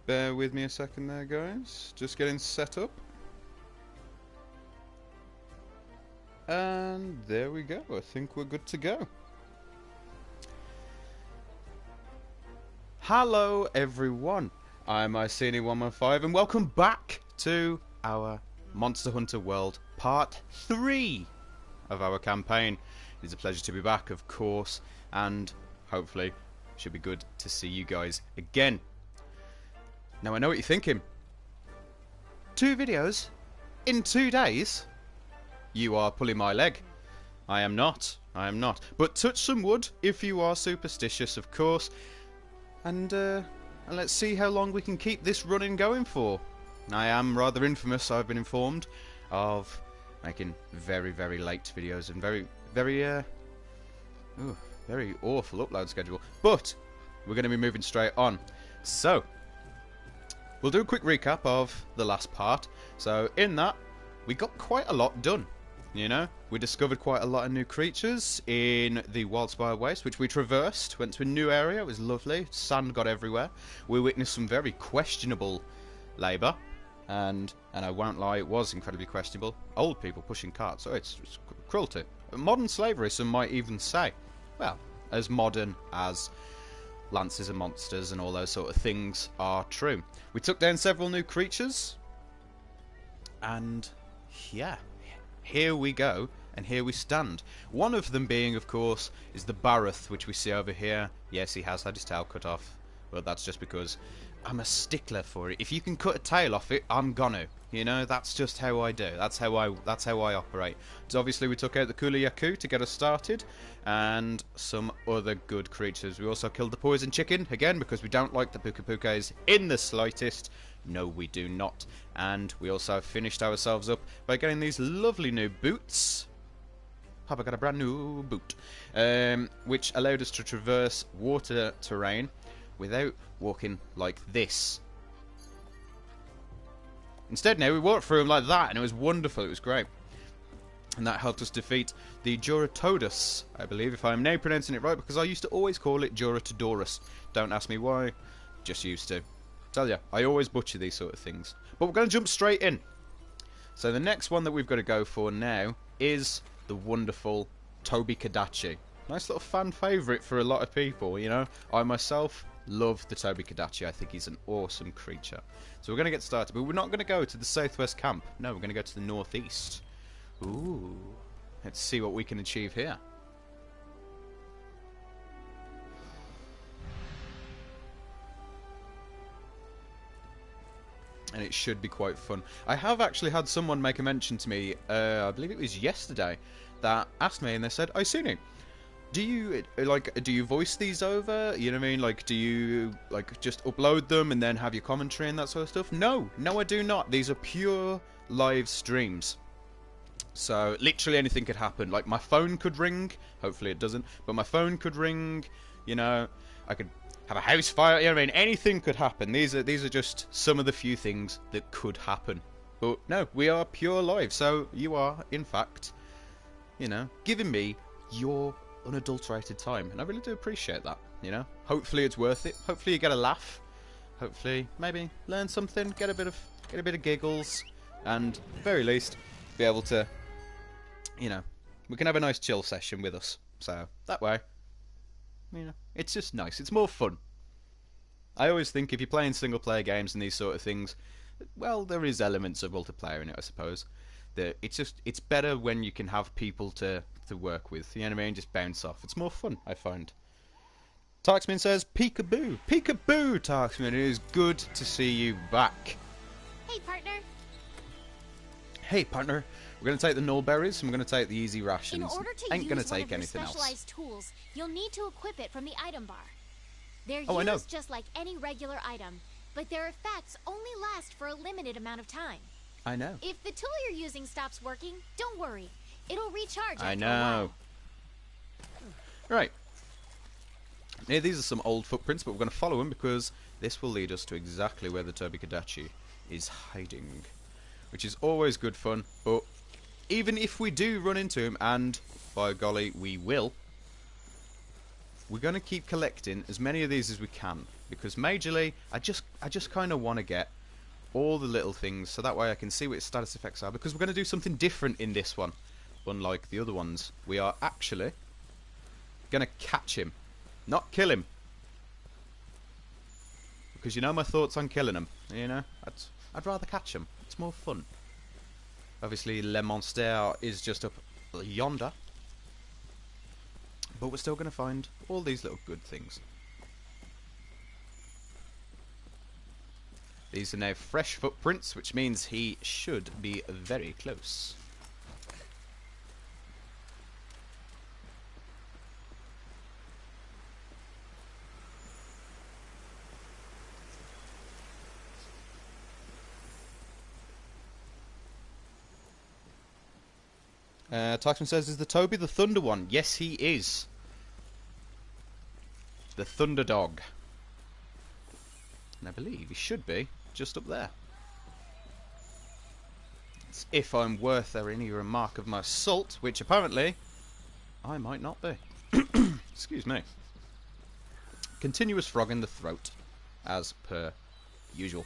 Bear with me a second there, guys. Just getting set up. And there we go. I think we're good to go. Hello, everyone. I'm Iceni115, and welcome back to our Monster Hunter World Part 3 of our campaign. It is a pleasure to be back, of course, and hopefully should be good to see you guys again. Now, I know what you're thinking. 2 videos in 2 days? You are pulling my leg. I am not. I am not. But touch some wood if you are superstitious, of course. And let's see how long we can keep this running going for. I am rather infamous, I've been informed, of making very, very late videos and very awful upload schedule. But we're going to be moving straight on. So, we'll do a quick recap of the last part. So, in that, we got quite a lot done. You know, we discovered quite a lot of new creatures in the Wildspire Waste, which we traversed, went to a new area, it was lovely, sand got everywhere. We witnessed some very questionable labour, and I won't lie, it was incredibly questionable. Old people pushing carts, so it's cruelty. Modern slavery, some might even say. Well, as modern as Lances and Monsters and all those sort of things are true. We took down several new creatures, and yeah, here we go, and here we stand. One of them being, of course, is the Barroth, which we see over here. Yes, he has had his tail cut off, but that's just because I'm a stickler for it. If you can cut a tail off it, I'm gonna. You know, that's just how I do. That's how I operate. So obviously we took out the Kula Yaku to get us started, and some other good creatures. We also killed the poison chicken, again, because we don't like the Puka Pukas in the slightest. No, we do not. And we also finished ourselves up by getting these lovely new boots. Have I got a brand new boot? Which allowed us to traverse water terrain without walking like this. Instead, now we walked through them like that, and it was wonderful. It was great. And that helped us defeat the Juratodus, I believe, if I'm now pronouncing it right, because I used to always call it Juratodorus. Don't ask me why, just used to. Tell ya, I always butcher these sort of things. But we're going to jump straight in. So the next one that we've got to go for now is the wonderful Tobi-Kadachi. Nice little fan favourite for a lot of people, you know. I myself love the Tobi-Kadachi. I think he's an awesome creature. So we're going to get started, but we're not going to go to the southwest camp. No, we're going to go to the northeast. Ooh. Let's see what we can achieve here. And it should be quite fun. I have actually had someone make a mention to me, I believe it was yesterday, that asked me, and they said, Iceni, do you voice these over? You know what I mean? Like, do you, like, just upload them and then have your commentary and that sort of stuff? No, I do not. These are pure live streams. So, literally anything could happen. Like, my phone could ring. Hopefully it doesn't. But my phone could ring. You know, I could have a house fire, you know what I mean? Anything could happen. These are just some of the few things that could happen. But no, we are pure live. So you are, in fact, you know, giving me your unadulterated time, and I really do appreciate that. You know, hopefully it's worth it. Hopefully you get a laugh. Hopefully, maybe learn something, get a bit of giggles, and at the very least, be able to, you know, we can have a nice chill session with us. So that way, you know, it's just nice. It's more fun. I always think if you're playing single-player games and these sort of things, well, there is elements of multiplayer in it, I suppose. It's better when you can have people to work with. You know what I mean? Just bounce off. It's more fun, I find. Tarksman says, peekaboo. Peekaboo, Tarksman. It is good to see you back. Hey, partner. Hey, partner. We're going to take the null berries, and we're going to take the easy rations. In order to Ain't use gonna take one of anything your else. specialized tools, you'll need to equip it from the item bar. They're Oh, I know. used just like any regular item, but their effects only last for a limited amount of time. I know. If the tool you're using stops working, don't worry. It'll recharge after I a know. while. Right. Yeah, these are some old footprints, but we're going to follow them because this will lead us to exactly where the Tobi-Kadachi is hiding. Which is always good fun, but even if we do run into him, and by golly, we will, we're going to keep collecting as many of these as we can. because majorly, I just kind of want to get all the little things, so that way I can see what its status effects are, because we're going to do something different in this one. Unlike the other ones, we are actually going to catch him, not kill him. Because you know my thoughts on killing him, you know? I'd rather catch him. It's more fun. Obviously, Le Monster is just up yonder. But we're still going to find all these little good things. These are now fresh footprints, which means he should be very close. Tyson says, is the Toby the Thunder one? Yes, he is. The Thunder Dog. And I believe he should be just up there. It's if I'm worth any remark of my salt, which apparently I might not be. Excuse me. Continuous frog in the throat, as per usual.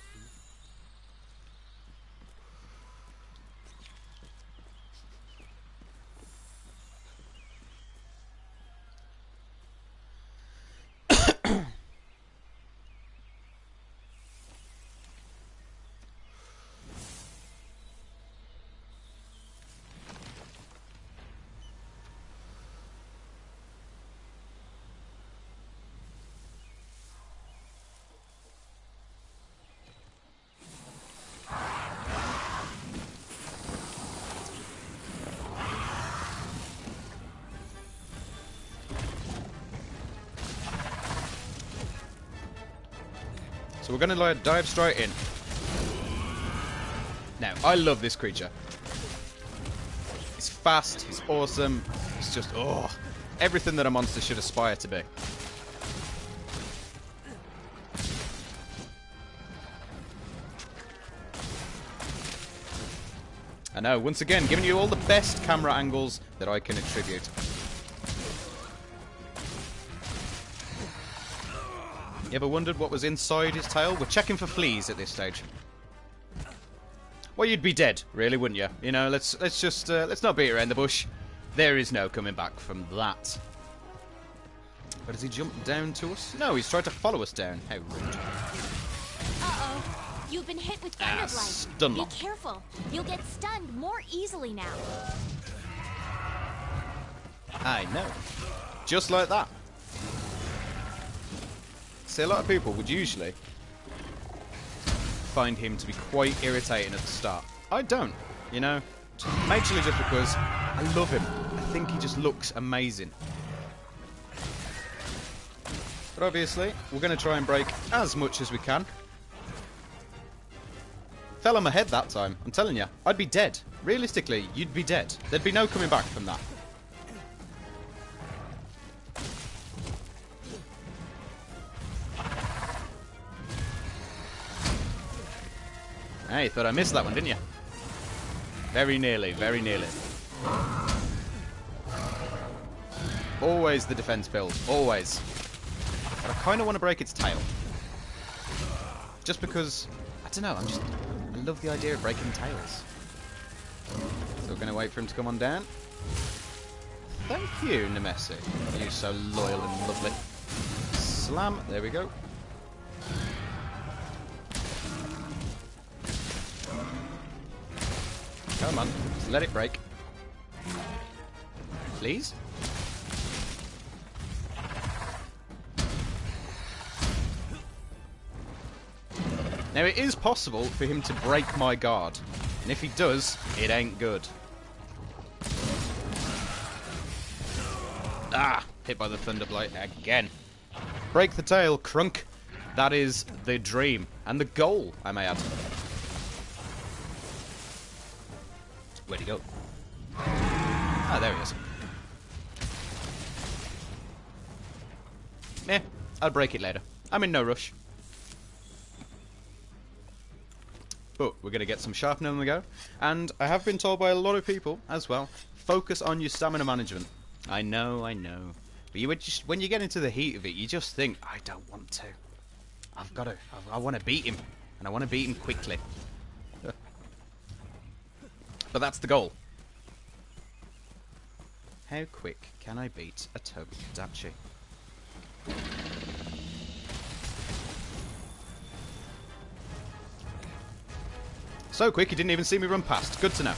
So we're going to dive straight in. Now, I love this creature. He's fast, he's awesome, he's just, oh, everything that a monster should aspire to be. I know, once again, giving you all the best camera angles that I can attribute. You ever wondered what was inside his tail? We're checking for fleas at this stage. Well, you'd be dead, really, wouldn't you? You know, let's not beat around the bush. There is no coming back from that. But has he jumped down to us? No, he's tried to follow us down. How rude. Uh-oh. You've been hit with Thunderblight. Be careful. You'll get stunned more easily now. I know. Just like that. See, a lot of people would usually find him to be quite irritating at the start. I don't, you know, majorly just because I love him. I think he just looks amazing. But obviously, we're going to try and break as much as we can. Fell on my head that time, I'm telling you. I'd be dead. Realistically, you'd be dead. There'd be no coming back from that. Hey, thought I missed that one, didn't you? Very nearly, very nearly. Always the defense build, always. But I kind of want to break its tail. Just because, I don't know, I love the idea of breaking tails. So we're going to wait for him to come on down. Thank you, Nemesi. You're so loyal and lovely. Slam, there we go. Come on, just let it break. Please? Now it is possible for him to break my guard. And if he does, it ain't good. Ah! Hit by the Thunderblight again. Break the tail, Crunk. That is the dream. And the goal, I may add. Where'd he go? Ah, there he is. Meh, I'll break it later. I'm in no rush. But we're going to get some sharpening on the go. And I have been told by a lot of people as well, focus on your stamina management. I know. But when you get into the heat of it, you just think, I don't want to. I've got to. I want to beat him. And I want to beat him quickly. But that's the goal. How quick can I beat a Togekidachi? So quick he didn't even see me run past. Good to know.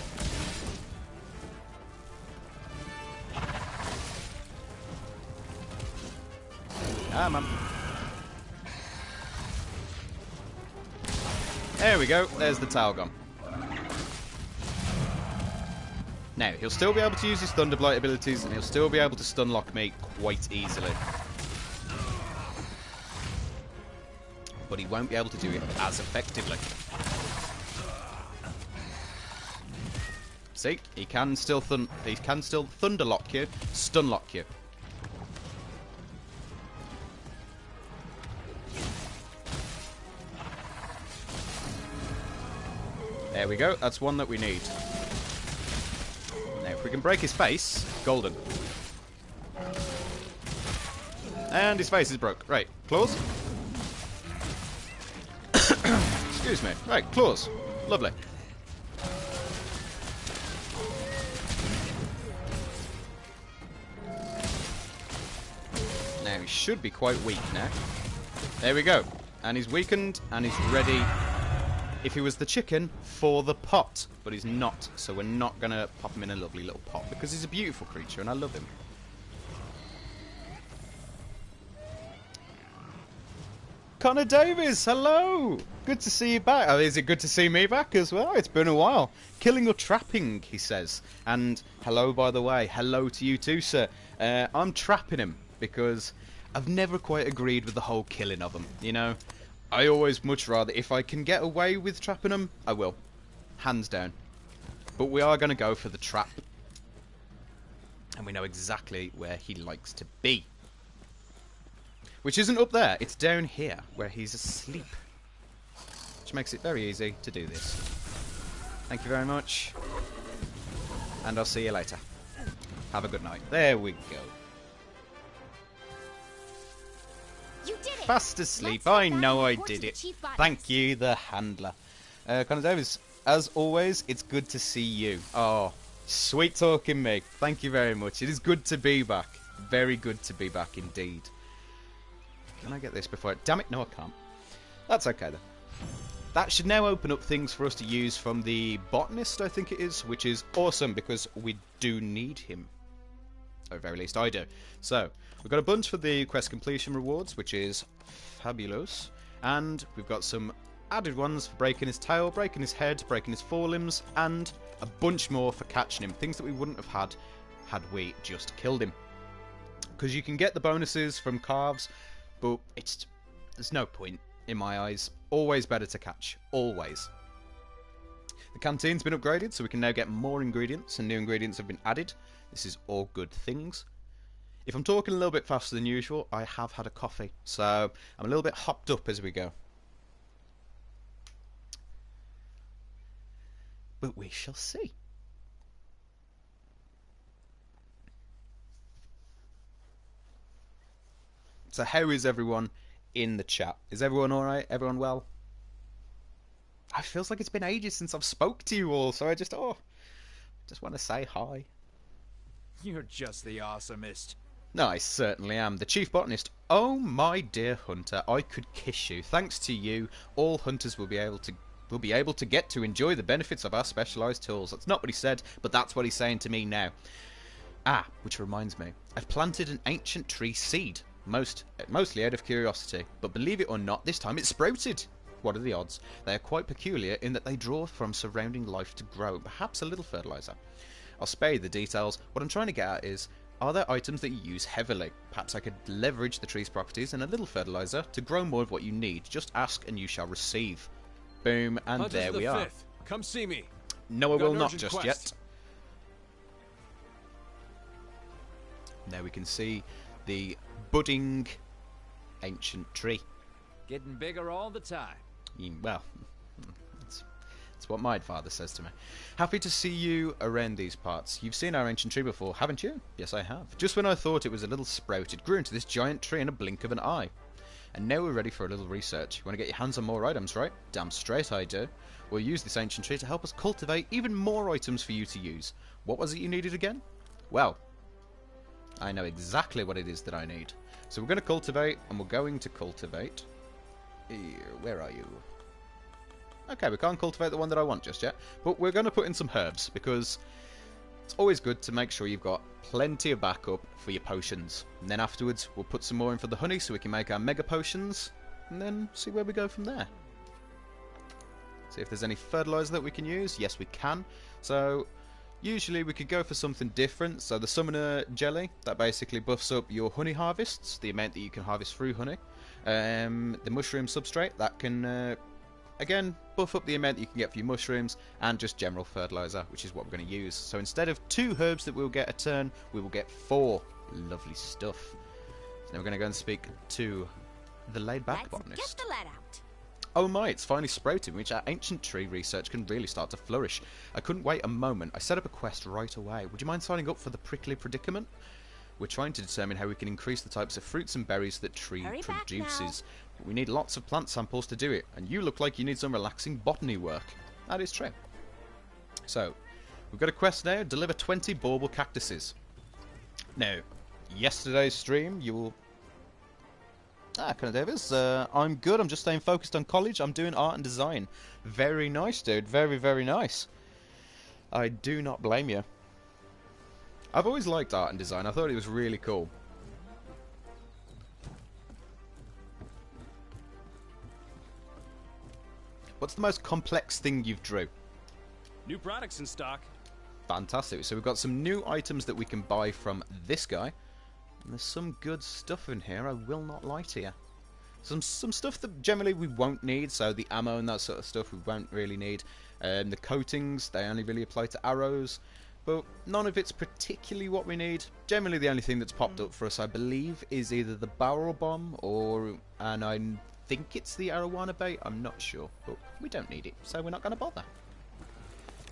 Come on. There we go. There's the Talgon. Now, he'll still be able to use his Thunder Blight abilities, and he'll still be able to stun lock me quite easily. But he won't be able to do it as effectively. See, he can still Thunder lock you, stun lock you. There we go. That's one that we need. Now, if we can break his face, golden. And his face is broke. Right, claws. Excuse me. Right, claws. Lovely. Now, he should be quite weak now. There we go. And he's weakened, and he's ready, if he was the chicken, for the pot. But he's not, so we're not going to pop him in a lovely little pot, because he's a beautiful creature, and I love him. Connor Davies, hello! Good to see you back. Oh, is it good to see me back as well? It's been a while. Killing or trapping, he says. And hello, by the way. Hello to you too, sir. I'm trapping him, because I've never quite agreed with the whole killing of him, you know? I always much rather, if I can get away with trapping him, I will. Hands down. But we are going to go for the trap. And we know exactly where he likes to be. Which isn't up there, it's down here, where he's asleep. Which makes it very easy to do this. Thank you very much. And I'll see you later. Have a good night. There we go. You did it! Fast asleep. Let's I head back know and I report to did the it. chief botanist. Thank you, the handler. Connor Davis, as always, it's good to see you. Oh, sweet talking me. Thank you very much. It is good to be back. Very good to be back indeed. Can I get this before damn it, no I can't. That's okay then. That should now open up things for us to use from the botanist, I think it is, which is awesome because we do need him. Or at very least I do. So, we've got a bunch for the quest completion rewards, which is fabulous. And we've got some added ones for breaking his tail, breaking his head, breaking his forelimbs, and a bunch more for catching him. Things that we wouldn't have had we just killed him. Because you can get the bonuses from carves, but there's no point in my eyes. Always better to catch. Always. The canteen's been upgraded, so we can now get more ingredients, and new ingredients have been added. This is all good things. If I'm talking a little bit faster than usual, I have had a coffee, so I'm a little bit hopped up as we go. But we shall see. So how is everyone in the chat? Is everyone alright? Everyone well? It feels like it's been ages since I've spoke to you all, so I just want to say hi. You're just the awesomest. No, I certainly am. The chief botanist. Oh my dear hunter, I could kiss you. Thanks to you, all hunters will be able to get to enjoy the benefits of our specialised tools. That's not what he said, but that's what he's saying to me now. Ah, which reminds me, I've planted an ancient tree seed. Mostly out of curiosity, but believe it or not, this time it sprouted. What are the odds? They are quite peculiar in that they draw from surrounding life to grow, perhaps a little fertiliser. I'll spare you the details. What I'm trying to get at is, are there items that you use heavily? Perhaps I could leverage the tree's properties and a little fertiliser to grow more of what you need. Just ask and you shall receive. Boom, and Hunters there of the we are. Fifth. Come see me. No, I Got will an not urgent just quest. yet. There we can see the budding ancient tree. Getting bigger all the time. Well, it's what my father says to me. Happy to see you around these parts. You've seen our ancient tree before, haven't you? Yes, I have. Just when I thought it was a little sprout, it grew into this giant tree in a blink of an eye. And now we're ready for a little research. You want to get your hands on more items, right? Damn straight I do. We'll use this ancient tree to help us cultivate even more items for you to use. What was it you needed again? Well, I know exactly what it is that I need. So we're going to cultivate, and we're going to cultivate... Here, where are you? Okay, we can't cultivate the one that I want just yet, but we're going to put in some herbs, because it's always good to make sure you've got plenty of backup for your potions. And then afterwards, we'll put some more in for the honey so we can make our mega potions, and then see where we go from there. See if there's any fertilizer that we can use. Yes, we can. So, usually we could go for something different. So the summoner jelly, that basically buffs up your honey harvests, the amount that you can harvest through honey. The mushroom substrate, that can... again, buff up the amount that you can get for your mushrooms, and just general fertilizer, which is what we're going to use. So instead of 2 herbs that we'll get a turn, we will get 4. Lovely stuff. So now we're going to go and speak to the laid-back botanist. Let's get the lead out. Oh my, it's finally sprouted, which our ancient tree research can really start to flourish. I couldn't wait a moment. I set up a quest right away. Would you mind signing up for the prickly predicament? We're trying to determine how we can increase the types of fruits and berries that tree produces. But we need lots of plant samples to do it, and you look like you need some relaxing botany work. That is true. So, we've got a quest now, deliver 20 bauble cactuses. Now, yesterday's stream, you will... Connor Davis, I'm good, I'm just staying focused on college, I'm doing art and design. Very nice, dude, very, very nice. I do not blame you. I've always liked art and design, I thought it was really cool. What's the most complex thing you've drew? New products in stock. Fantastic, so we've got some new items that we can buy from this guy. And there's some good stuff in here, I will not lie to you. Some stuff that generally we won't need, so the ammo and that sort of stuff we won't really need. The coatings, they only really apply to arrows. But none of it's particularly what we need. Generally the only thing that's popped up for us, I believe, is either the barrel bomb or... and I think it's the arowana bait, I'm not sure. But we don't need it, so we're not going to bother.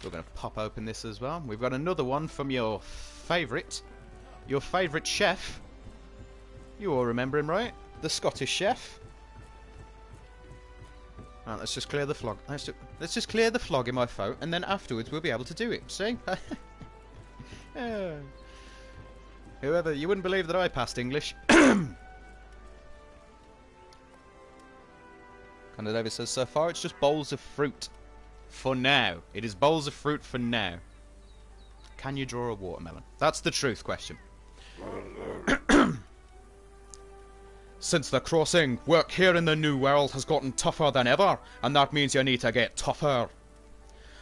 We're going to pop open this as well. We've got another one from your favourite chef. You all remember him, right? The Scottish chef. Right, let's just clear the flog. Let's just clear the flog in my phone, and then afterwards we'll be able to do it. See? Yeah. Whoever, you wouldn't believe that I passed English. Conor Davis says, so far it's just bowls of fruit. For now. It is bowls of fruit for now. Can you draw a watermelon? That's the truth question. Since the crossing, work here in the new world has gotten tougher than ever, and that means you need to get tougher.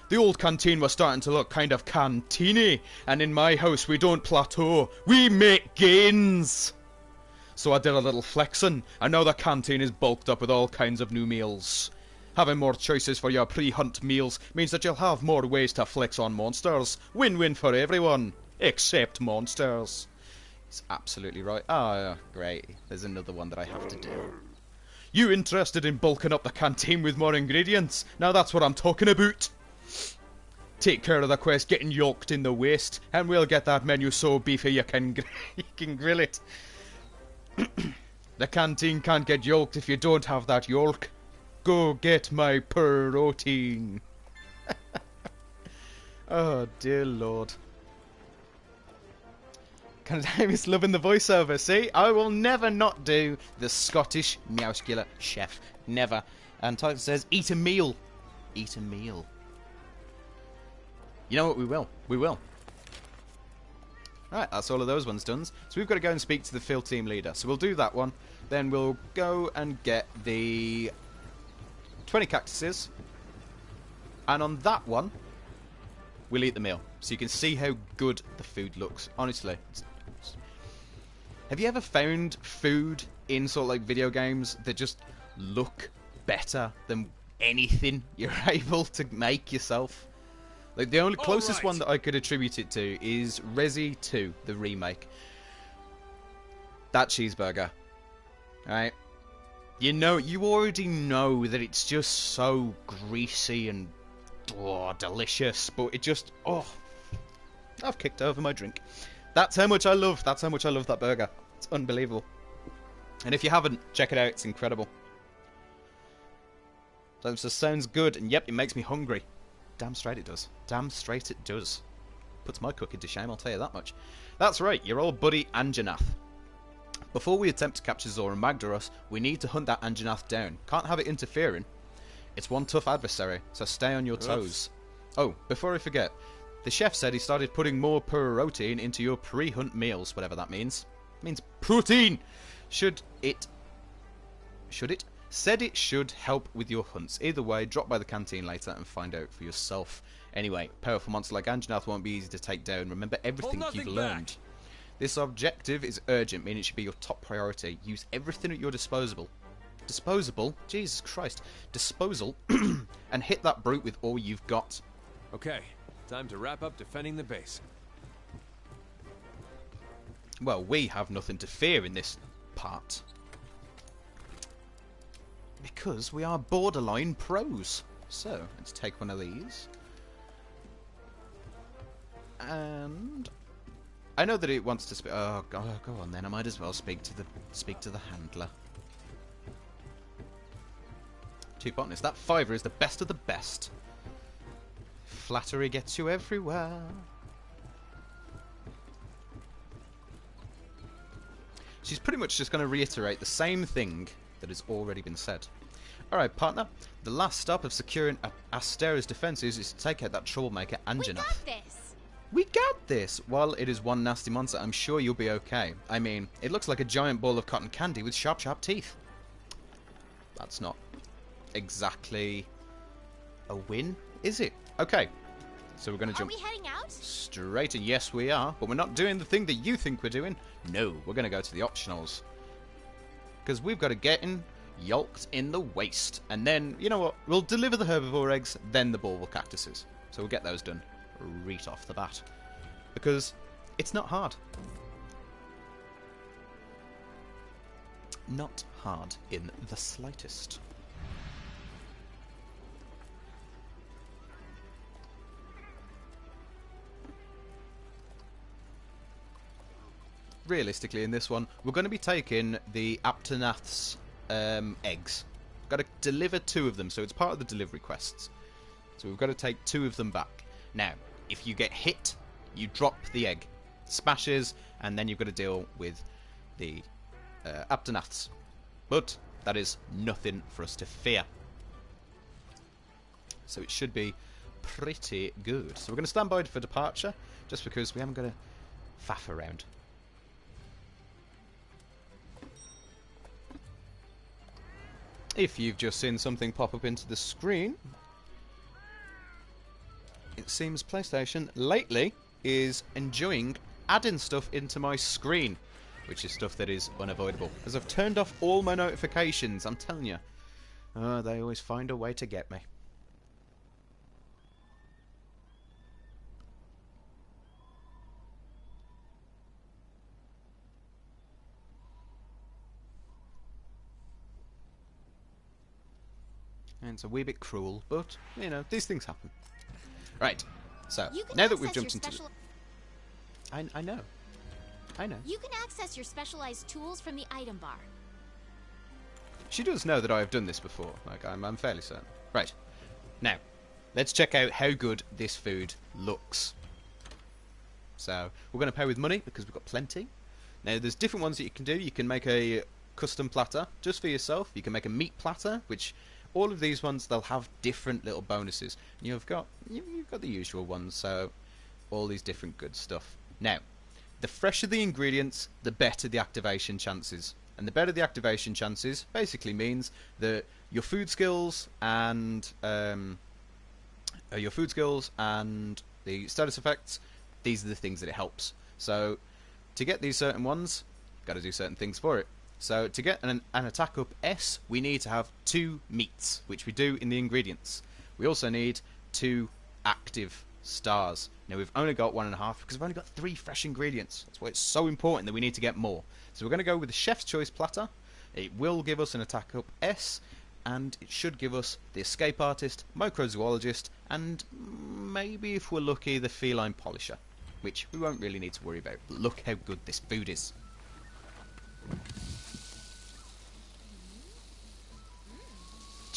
The old canteen was starting to look kind of canteeny, and in my house we don't plateau, we make gains. So I did a little flexing, and now the canteen is bulked up with all kinds of new meals. Having more choices for your pre-hunt meals means that you'll have more ways to flex on monsters. Win-win for everyone, except monsters. He's absolutely right. Ah, great. There's another one that I have to do. You interested in bulking up the canteen with more ingredients? Now that's what I'm talking about. Take care of the quest getting yolked in the waist, and we'll get that menu so beefy you can grill it. The canteen can't get yolked if you don't have that yolk. Go get my protein. Oh dear Lord. Davis loving the voiceover. See, I will never not do the Scottish muscular chef. Never. And Tyler says, eat a meal. Eat a meal. You know what, we will. We will. Right, that's all of those ones done. So we've got to go and speak to the field team leader. So we'll do that one. Then we'll go and get the 20 cactuses. And on that one, we'll eat the meal. So you can see how good the food looks. Honestly. Have you ever found food in sort of like video games that just look better than anything you're able to make yourself? Like the only closest one that I could attribute it to is Resi 2, the remake. That cheeseburger. Right? You know, you already know that it's just so greasy and delicious, but it just I've kicked over my drink. That's how much I love that burger. It's unbelievable. And if you haven't, check it out. It's incredible. That just sounds good, and yep, it makes me hungry. Damn straight it does. Damn straight it does. Puts my cooking to shame, I'll tell you that much. That's right, your old buddy Anjanath. Before we attempt to capture Zora Magdaros, we need to hunt that Anjanath down. Can't have it interfering. It's one tough adversary, so stay on your toes. Oh, before I forget, the chef said he started putting more protein into your pre-hunt meals, whatever that means. It means protein! Should it? Said it should help with your hunts. Either way, drop by the canteen later and find out for yourself. Anyway, powerful monster like Anjanath won't be easy to take down. Remember everything you've learned. This objective is urgent, meaning it should be your top priority. Use everything at your disposal. Jesus Christ. Disposal. And hit that brute with all you've got. Okay, time to wrap up defending the base. Well, we have nothing to fear in this part. Because we are borderline pros. So, let's take one of these. And I know that it wants to speak. Oh, go on then. I might as well speak to the handler. To be honest, that fiver is the best of the best. Flattery gets you everywhere. She's pretty much just going to reiterate the same thing that has already been said. Alright, partner. The last stop of securing Astera's defences is to take out that troublemaker, Anjanath. We got this! We got this! While it is one nasty monster, I'm sure you'll be okay. I mean, it looks like a giant ball of cotton candy with sharp, sharp teeth. That's not exactly a win, is it? Okay. So we're going to jump... Are we heading out? Straight in. Yes, we are. But we're not doing the thing that you think we're doing. No, we're going to go to the optionals. Because we've got to get in yolked in the waist. And then, you know what? We'll deliver the herbivore eggs, then the bauble cactuses. So we'll get those done right off the bat. Because it's not hard. Not hard in the slightest. Realistically, in this one, we're going to be taking the Aptonath's eggs. Got to deliver 2 of them, so it's part of the delivery quests. So we've got to take 2 of them back. Now, if you get hit, you drop the egg. Smashes, and then you've got to deal with the Aptonaths. But that is nothing for us to fear. So it should be pretty good. So we're going to stand by for departure, just because we haven't got to faff around. If you've just seen something pop up into the screen, it seems PlayStation lately is enjoying adding stuff into my screen, which is stuff that is unavoidable. As I've turned off all my notifications, I'm telling you, they always find a way to get me. And it's a wee bit cruel, but, you know, these things happen. Right, so, now that we've jumped into... I know. You can access your specialized tools from the item bar. She does know that I have done this before. Like, I'm fairly certain. Right, now, let's check out how good this food looks. So, we're going to pay with money, because we've got plenty. Now, there's different ones that you can do. You can make a custom platter, just for yourself. You can make a meat platter, which... all of these ones, they'll have different little bonuses. You've got the usual ones, so all these different good stuff. Now, the fresher the ingredients, the better the activation chances. And the better the activation chances basically means that your food skills and the status effects, these are the things that it helps. So to get these certain ones, got to do certain things for it. So to get an attack up S, we need to have 2 meats, which we do in the ingredients. We also need 2 active stars. Now we've only got 1.5 because we've only got 3 fresh ingredients. That's why it's so important that we need to get more. So we're going to go with the Chef's Choice platter. It will give us an attack up S, and it should give us the Escape Artist, Microzoologist, and maybe if we're lucky, the Feline Polisher, which we won't really need to worry about. But look how good this food is.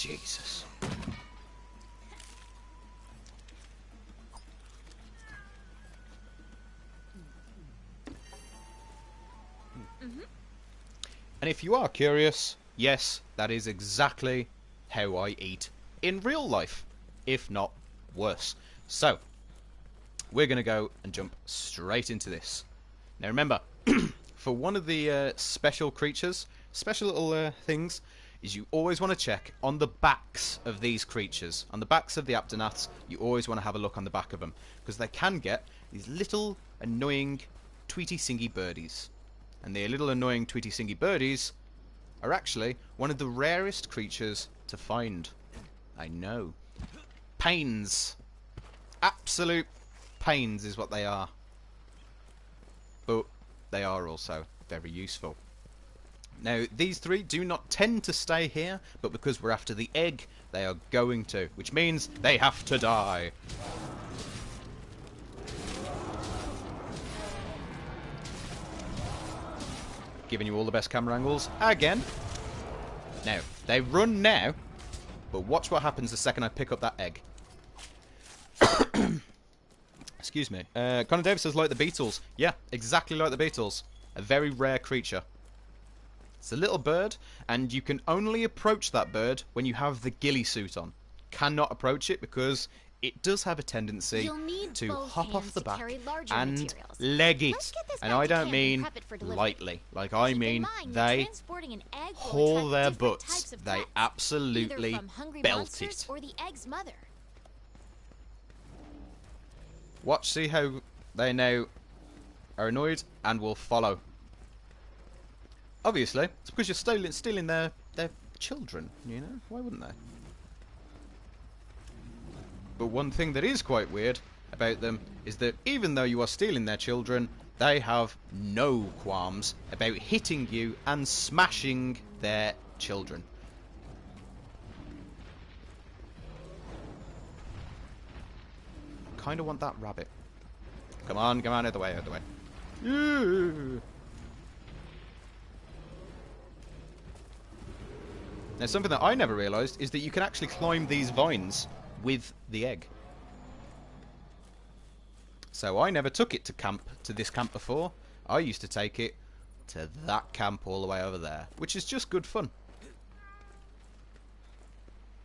Jesus. And if you are curious, yes, that is exactly how I eat in real life, if not worse. So, we're going to go and jump straight into this. Now remember, for one of the special creatures, special little things, is you always want to check on the backs of these creatures. On the backs of the Aptonats, you always want to have a look on the back of them, because they can get these little annoying tweety-singy birdies. And the little annoying tweety-singy birdies are actually one of the rarest creatures to find. I know. Pains. Absolute pains is what they are. But they are also very useful. Now, these three do not tend to stay here, but because we're after the egg, they are going to, which means they have to die. Giving you all the best camera angles again. Now, they run now, but watch what happens the second I pick up that egg. Excuse me. Connor Davis says, like the beetles. Yeah, exactly like the beetles. A very rare creature. It's a little bird, and you can only approach that bird when you have the ghillie suit on. Cannot approach it because it does have a tendency to hop off the back and leg it. And I don't mean lightly. Like, I mean they haul their butts. They absolutely belt it. Watch, see how they now are annoyed and will follow. Obviously, it's because you're stealing their children, you know? Why wouldn't they? But one thing that is quite weird about them is that even though you are stealing their children, they have no qualms about hitting you and smashing their children. Kind of want that rabbit. Come on, out of the way, out of the way. Yeah. Now, something that I never realised is that you can actually climb these vines with the egg. So I never took it to this camp before. I used to take it to that camp all the way over there, which is just good fun.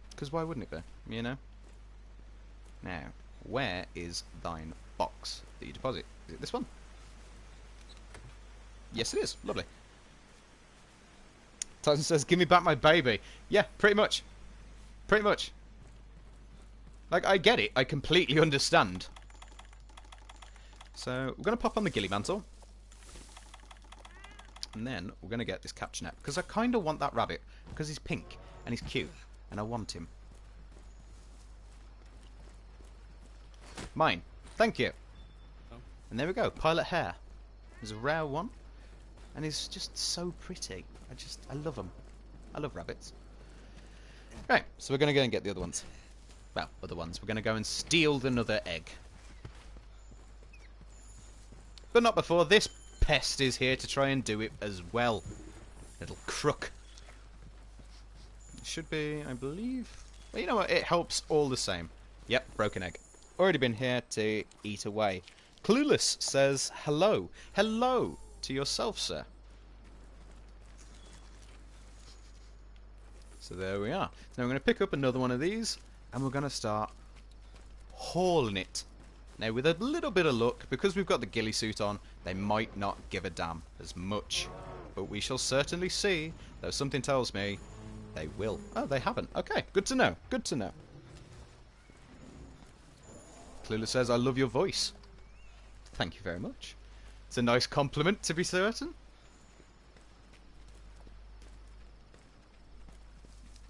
Because why wouldn't it be, you know? Now, where is thine box that you deposit? Is it this one? Yes, it is. Lovely. Tyson says, give me back my baby. Yeah, pretty much. Pretty much. Like, I get it. I completely understand. So, we're going to pop on the ghillie mantle. And then, we're going to get this capture net. Because I kind of want that rabbit. Because he's pink. And he's cute. And I want him. Mine. Thank you. Oh. And there we go. Pilot Hare. There's a rare one. And he's just so pretty. I love them. I love rabbits. Right, so we're going to go and get the other ones. Well, other ones. We're going to go and steal another egg. But not before this pest is here to try and do it as well. Little crook. It should be, I believe... Well, you know what? It helps all the same. Yep, broken egg. Already been here to eat away. Clueless says, hello. Hello to yourself, sir. So there we are. Now we're going to pick up another one of these, and we're going to start hauling it. Now with a little bit of luck, because we've got the ghillie suit on, they might not give a damn as much. But we shall certainly see, though something tells me they will. Oh, they haven't. Okay, good to know. Good to know. Clueless says, I love your voice. Thank you very much. It's a nice compliment, to be certain.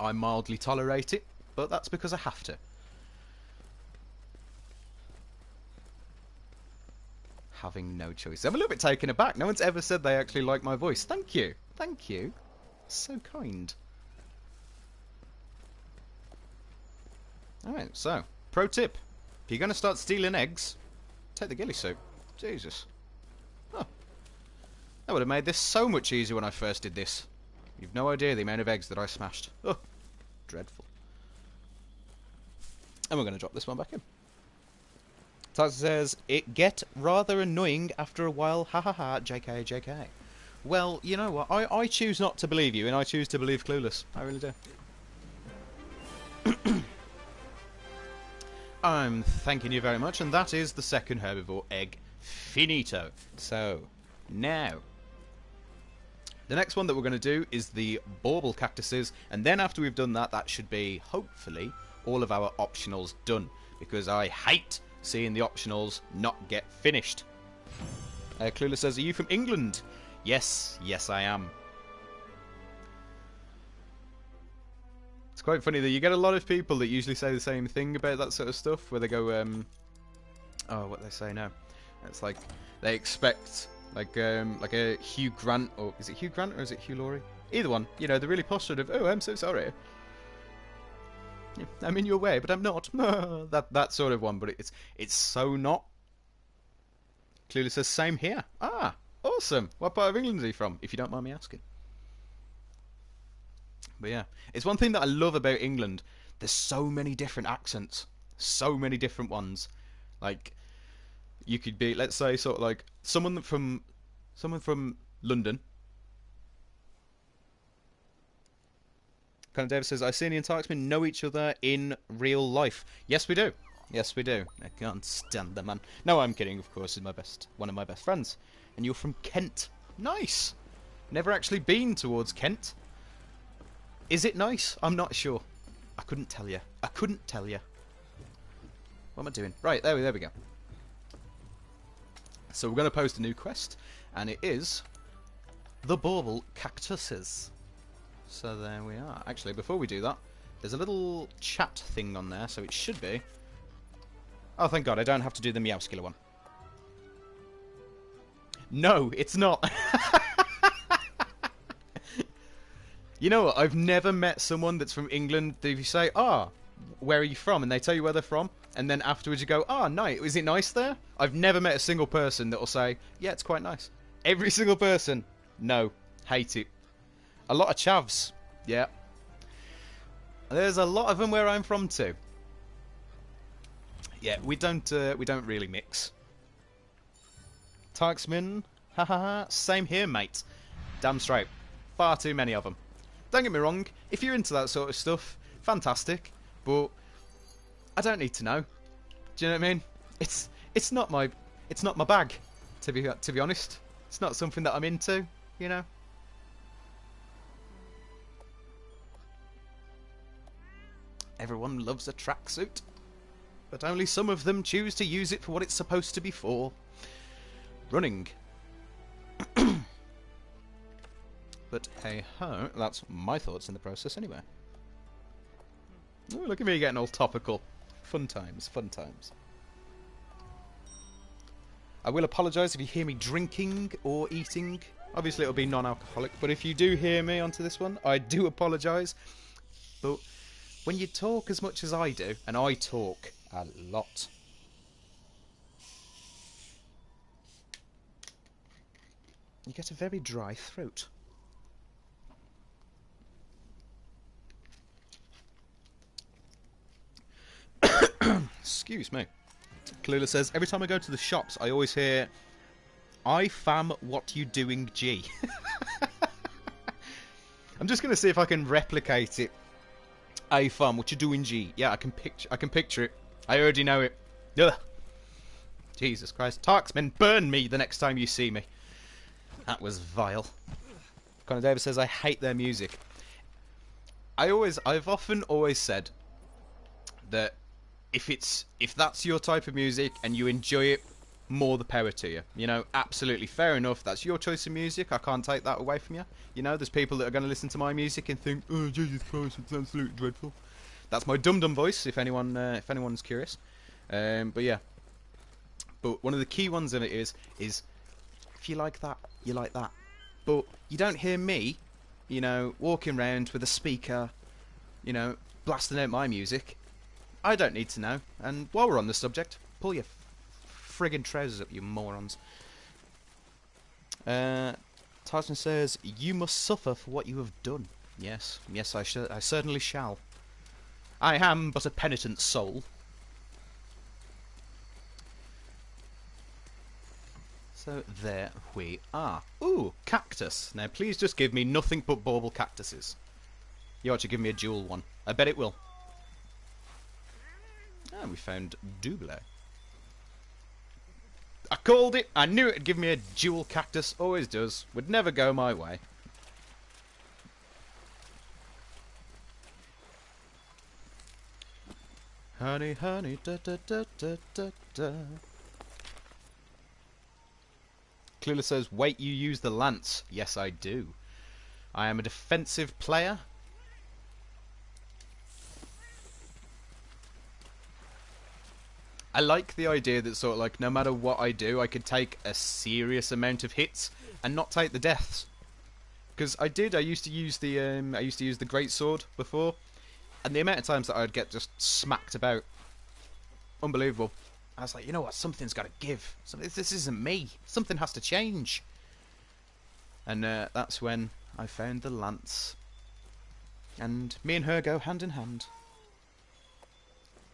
I mildly tolerate it, but that's because I have to. Having no choice. I'm a little bit taken aback. No one's ever said they actually like my voice. Thank you. Thank you. So kind. Alright, so, pro tip. If you're going to start stealing eggs, take the ghillie suit. Jesus. Oh. That would have made this so much easier when I first did this. You've no idea the amount of eggs that I smashed. Oh, dreadful. And we're going to drop this one back in. Tyson says, it get rather annoying after a while, ha ha ha, JK, JK. Well, you know what, I choose not to believe you, and I choose to believe Clueless. I really do. I'm thanking you very much, and that is the second herbivore egg finito. So, now, the next one that we're going to do is the bauble cactuses, and then after we've done that, that should be, hopefully, all of our optionals done, because I hate seeing the optionals not get finished. Clueless says, are you from England? Yes, yes I am. It's quite funny that you get a lot of people that usually say the same thing about that sort of stuff, where they go, oh, what they say now? It's like they expect like a Hugh Grant, or is it Hugh Grant or is it Hugh Laurie? Either one. You know, the really posh sort of, oh, I'm so sorry. Yeah, I'm in your way, but I'm not. that sort of one, but it's so not. Clueless says same here. Ah, awesome. What part of England is he from, if you don't mind me asking? But yeah, it's one thing that I love about England. There's so many different accents, so many different ones. Like, you could be, let's say, sort of like someone from London. Kind of David says, I see and Tarksman know each other in real life. Yes, we do. Yes, we do. I can't stand the man. No, I'm kidding. Of course, he's one of my best friends. And you're from Kent. Nice. Never actually been towards Kent. Is it nice? I'm not sure. I couldn't tell you. I couldn't tell you. What am I doing? Right, there we go. So we're going to post a new quest, and it is the bauble cactuses. So there we are. Actually, before we do that, there's a little chat thing on there, so it should be. Oh, thank God, I don't have to do the Meowskiller one. No, it's not. You know what? I've never met someone that's from England that if you say, where are you from? And they tell you where they're from. And then afterwards you go, nice. Is it nice there? I've never met a single person that will say, yeah, it's quite nice. Every single person, no. Hate it. A lot of chavs. Yeah. There's a lot of them where I'm from too. Yeah, we don't really mix. Tarksman, hahaha, same here, mate. Damn straight. Far too many of them. Don't get me wrong, if you're into that sort of stuff, fantastic, but I don't need to know. Do you know what I mean? It's not my bag, to be honest. It's not something that I'm into, you know. Everyone loves a tracksuit, but only some of them choose to use it for what it's supposed to be for. Running. But hey ho, that's my thoughts in the process anyway. Ooh, look at me getting all topical. Fun times, fun times. I will apologise if you hear me drinking or eating. Obviously it'll be non-alcoholic, but if you do hear me onto this one, I do apologise. But when you talk as much as I do, and I talk a lot, you get a very dry throat. Excuse me. Kalula says, every time I go to the shops, I always hear, I fam, what you doing, G? I'm just going to see if I can replicate it. I fam, what you doing, G? Yeah, I can picture it. I already know it. Ugh. Jesus Christ. Tarksman, burn me the next time you see me. That was vile. Connor Davis says, I hate their music. I've often always said that if that's your type of music and you enjoy it, more the power to you. You know, absolutely fair enough. That's your choice of music. I can't take that away from you. You know, there's people that are going to listen to my music and think, oh, Jesus Christ, it's absolutely dreadful. That's my dum-dum voice, if anyone's curious. But yeah. But one of the key ones in it is if you like that, you like that. But you don't hear me, you know, walking around with a speaker, you know, blasting out my music. I don't need to know. And while we're on the subject, pull your friggin' trousers up, you morons. Tyson says, you must suffer for what you have done. Yes, I certainly shall. I am but a penitent soul. So there we are. Ooh, cactus. Now please just give me nothing but bauble cactuses. You ought to give me a jewel one. I bet it will. Ah, we found double. I called it. I knew it'd give me a jewel cactus. Always does. Would never go my way. Honey, honey, da da da da da da. Clueless says, wait, you use the lance. Yes, I do. I am a defensive player. I like the idea that sort of like no matter what I do, I could take a serious amount of hits and not take the deaths. Because I used to use the greatsword before, and the amount of times that I'd get just smacked about, unbelievable. I was like, you know what, something's got to give. This isn't me. Something has to change. And that's when I found the lance, and me and her go hand in hand.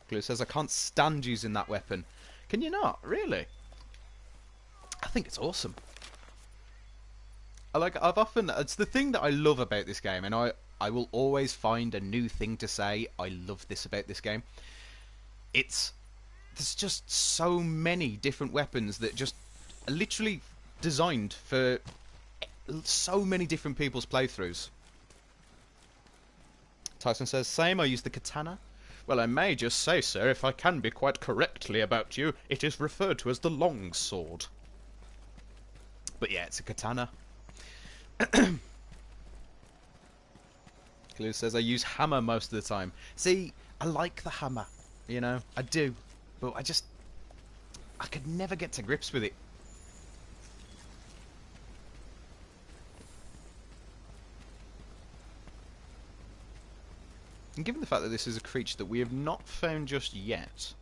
Glue says, I can't stand using that weapon. Can you not? Really? I think it's awesome. It's the thing that I love about this game, and I will always find a new thing to say. I love this about this game. There's just so many different weapons that just are literally designed for so many different people's playthroughs. Tyson says, same, I use the katana. Well, I may just say, sir, if I can be quite correctly about you, it is referred to as the long sword. But yeah, it's a katana. Clue says, I use hammer most of the time. See, I like the hammer, you know, I do. But I could never get to grips with it. And given the fact that this is a creature that we have not found just yet,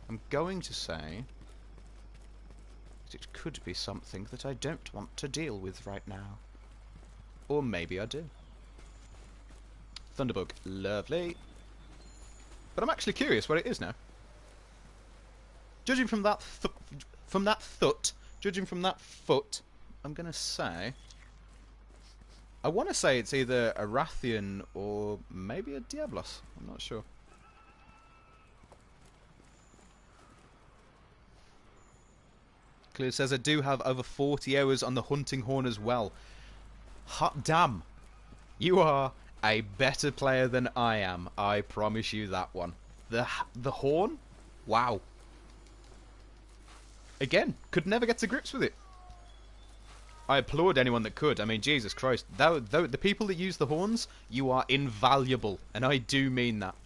I'm going to say that it could be something that I don't want to deal with right now. Or maybe I do. Thunderbug, lovely. But I'm actually curious what it is now. Judging from that foot, I'm gonna say, I want to say it's either a Rathian or maybe a Diablos. I'm not sure. Clear says I do have over 40 hours on the hunting horn as well. Hot damn, you are a better player than I am. I promise you that one. The horn, wow. Again, could never get to grips with it. I applaud anyone that could. I mean, Jesus Christ. The people that use the horns, you are invaluable. And I do mean that.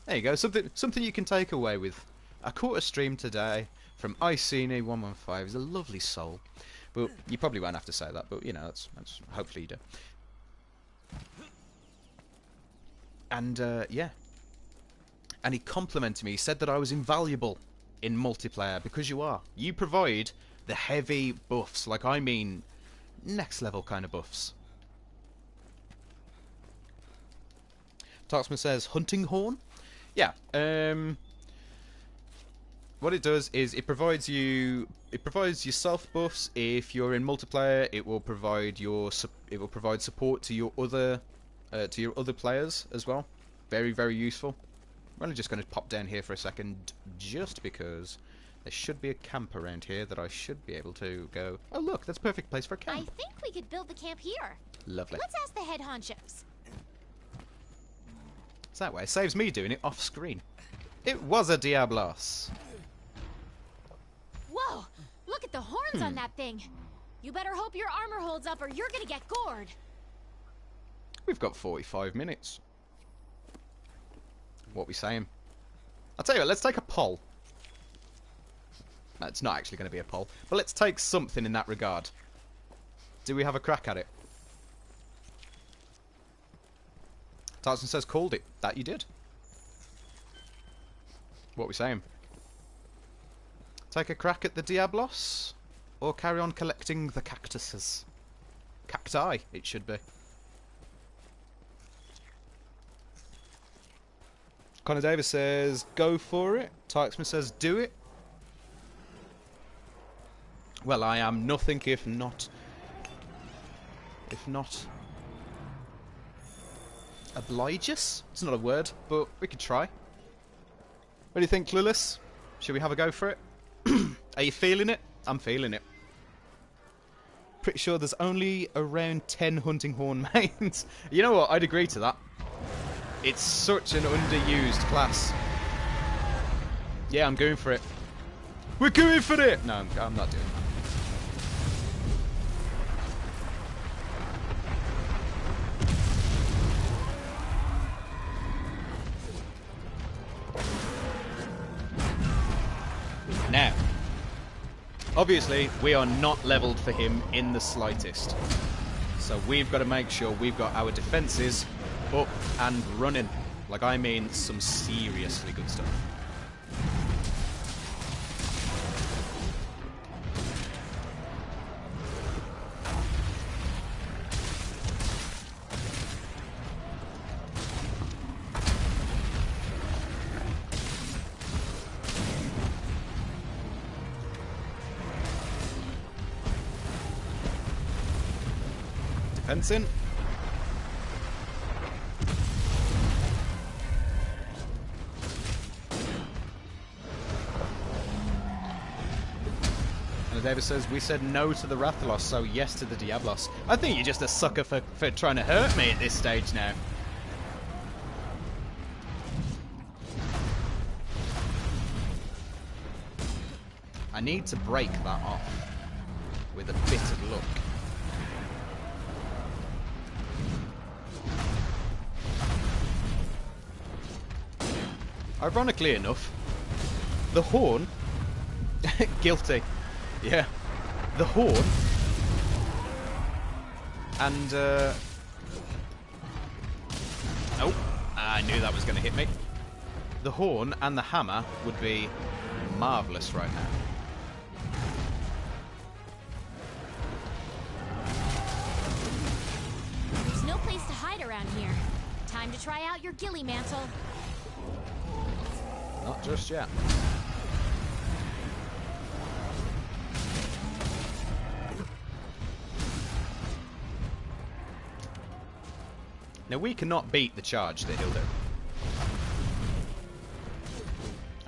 There you go. Something you can take away with. I caught a stream today from Icini115. He's a lovely soul. But you probably won't have to say that. But, you know, that's hopefully you do. And, yeah. And he complimented me. He said that I was invaluable in multiplayer, because you are. You provide the heavy buffs, like I mean next level kind of buffs. Toxman says hunting horn. Yeah. What it does is it provides yourself buffs. If you're in multiplayer, it will provide support to your other players as well. Very, very useful. I'm only just going to pop down here for a second, just because there should be a camp around here that I should be able to go. Oh look, that's a perfect place for a camp. I think we could build the camp here. Lovely. Let's ask the head honchos. It's that way. It saves me doing it off screen. It was a Diablos. Whoa! Look at the horns on that thing. You better hope your armor holds up or you're gonna get gored. We've got 45 minutes. What we saying? I'll tell you what, let's take a poll. No, it's not actually going to be a poll, but let's take something in that regard. Do we have a crack at it? Tarzan says called it. That you did. What we saying? Take a crack at the Diablos? Or carry on collecting the cactuses? Cacti, it should be. Connor Davis says, go for it. Tykesman says, do it. Well, I am nothing if not obligious. It's not a word, but we could try. What do you think, Clueless? Should we have a go for it? Are you feeling it? I'm feeling it. Pretty sure there's only around 10 hunting horn mains. You know what? I'd agree to that. It's such an underused class. Yeah, I'm going for it. We're going for it! No, I'm not doing that. Now, obviously, we are not leveled for him in the slightest. So we've got to make sure we've got our defences up and running. Like, I mean, some seriously good stuff. Defense in. And David says, we said no to the Rathalos, so yes to the Diablos. I think you're just a sucker for trying to hurt me at this stage now. I need to break that off with a bit of luck. Ironically enough, the Horn... guilty. Yeah. The Horn... and, oh, I knew that was going to hit me. The Horn and the Hammer would be marvellous right now. There's no place to hide around here. Time to try out your ghillie mantle. Not just yet. Now we cannot beat the charge that he'll do.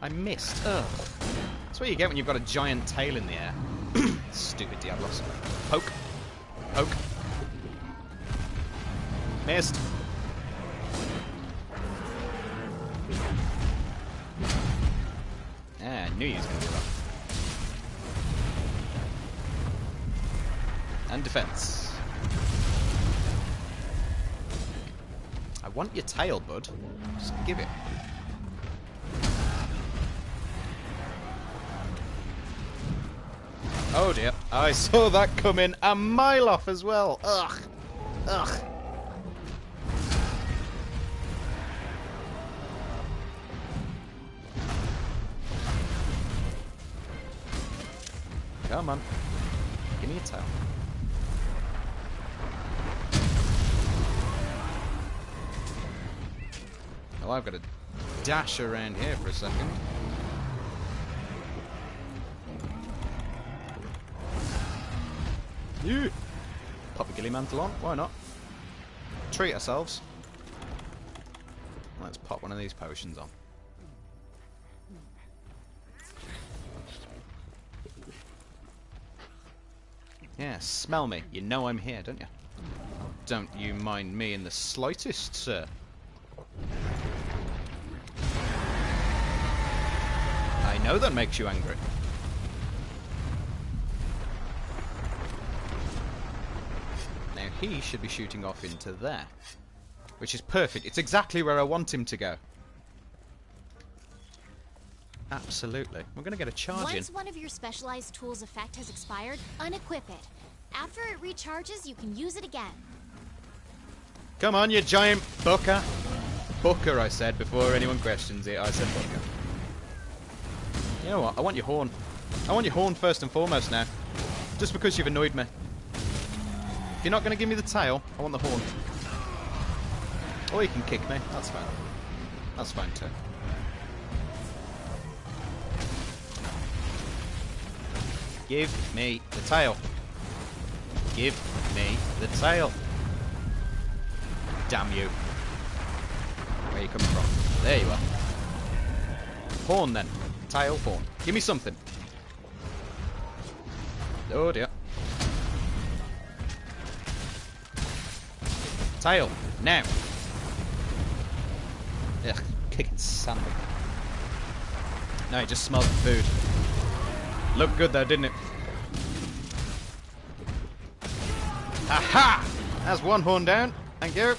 I missed. Ugh. That's what you get when you've got a giant tail in the air. Stupid Diablos. Poke. Poke. Missed. I knew he was going to do that. And defense. I want your tail, bud. Just give it. Oh dear. I saw that coming a mile off as well. Ugh. Ugh. Come on. Give me a tail. Well, I've got to dash around here for a second. Yeah. Pop a ghillie mantle on. Why not? Treat ourselves. Let's pop one of these potions on. Yeah, smell me. You know I'm here, don't you? Don't you mind me in the slightest, sir. I know that makes you angry. Now he should be shooting off into there. Which is perfect. It's exactly where I want him to go. Absolutely. We're going to get a charge in. Once one of your specialized tools' effect has expired, unequip it. After it recharges, you can use it again. Come on, you giant booker. Booker, I said, before anyone questions it. I said booker. You know what? I want your horn. I want your horn first and foremost now. Just because you've annoyed me. If you're not going to give me the tail, I want the horn. Or you can kick me. That's fine. That's fine too. Give me the tail. Give me the tail. Damn you. Where are you coming from? There you are. Horn then. Tail, horn. Give me something. Oh dear. Tail. Now. Ugh, kicking sand. No, it just smells of food. Looked good though, didn't it? Aha! That's one horn down. Thank you.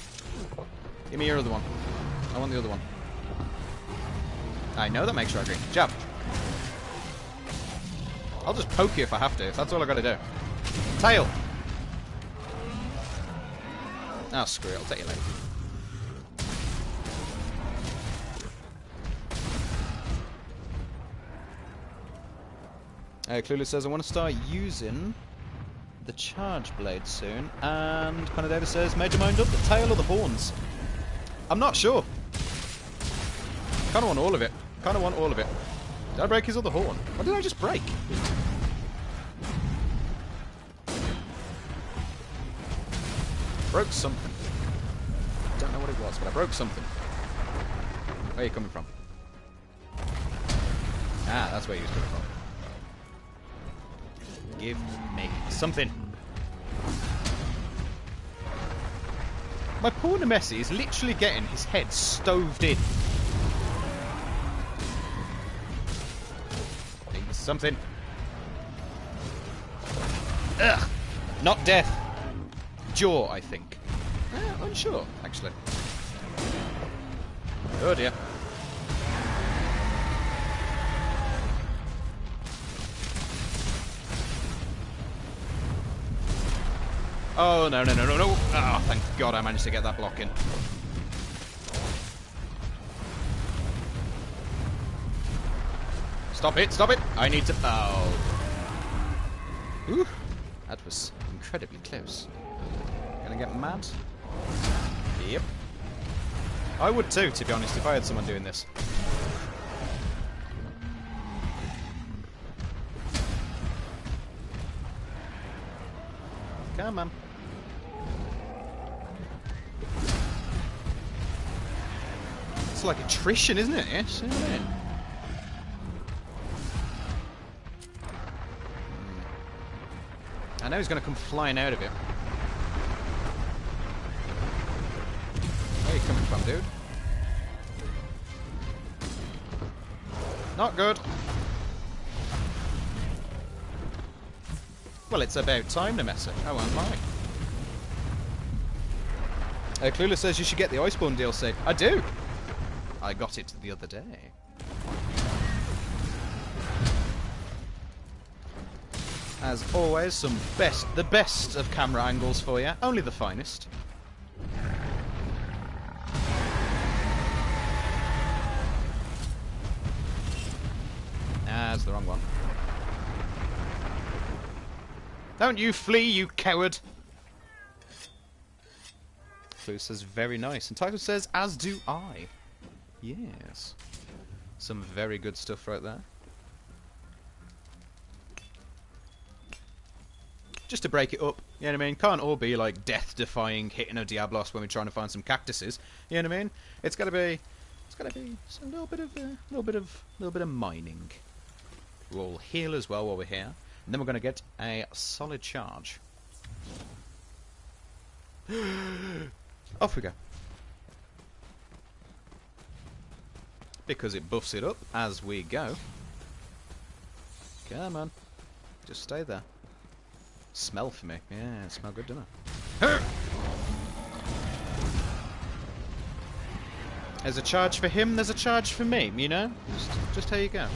Give me your other one. I want the other one. I know that makes you angry. Jab. I'll just poke you if I have to, if that's all I gotta do. Tail. Oh, screw it. I'll take your leg. Clueless says, I want to start using the charge blade soon. And Connor Davis says, Major Mind up, the tail or the horns? I'm not sure. Kind of want all of it. Kind of want all of it. Did I break his other horn? What did I just break? Broke something. Don't know what it was, but I broke something. Where are you coming from? Ah, that's where he was coming from. Give me something. My poor Nemesi is literally getting his head stoved in. Need something. Ugh! Not death. Jaw, I think. Unsure, actually. Oh dear. Oh, no, no, no, no, no. Oh, thank God I managed to get that block in. Stop it, stop it. I need to... Oh. Ooh, that was incredibly close. Gonna get mad? Yep. I would too, to be honest, if I had someone doing this. Come on. It's like attrition, isn't it? Yes, isn't it? I know he's going to come flying out of it. Where are you coming from, dude? Not good. Well, it's about time to mess it. Oh, am I? Clueless says you should get the Iceborne DLC. I do. I got it the other day. As always, the best of camera angles for you. Only the finest. Ah, that's the wrong one. Don't you flee, you coward! Clue says, very nice. And Title says, as do I. Yes. Some very good stuff right there. Just to break it up, you know what I mean? Can't all be like death-defying hitting a Diablos when we're trying to find some cactuses. You know what I mean? It's gotta be a little bit of mining. We'll heal as well while we're here. And then we're going to get a solid charge. Off we go. Because it buffs it up as we go. Come on. Just stay there. Smell for me. Yeah, it smells good, doesn't it? There's a charge for him, there's a charge for me, you know? Just how you go.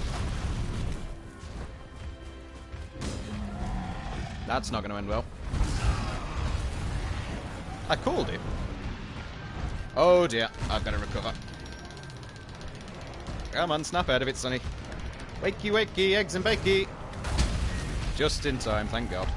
That's not going to end well. I called it. Oh dear, I've got to recover. Come on, snap out of it, Sonny. Wakey, wakey, eggs and bakey. Just in time, thank God.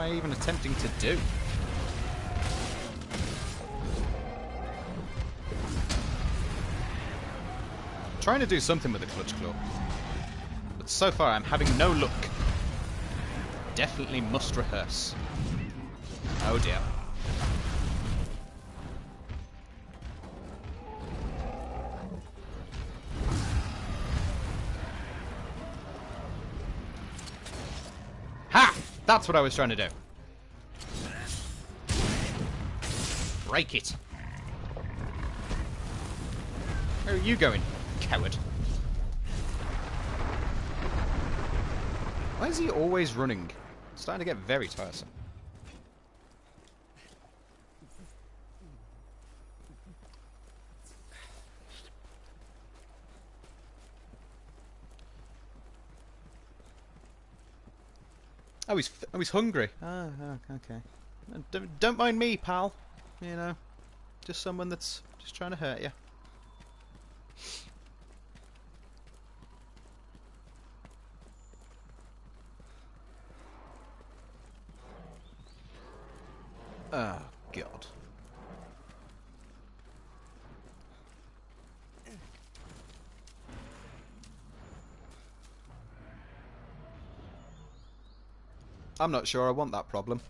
I even attempting to do? Trying to do something with the Clutch Claw. But so far I'm having no luck. Definitely must rehearse. Oh dear. Ha! That's what I was trying to do. Break it. Where are you going, coward? Why is he always running? It's starting to get very tiresome. Oh, he's hungry. Ah, okay. Don't mind me, pal. You know, just someone that's just trying to hurt you. Oh, God. I'm not sure I want that problem.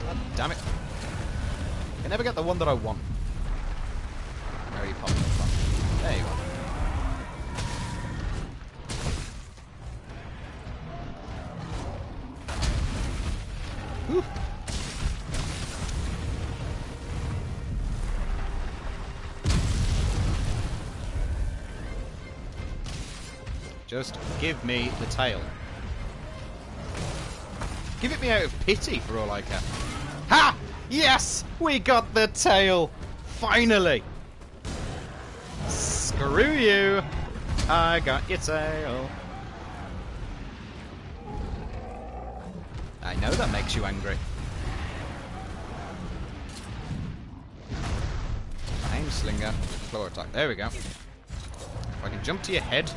God damn it. I can never get the one that I want. Where are you popping up from? There you are. Whew. Just give me the tail. Give it me out of pity for all I care. Ha! Yes! We got the tail! Finally! Screw you! I got your tail. I know that makes you angry. Aim slinger, floor attack. There we go. If I can jump to your head,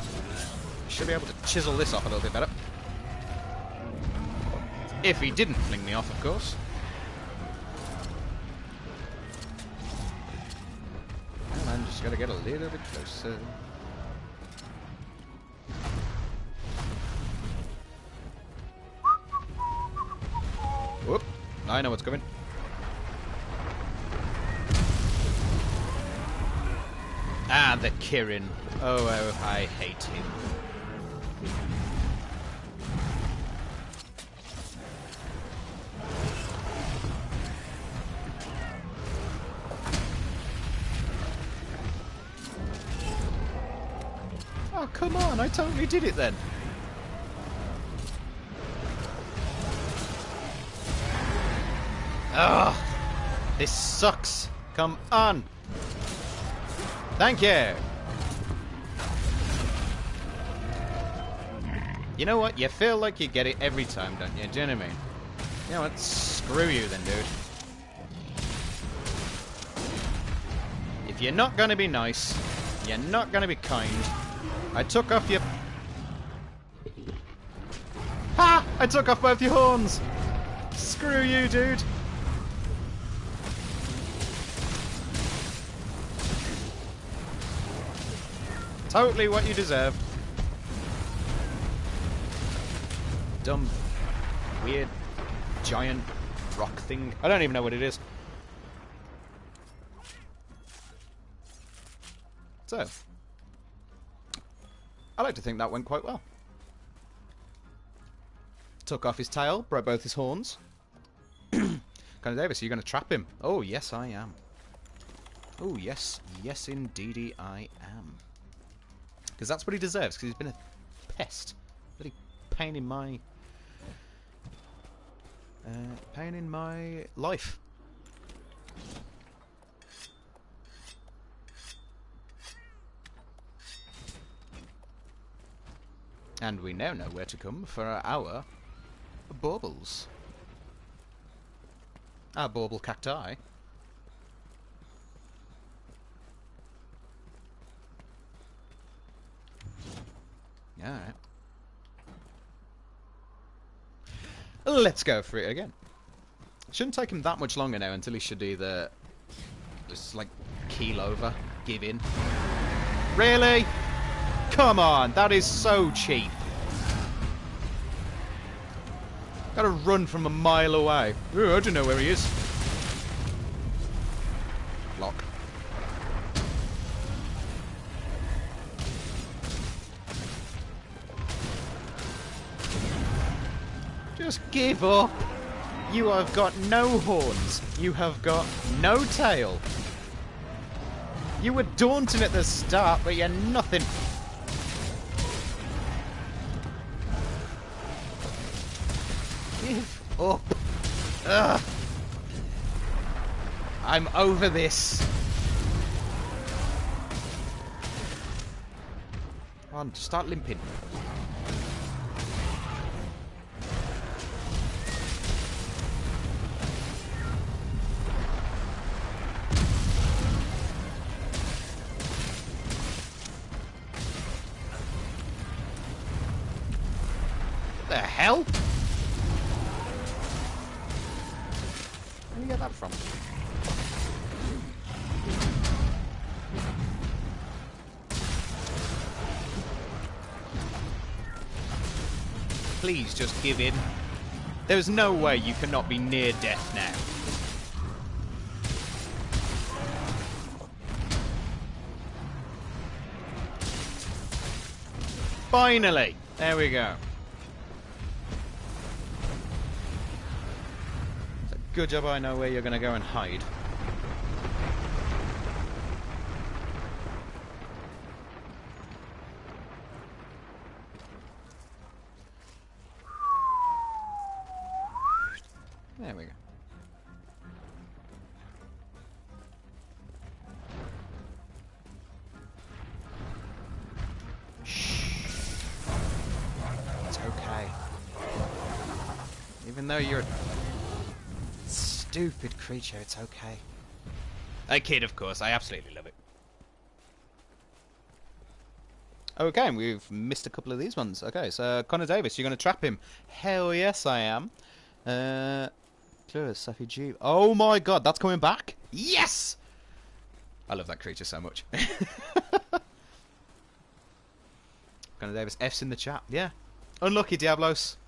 I should be able to chisel this off a little bit better. If he didn't fling me off, of course. And I'm just gonna get a little bit closer. Whoop. I know what's coming. Ah, the Kirin. Oh, I hate him. Oh, come on. I totally did it then. Ugh, this sucks. Come on. Thank you. You know what? You feel like you get it every time, don't you? Do you know what I mean? You know what? Screw you then, dude. If you're not going to be nice, you're not going to be kind. I took off your... Ha! I took off both your horns. Screw you, dude. Totally what you deserve. Dumb, weird, giant rock thing. I don't even know what it is. So, I like to think that went quite well. Took off his tail, broke both his horns. Conor Davis, are you going to trap him? Oh, yes, I am. Oh, yes. Yes, indeedy, I am. Because that's what he deserves, because he's been a pest. Bloody pain in my... pain in my life. And we now know where to come for our baubles. Ah, bauble cacti. Alright. Let's go for it again. Shouldn't take him that much longer now until he should either just like keel over, give in. Really? Come on, that is so cheap. Gotta run from a mile away. Ooh, I don't know where he is. Lock. Just give up. You have got no horns. You have got no tail. You were daunting at the start, but you're nothing. Give up. Ugh. I'm over this. Come on, start limping. The hell? Where did you get that from? Please just give in. There's no way you cannot be near death now. Finally! There we go. So good job I know where you're going to go and hide. There we go. It's okay. Even though you're a stupid creature, it's okay. I kid, of course. I absolutely love it. Okay, we've missed a couple of these ones. Okay, so Connor Davis, you're going to trap him. Hell yes, I am. Clue, Safi G. Oh my god, that's coming back? Yes! I love that creature so much. Connor Davis, F's in the chat. Yeah. Unlucky, Diablos.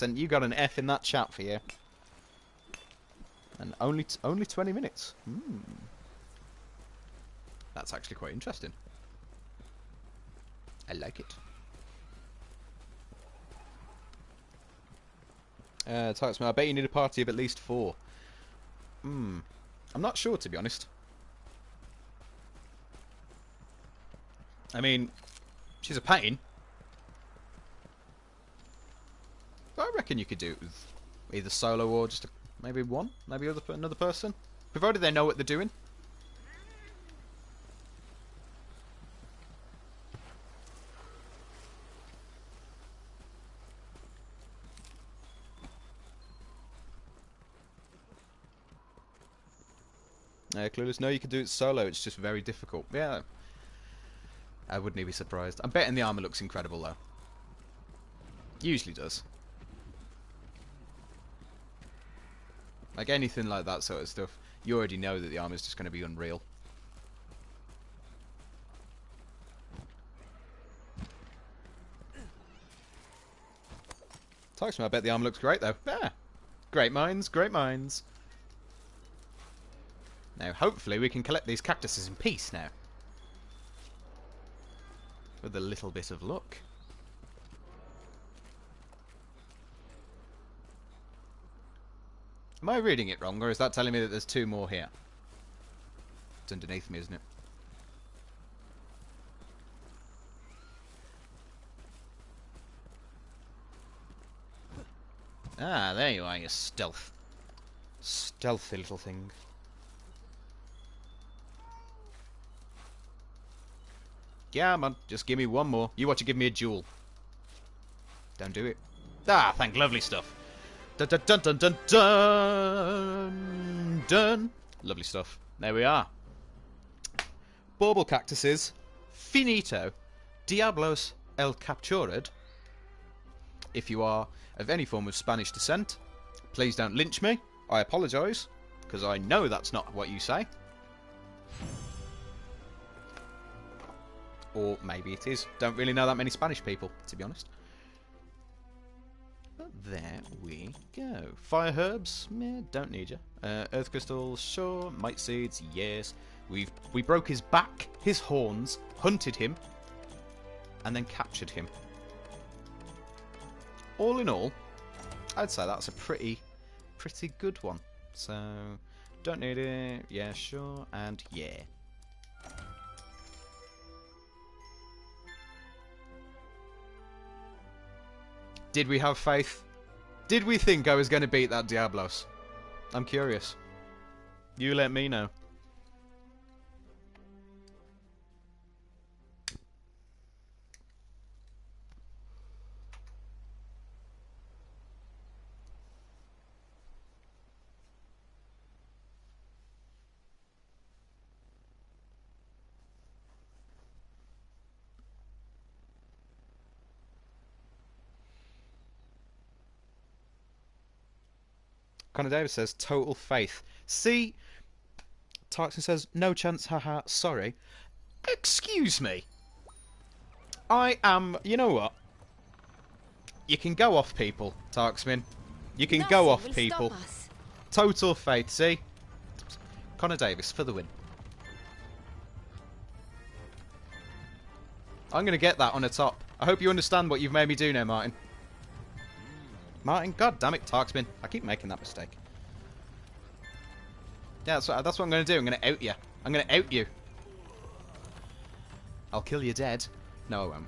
You got an F in that chat for you. And only 20 minutes. That's actually quite interesting. I like it. Typesman, I bet you need a party of at least 4. I'm not sure, to be honest. I mean, she's a pain. But I reckon you could do it with either solo or just maybe one, maybe another person, provided they know what they're doing. Clueless, no, you can do it solo, it's just very difficult. Yeah, I wouldn't even be surprised. I'm betting the armor looks incredible, though. Usually does. Like anything like that sort of stuff, you already know that the armor's just going to be unreal. Tyson, I bet the armor looks great, though. Yeah. Great minds, great minds. Now, hopefully we can collect these cactuses in peace now. With a little bit of luck. Am I reading it wrong, or is that telling me that there's 2 more here? It's underneath me, isn't it? Ah, there you are, you stealth. Stealthy little thing. Yeah, man, just give me one more. You want to give me a jewel. Don't do it. Ah, thank lovely stuff. Dun dun dun dun dun dun! done. Lovely stuff. There we are. Bauble cactuses. Finito. Diablos el captured. If you are of any form of Spanish descent, please don't lynch me. I apologise, because I know that's not what you say. Or maybe it is. Don't really know that many Spanish people, to be honest. But there we go. Fire herbs? Meh, don't need you. Earth crystals? Sure. Mite seeds? Yes. We broke his back, his horns, hunted him, and then captured him. All in all, I'd say that's a pretty good one. So, don't need it. Yeah, sure. And yeah. Did we have faith? Did we think I was going to beat that Diablos? I'm curious. You let me know. Connor Davis says, total faith. See, Tarkson says, no chance, haha, sorry. Excuse me. I am, you know what? You can go off people, Tarksman. You can go off people. Total faith, see? Connor Davis for the win. I'm going to get that on the top. I hope you understand what you've made me do now, Martin. Martin, god damn it, Tarksman. I keep making that mistake. Yeah, that's what I'm going to do. I'm going to out you. I'm going to out you. I'll kill you dead. No, I won't.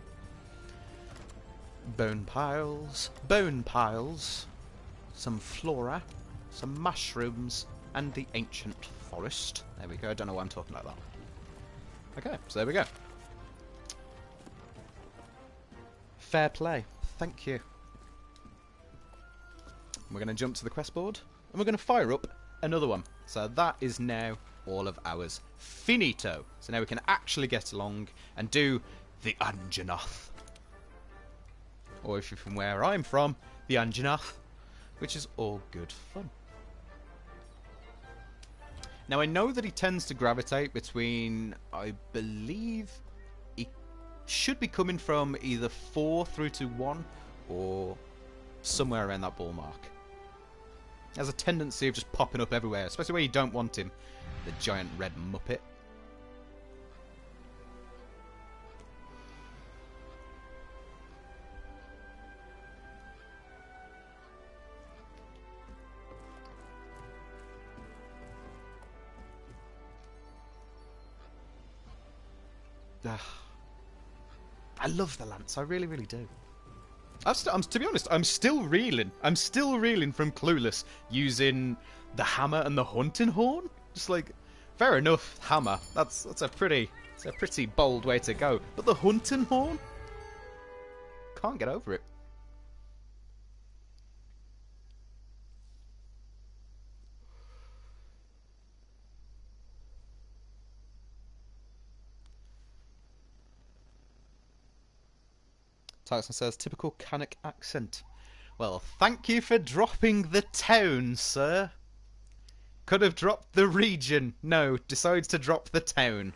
Bone piles. Bone piles. Some flora. Some mushrooms. And the ancient forest. There we go. I don't know why I'm talking like that. Okay, so there we go. Fair play. Thank you. We're going to jump to the quest board, and we're going to fire up another one. So that is now all of ours finito. So now we can actually get along and do the Anjanath. Or if you're from where I'm from, the Anjanath, which is all good fun. Now I know that he tends to gravitate between, I believe, he should be coming from either 4 through to 1, or somewhere around that ball mark. Has a tendency of just popping up everywhere, especially where you don't want him. The giant red muppet. I love the lance, I really, really do. To be honest, I'm still reeling. I'm still reeling from Clueless using the hammer and the hunting horn. Just like, fair enough, hammer. That's a pretty bold way to go. But the hunting horn, can't get over it. Tyson says, typical Canuck accent. Well, thank you for dropping the town, sir. Could have dropped the region. No, decides to drop the town.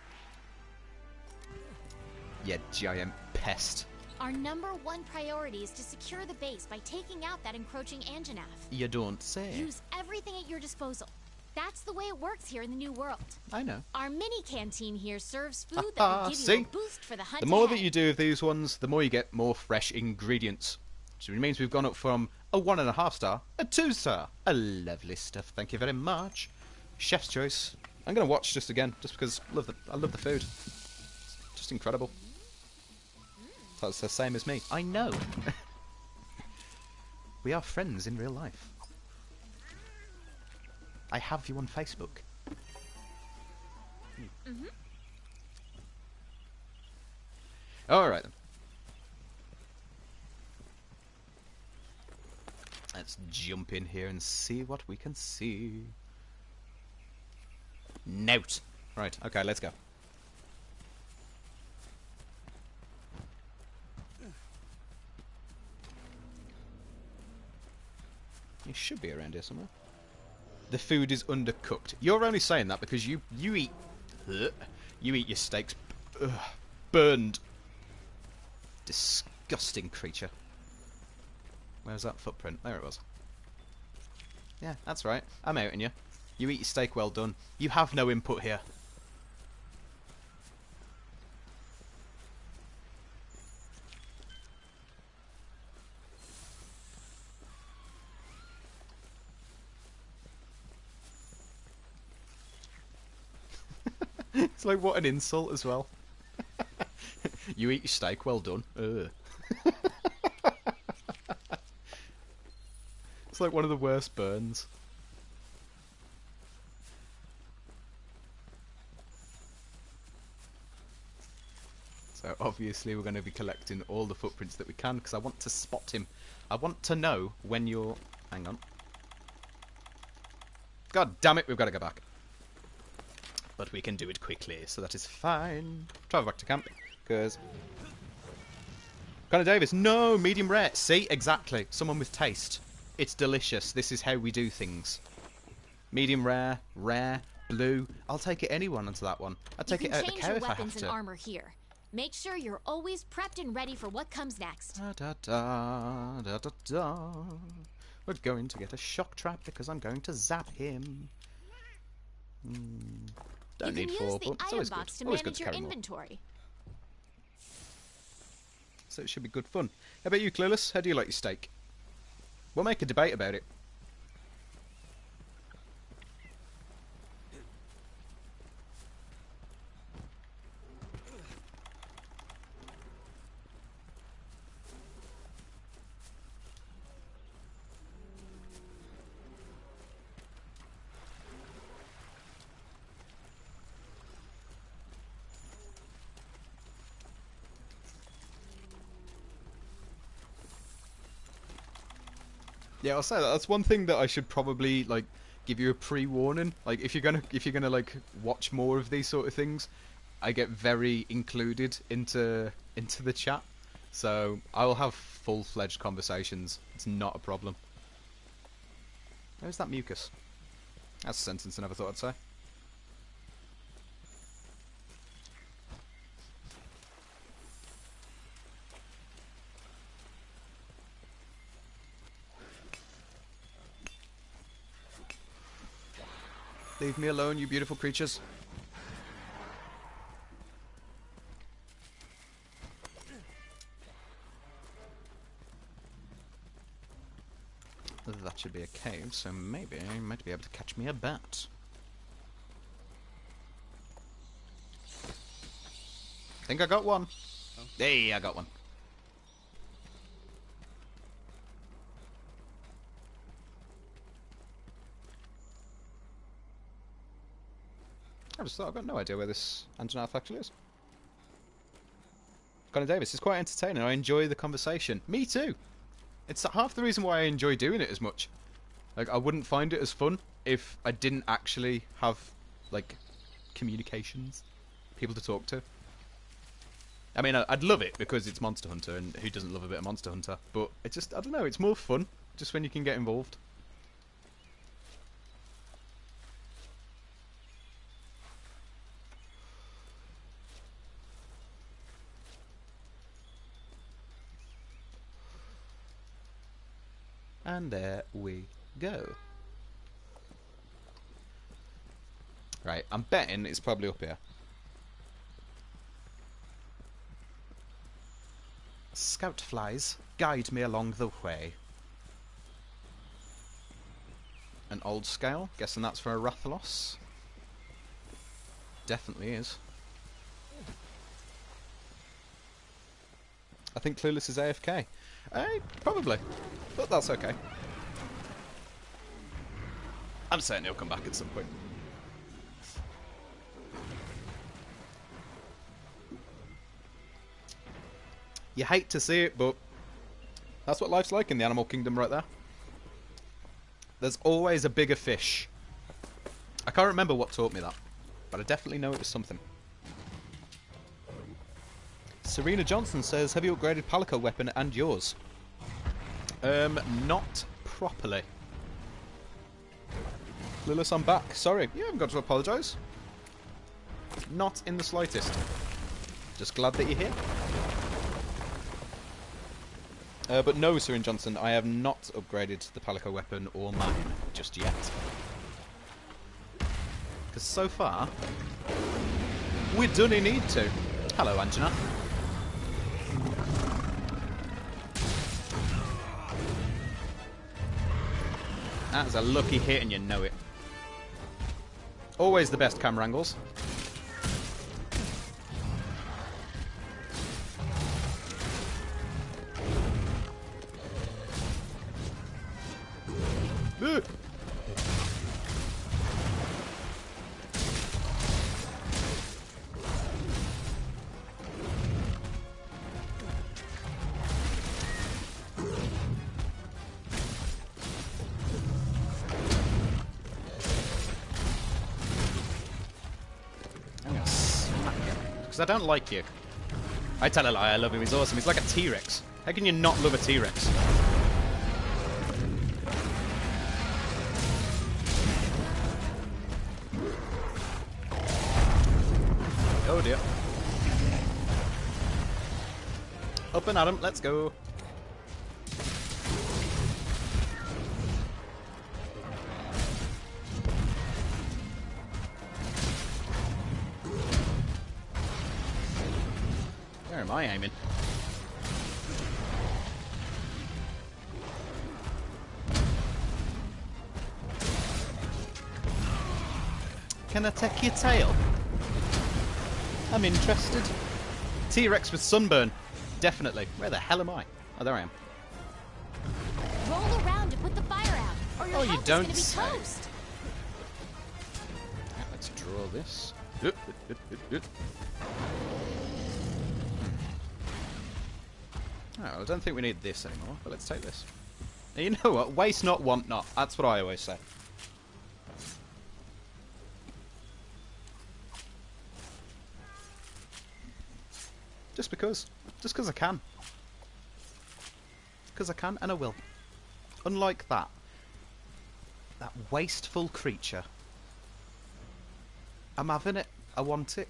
You giant pest. Our #1 priority is to secure the base by taking out that encroaching Anjanath. You don't say. Use everything at your disposal. That's the way it works here in the New World. I know. Our mini canteen here serves food that will give you a boost for the hunt. The more that you do of these ones, the more you get more fresh ingredients. So it means we've gone up from a 1.5 star, a 2 star. A lovely stuff. Thank you very much. Chef's choice. I'm going to watch just again, just because I love the food. It's just incredible. That's the same as me. I know. We are friends in real life. I have you on Facebook. Alright then. Let's jump in here and see what we can see. Note. Right, okay, let's go. It should be around here somewhere. The food is undercooked. You're only saying that because you eat your steaks burned. Disgusting creature. Where's that footprint? There it was. Yeah, that's right. I'm outing you. You eat your steak well done. You have no input here. It's like, what an insult as well. You eat your steak well done. Ugh. It's like one of the worst burns. So obviously we're going to be collecting all the footprints that we can because I want to spot him. I want to know when you're... Hang on. God damn it, we've got to go back. But we can do it quickly, so that is fine. Travel back to camp, because... Connor Davis, no, medium rare. See, exactly. Someone with taste. It's delicious. This is how we do things. Medium rare, rare, blue. I'll take it anyone onto that one. I'll take it out the cow if I have to. You can change your weapons and armor here. Make sure you're always prepped and ready for what comes next. Da, da, da, da, da, da. We're going to get a shock trap because I'm going to zap him. Don't need four, but it's always good. Always good to carry more. So it should be good fun. How about you, Clueless? How do you like your steak? We'll make a debate about it. Yeah, I'll say that. That's one thing that I should probably like give you a pre-warning. Like if you're gonna like watch more of these sort of things, I get very included into the chat. So I will have full-fledged conversations. It's not a problem. Where's that mucus? That's a sentence I never thought I'd say. Leave me alone, you beautiful creatures. That should be a cave, so maybe I might be able to catch me a bat. Think I got one. Oh. Hey, I got one. I just thought I've got no idea where this engine actually is. Connor Davis, it's quite entertaining. I enjoy the conversation. Me too. It's half the reason why I enjoy doing it as much. Like, I wouldn't find it as fun if I didn't actually have, like, communications, people to talk to. I mean, I'd love it because it's Monster Hunter, and who doesn't love a bit of Monster Hunter? But it just, I don't know, it's more fun just when you can get involved. And there we go. Right, I'm betting it's probably up here. Scout flies, guide me along the way. An old scale, guessing that's for a Rathalos. Definitely is. I think Clueless is AFK. Probably, but that's okay. I'm certain he'll come back at some point. You hate to see it, but that's what life's like in the animal kingdom right there. There's always a bigger fish. I can't remember what taught me that. but I definitely know it was something. Serena Johnson says, have you upgraded Palico weapon and yours? Not properly. Lilith, I'm back. Sorry. You haven't got to apologise. Not in the slightest. Just glad that you're here. But no, Serena Johnson, I have not upgraded the Palico weapon or mine just yet. Because so far, we don't need to. Hello, Anjana. That's a lucky hit and you know it. Always the best camera angles. I don't like you. I tell a lie, I love him, he's awesome. He's like a T-Rex. How can you not love a T-Rex? Oh dear. Up and at him, let's go. Where am I aiming? Can I take your tail? I'm interested. T-Rex with sunburn. Definitely. Where the hell am I? Oh, there I am. Roll around to put the fire out, or your Oh, you health don't is say. gonna be toast. Right, let's draw this. Oh, I don't think we need this anymore, but let's take this. And you know what? Waste not, want not. That's what I always say. Just because. Just because I can. Because I can and I will. Unlike that. That wasteful creature. I'm having it. I want it.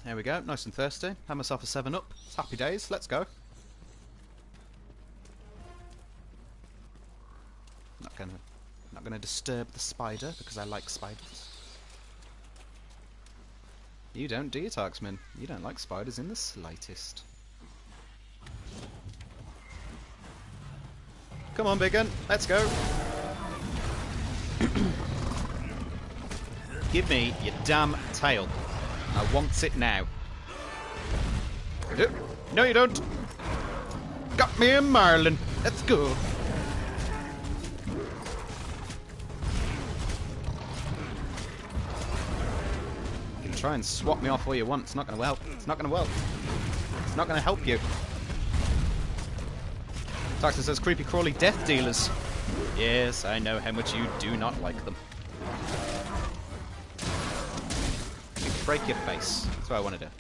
There we go. Nice and thirsty. Have myself a 7-Up. It's happy days. Let's go. Not gonna disturb the spider because I like spiders. You don't, do you, Tarksman? You don't like spiders in the slightest. Come on, big gun. Let's go. Give me your damn tail. I want it now. No, you don't. Got me a marlin. Let's go. You can try and swap me off all you want. It's not going to help. It's not going to help. It's not going to help you. Taxon says creepy crawly death dealers. Yes, I know how much you do not like them. Break your face. That's what I want to do.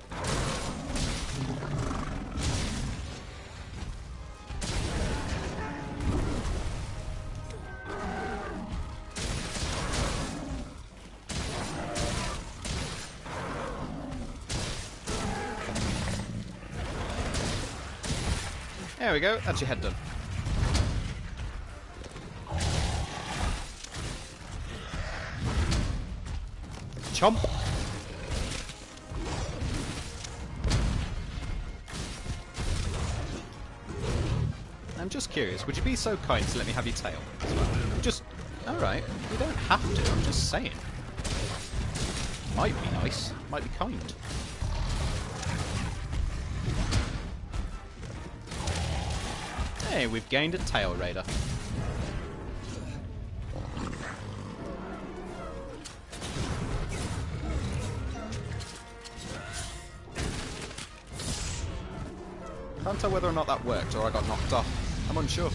There we go. That's your head done. Chomp. I'm just curious, would you be so kind to let me have your tail as well? Just, alright, you don't have to, I'm just saying. Might be nice, might be kind. Hey, we've gained a tail raider. Can't tell whether or not that worked or I got knocked off. I'm unsure.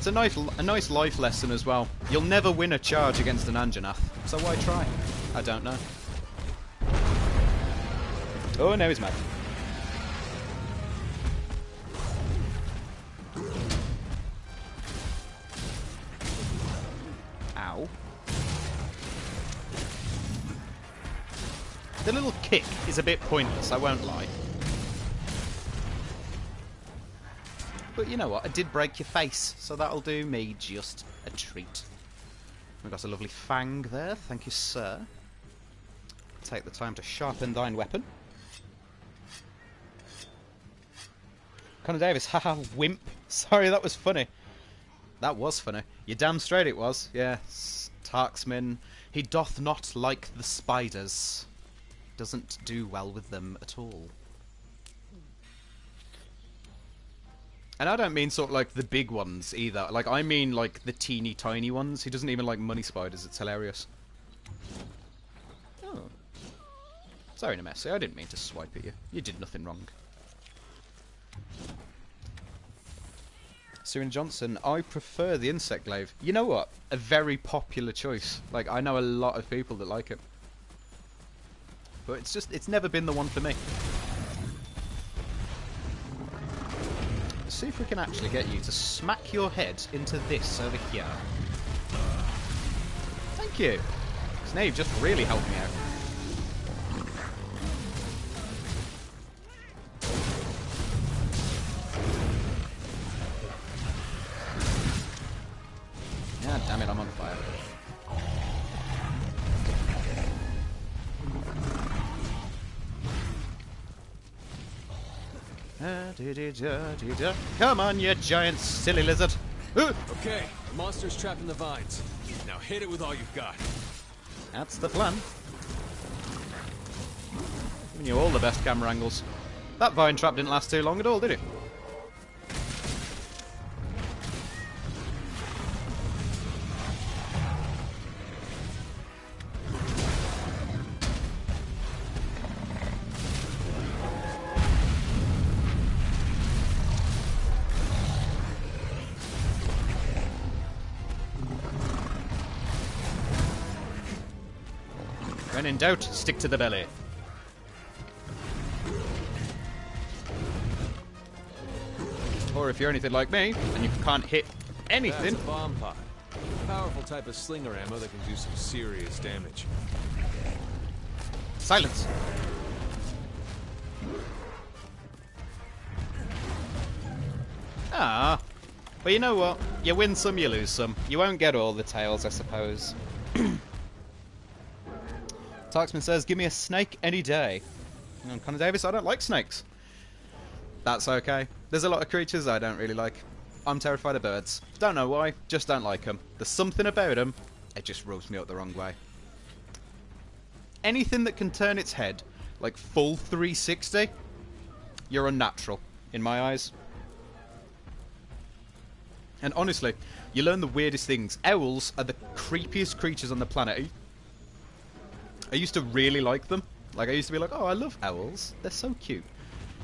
It's a nice life lesson as well. You'll never win a charge against an Anjanath, so why try? I don't know. Oh, no, he's mad. Ow. The little kick is a bit pointless, I won't lie. But you know what, I did break your face, so that'll do me just a treat. We've got a lovely fang there, thank you, sir. Take the time to sharpen thine weapon. Connor Davis, haha, wimp. Sorry, that was funny. That was funny. You're damn straight it was. Yes, Tarksman. He doth not like the spiders. Doesn't do well with them at all. And I don't mean sort of like the big ones either. Like, I mean like the teeny tiny ones. He doesn't even like money spiders. It's hilarious. Oh. Sorry, Nemesi. I didn't mean to swipe at you. You did nothing wrong. Siren Johnson, I prefer the Insect Glaive. You know what? A very popular choice. Like, I know a lot of people that like it. But it's never been the one for me. Let's see if we can actually get you to smack your head into this over here. Thank you. Because now you've just really helped me out. Yeah, damn it, I'm on fire. Come on, you giant silly lizard. Okay, the monster's trapped in the vines. Now hit it with all you've got. That's the plan. Giving you all the best camera angles. That vine trap didn't last too long at all, did it? When in doubt, stick to the belly. Or if you're anything like me, and you can't hit anything... That's a bomb pod. Powerful type of slinger ammo that can do some serious damage. Silence! Ah. But you know what? You win some, you lose some. You won't get all the tails, I suppose. Tarksman says, give me a snake any day. And Connor Davis, I don't like snakes. That's okay. There's a lot of creatures I don't really like. I'm terrified of birds. Don't know why, just don't like them. There's something about them, it just rubs me up the wrong way. Anything that can turn its head, like full 360, you're unnatural, in my eyes. And honestly, you learn the weirdest things. Owls are the creepiest creatures on the planet. I used to really like them. Like, I used to be like, oh, I love owls. They're so cute.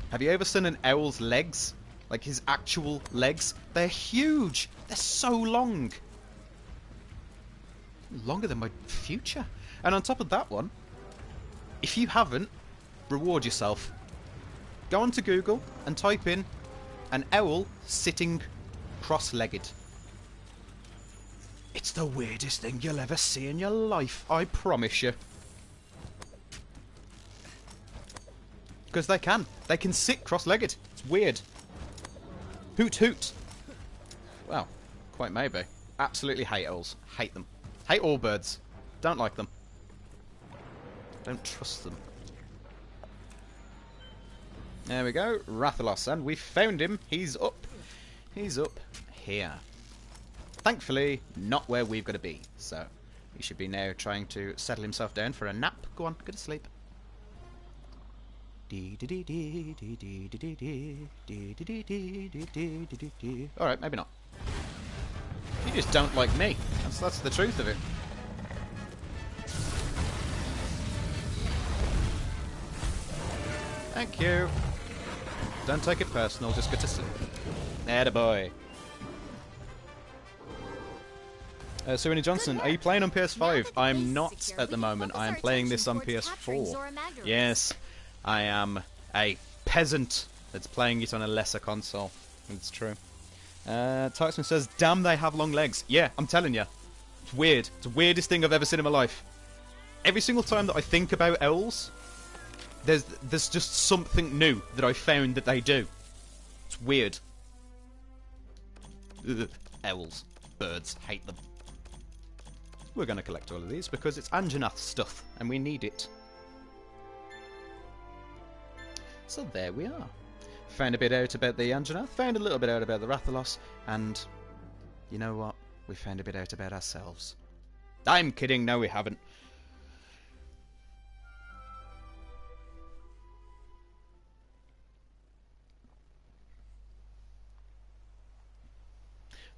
Have you ever seen an owl's legs? Like, his actual legs? They're huge. They're so long. Longer than my future. And on top of that one, if you haven't, reward yourself. Go onto Google and type in an owl sitting cross-legged. It's the weirdest thing you'll ever see in your life, I promise you. Because they can. They can sit cross-legged. It's weird. Hoot hoot. Well, quite maybe. Absolutely hate owls. Hate them. Hate all birds. Don't like them. Don't trust them. There we go. Rathalos. And we found him. He's up. He's up here. Thankfully, not where we've got to be. So, he should be now trying to settle himself down for a nap. Go on, go to sleep. Alright, maybe not. You just don't like me. That's the truth of it. Thank you. Don't take it personal, just go to sleep. Attaboy. Serena Johnson, are you playing on PS5? I'm not at the moment. I am playing this on PS4. Yes, I am a peasant that's playing it on a lesser console. It's true. Tyson says, damn, they have long legs. Yeah, I'm telling you. It's weird. It's the weirdest thing I've ever seen in my life. Every single time that I think about owls, there's just something new that I found that they do. It's weird. Ugh. Owls. Birds. Hate them. We're going to collect all of these because it's Anjanath stuff and we need it. So there we are. Found a bit out about the Anjanath, found a little bit out about the Rathalos, and you know what? We found a bit out about ourselves. I'm kidding, no we haven't.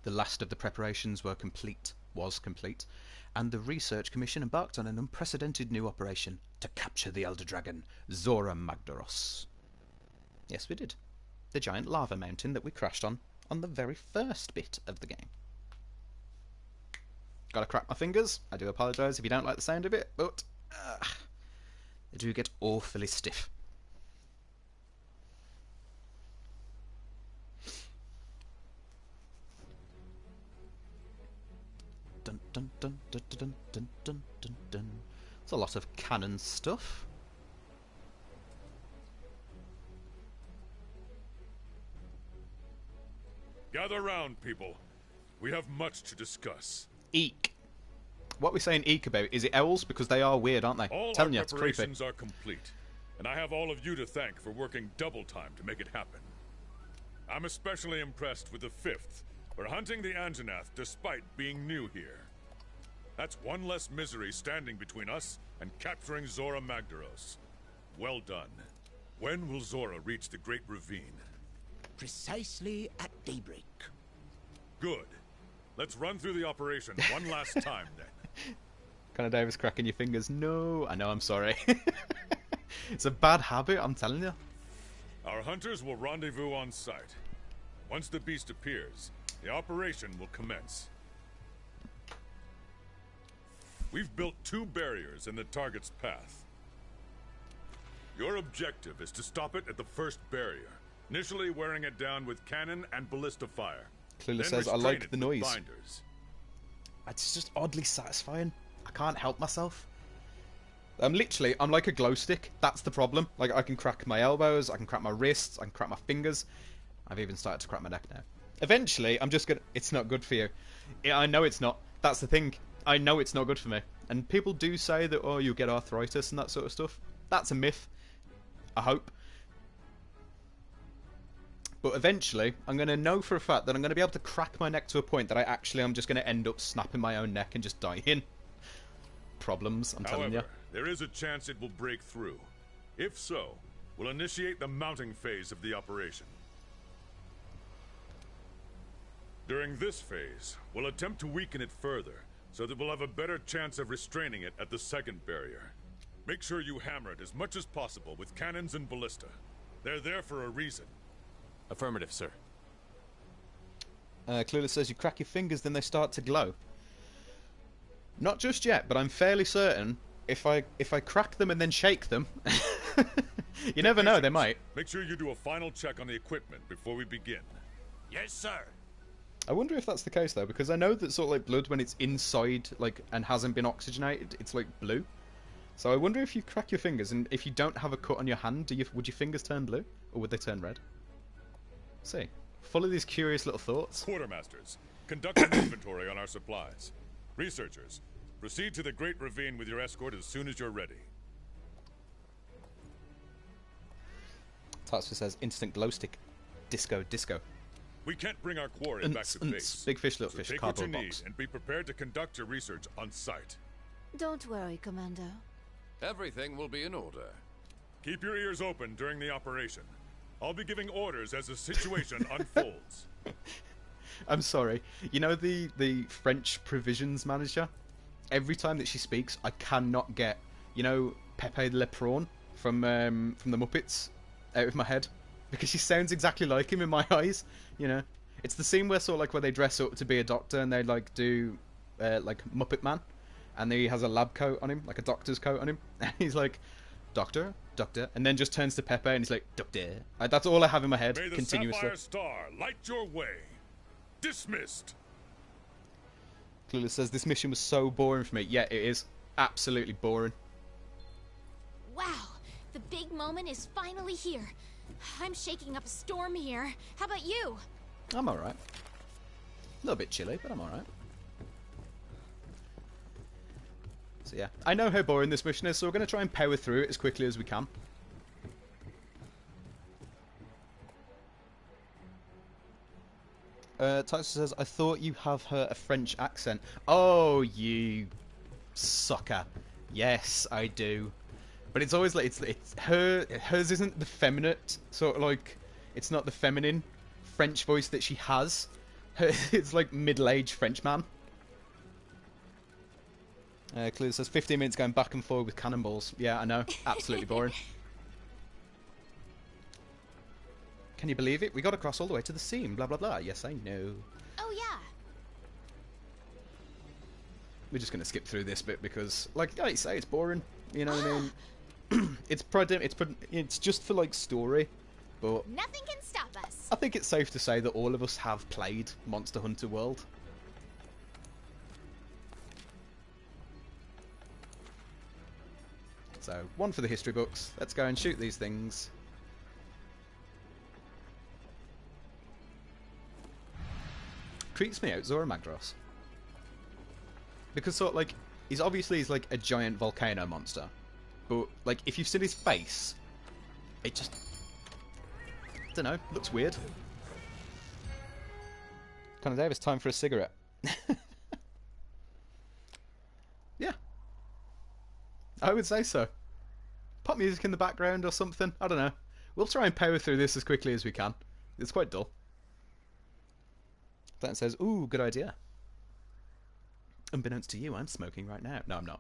The last of the preparations was complete, and the Research Commission embarked on an unprecedented new operation to capture the Elder Dragon, Zora Magdaros. Yes, we did. The giant lava mountain that we crashed on the very first bit of the game. Gotta crack my fingers. I do apologise if you don't like the sound of it, but they do get awfully stiff. Dun dun dun dun dun dun dun dun dun. It's a lot of canon stuff. Gather round, people. We have much to discuss. Eek. What we're saying eek about, is it owls? Because they are weird, aren't they? All Telling our you, it's creepy. preparations are complete, and I have all of you to thank for working double time to make it happen. I'm especially impressed with the 5th for hunting the Anjanath despite being new here. That's one less misery standing between us and capturing Zora Magdaros. Well done. When will Zora reach the Great Ravine? Precisely at daybreak. Good. Let's run through the operation one last time, then. Connor Davis cracking your fingers. No, I know, I'm sorry. It's a bad habit, I'm telling you. Our hunters will rendezvous on site. Once the beast appears, the operation will commence. We've built 2 barriers in the target's path. Your objective is to stop it at the first barrier, initially wearing it down with cannon and ballista fire. Clueless says, I like the noise. It's just oddly satisfying. I can't help myself. I'm like a glow stick. That's the problem. Like, I can crack my elbows, I can crack my wrists, I can crack my fingers. I've even started to crack my neck now. Eventually, I'm just gonna... It's not good for you. Yeah, I know it's not. That's the thing. I know it's not good for me. And people do say that, oh, you'll get arthritis and that sort of stuff. That's a myth. I hope. But eventually, I'm going to know for a fact that I'm going to be able to crack my neck to a point that I'm just going to end up snapping my own neck and just dying. Problems, I'm telling you. There is a chance it will break through. If so, we'll initiate the mounting phase of the operation. During this phase, we'll attempt to weaken it further, so that we'll have a better chance of restraining it at the second barrier. Make sure you hammer it as much as possible with cannons and ballista. They're there for a reason. Affirmative, sir. Clueless says you crack your fingers, then they start to glow. Not just yet, but I'm fairly certain if I crack them and then shake them, you never know, they might. Make sure you do a final check on the equipment before we begin. Yes, sir. I wonder if that's the case though, because I know that sort of like blood, when it's inside like and hasn't been oxygenated, it's like blue. So I wonder if you crack your fingers and if you don't have a cut on your hand, would your fingers turn blue or would they turn red? See, full of these curious little thoughts. Quartermasters, conduct an inventory on our supplies. Researchers, proceed to the Great Ravine with your escort as soon as you're ready. Tatsu says instant glow stick. Disco, disco. We can't bring our quarry back to base. Big fish, little so fish, take what you cardboard need box. and be prepared to conduct your research on site. Don't worry, Commando. Everything will be in order. Keep your ears open during the operation. I'll be giving orders as the situation unfolds. I'm sorry. You know the French provisions manager? Every time that she speaks, I cannot get, you know, Pepe Le Prawn from the Muppets out of my head. Because she sounds exactly like him in my eyes, you know. It's the scene where sort of like where they dress up to be a doctor and they like do like Muppet Man, and he has a lab coat on him, like a doctor's coat on him, and he's like, Doctor, Doctor, and then just turns to Pepe and he's like, Doctor. That's all I have in my head May the continuously. Sapphire Star light your way. Dismissed. Clueless says this mission was so boring for me. Yeah, it is absolutely boring. Wow, the big moment is finally here. I'm shaking up a storm here. How about you? I'm alright. A little bit chilly, but I'm alright. So yeah, I know how boring this mission is, so we're going to try and power through it as quickly as we can. Tyson says, I thought you have her a French accent. Oh, you sucker. Yes, I do. But it's always like, it's hers isn't the feminine, sort of like, it's not the feminine French voice that she has. It's like middle-aged French man. Clue says 15 minutes going back and forward with cannonballs. Yeah, I know. Absolutely boring. Can you believe it? We got across all the way to the seam. Blah, blah, blah. Yes, I know. Oh, yeah. We're just going to skip through this bit because, like you say, it's boring. You know what I mean? It's just for, like, story. But Nothing can stop us. I think it's safe to say that all of us have played Monster Hunter World. So, one for the history books. Let's go and shoot these things. Creeps me out, Zora Magdaros. Because sort of like, he's like a giant volcano monster. But like, if you've seen his face, it just, I don't know, looks weird. Connor Davis, time for a cigarette. Yeah. I would say so. Pop music in the background or something. I don't know. We'll try and power through this as quickly as we can. It's quite dull. That says, ooh, good idea. Unbeknownst to you, I'm smoking right now. No, I'm not.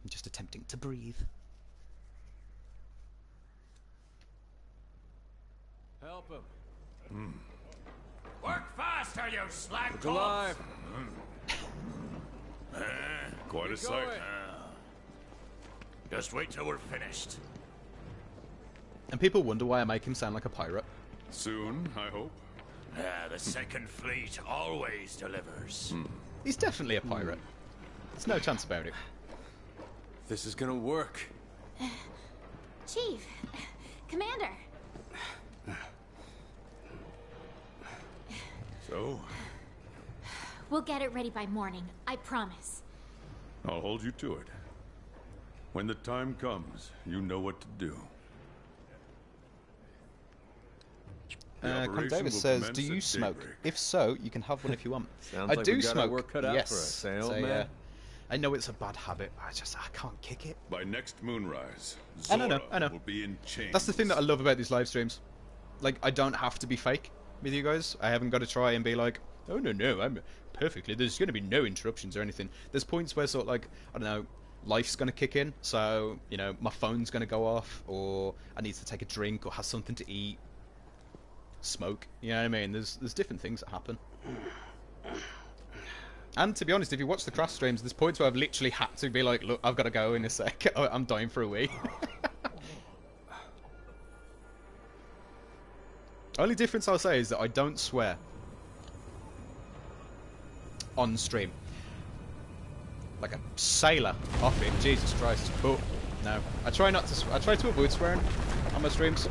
I'm just attempting to breathe. Help him. Work faster, you slag Look alive. Quite a Keep sight. going. Just wait till we're finished. And people wonder why I make him sound like a pirate. Soon, I hope. The second fleet always delivers. He's definitely a pirate. There's no chance about it. This is gonna work. Chief, Commander. So, We'll get it ready by morning. I promise. I'll hold you to it. When the time comes, you know what to do. The Con operation Davis will says, commence do you at smoke? daybreak. If so, you can have one if you want. Sounds I like do we got our smoke. work cut out Yes. for us, eh, old So, man? I know it's a bad habit. I can't kick it. By next moonrise, I Zora know. will be in chains. That's the thing that I love about these live streams. Like, I don't have to be fake with you guys. I haven't got to try and be like, oh no, I'm perfectly. There's going to be no interruptions or anything. There's points where sort of like, I don't know, life's going to kick in. So, you know, my phone's going to go off, or I need to take a drink or have something to eat. Smoke. You know what I mean? There's different things that happen. And to be honest, if you watch the Crash streams, there's points where I've literally had to be like, look, I've got to go in a sec. I'm dying for a wee. Only difference I'll say is that I don't swear on stream. Like a sailor off it, Jesus Christ. But no, I try not to. I try to avoid swearing on my streams.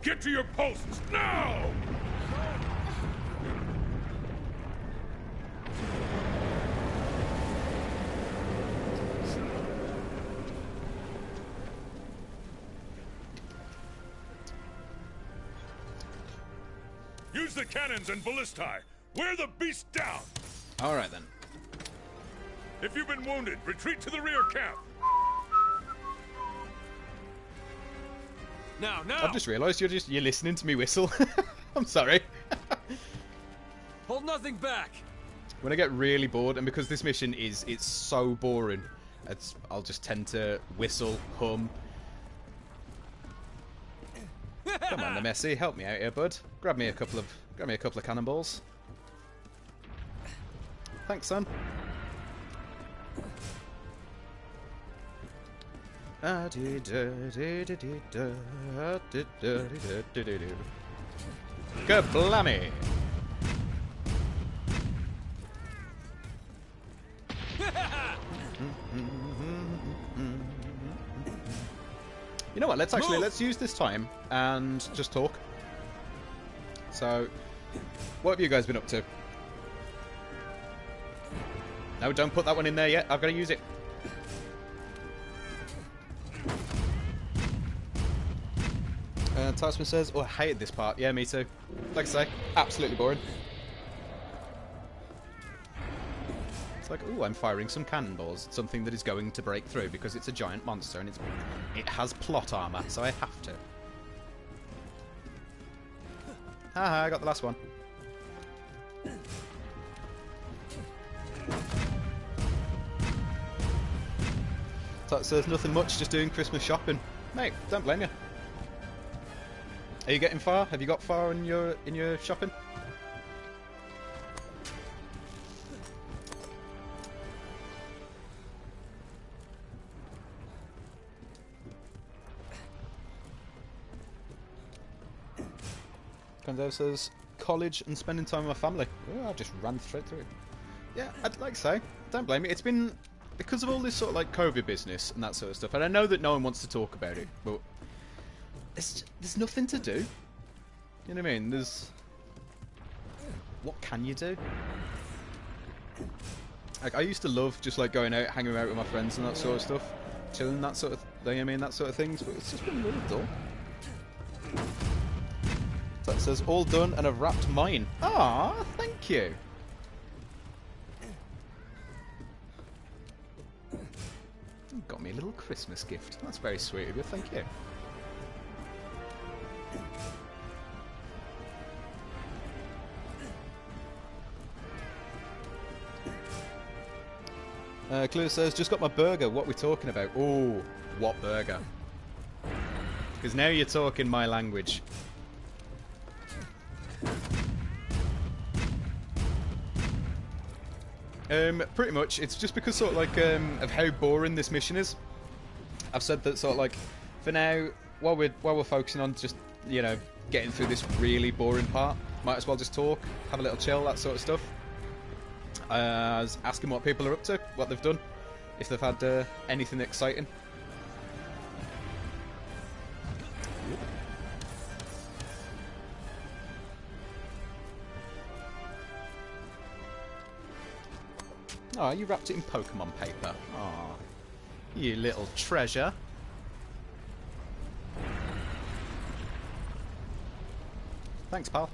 Get to your posts now! Use the cannons and ballistae. Wear the beast down. All right then. If you've been wounded, retreat to the rear camp. Now. I've just realised you're listening to me whistle. I'm sorry. Hold nothing back. When I get really bored, and because this mission it's so boring, I'll just tend to whistle, hum. Come on, the Messi, help me out here, bud. Grab me a couple of cannonballs. Thanks, son. Kablammy! You know what, let's use this time and just talk. So, what have you guys been up to? No, don't put that one in there yet, I've got to use it. Taskman says, oh, I hated this part. Yeah, me too. Like I say, absolutely boring. It's like, ooh, I'm firing some cannonballs. Something that is going to break through because it's a giant monster and it has plot armor, so I have to. Haha, I got the last one. That says nothing much, just doing Christmas shopping. Mate, don't blame you. Are you getting far? Have you got far in your shopping? Conzo says college and spending time with my family. Oh, I just ran straight through it. Yeah, I'd like to say, don't blame me. It's been because of all this sort of like COVID business and that sort of stuff, and I know that no one wants to talk about it, but there's nothing to do. You know what I mean? What can you do? Like, I used to love just like going out, hanging out with my friends and that sort of stuff, chilling, that sort of thing. I mean, that sort of things. But it's just been really dull. That says all done and I've wrapped mine. Ah, thank you. You got me a little Christmas gift. That's very sweet of you. Thank you. Clue says, just got my burger. What are we talking about? Oh, what burger? Because now you're talking my language. Pretty much. It's just because sort of like of how boring this mission is. I've said that sort of like for now, while we're focusing on just, you know, getting through this really boring part, might as well just talk, have a little chill, that sort of stuff. I was asking what people are up to, what they've done, if they've had anything exciting. Oh, you wrapped it in Pokemon paper. Oh, you little treasure. Thanks, pal.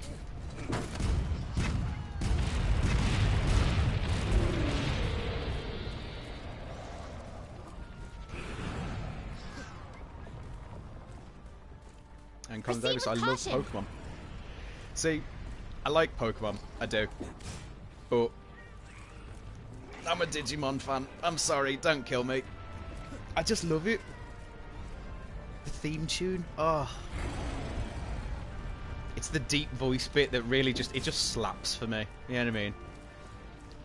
And Colin Davis, I love Pokemon. See, I like Pokemon, I do. But I'm a Digimon fan. I'm sorry, don't kill me. I just love it. The theme tune, oh. It's the deep voice bit that really just slaps for me. You know what I mean?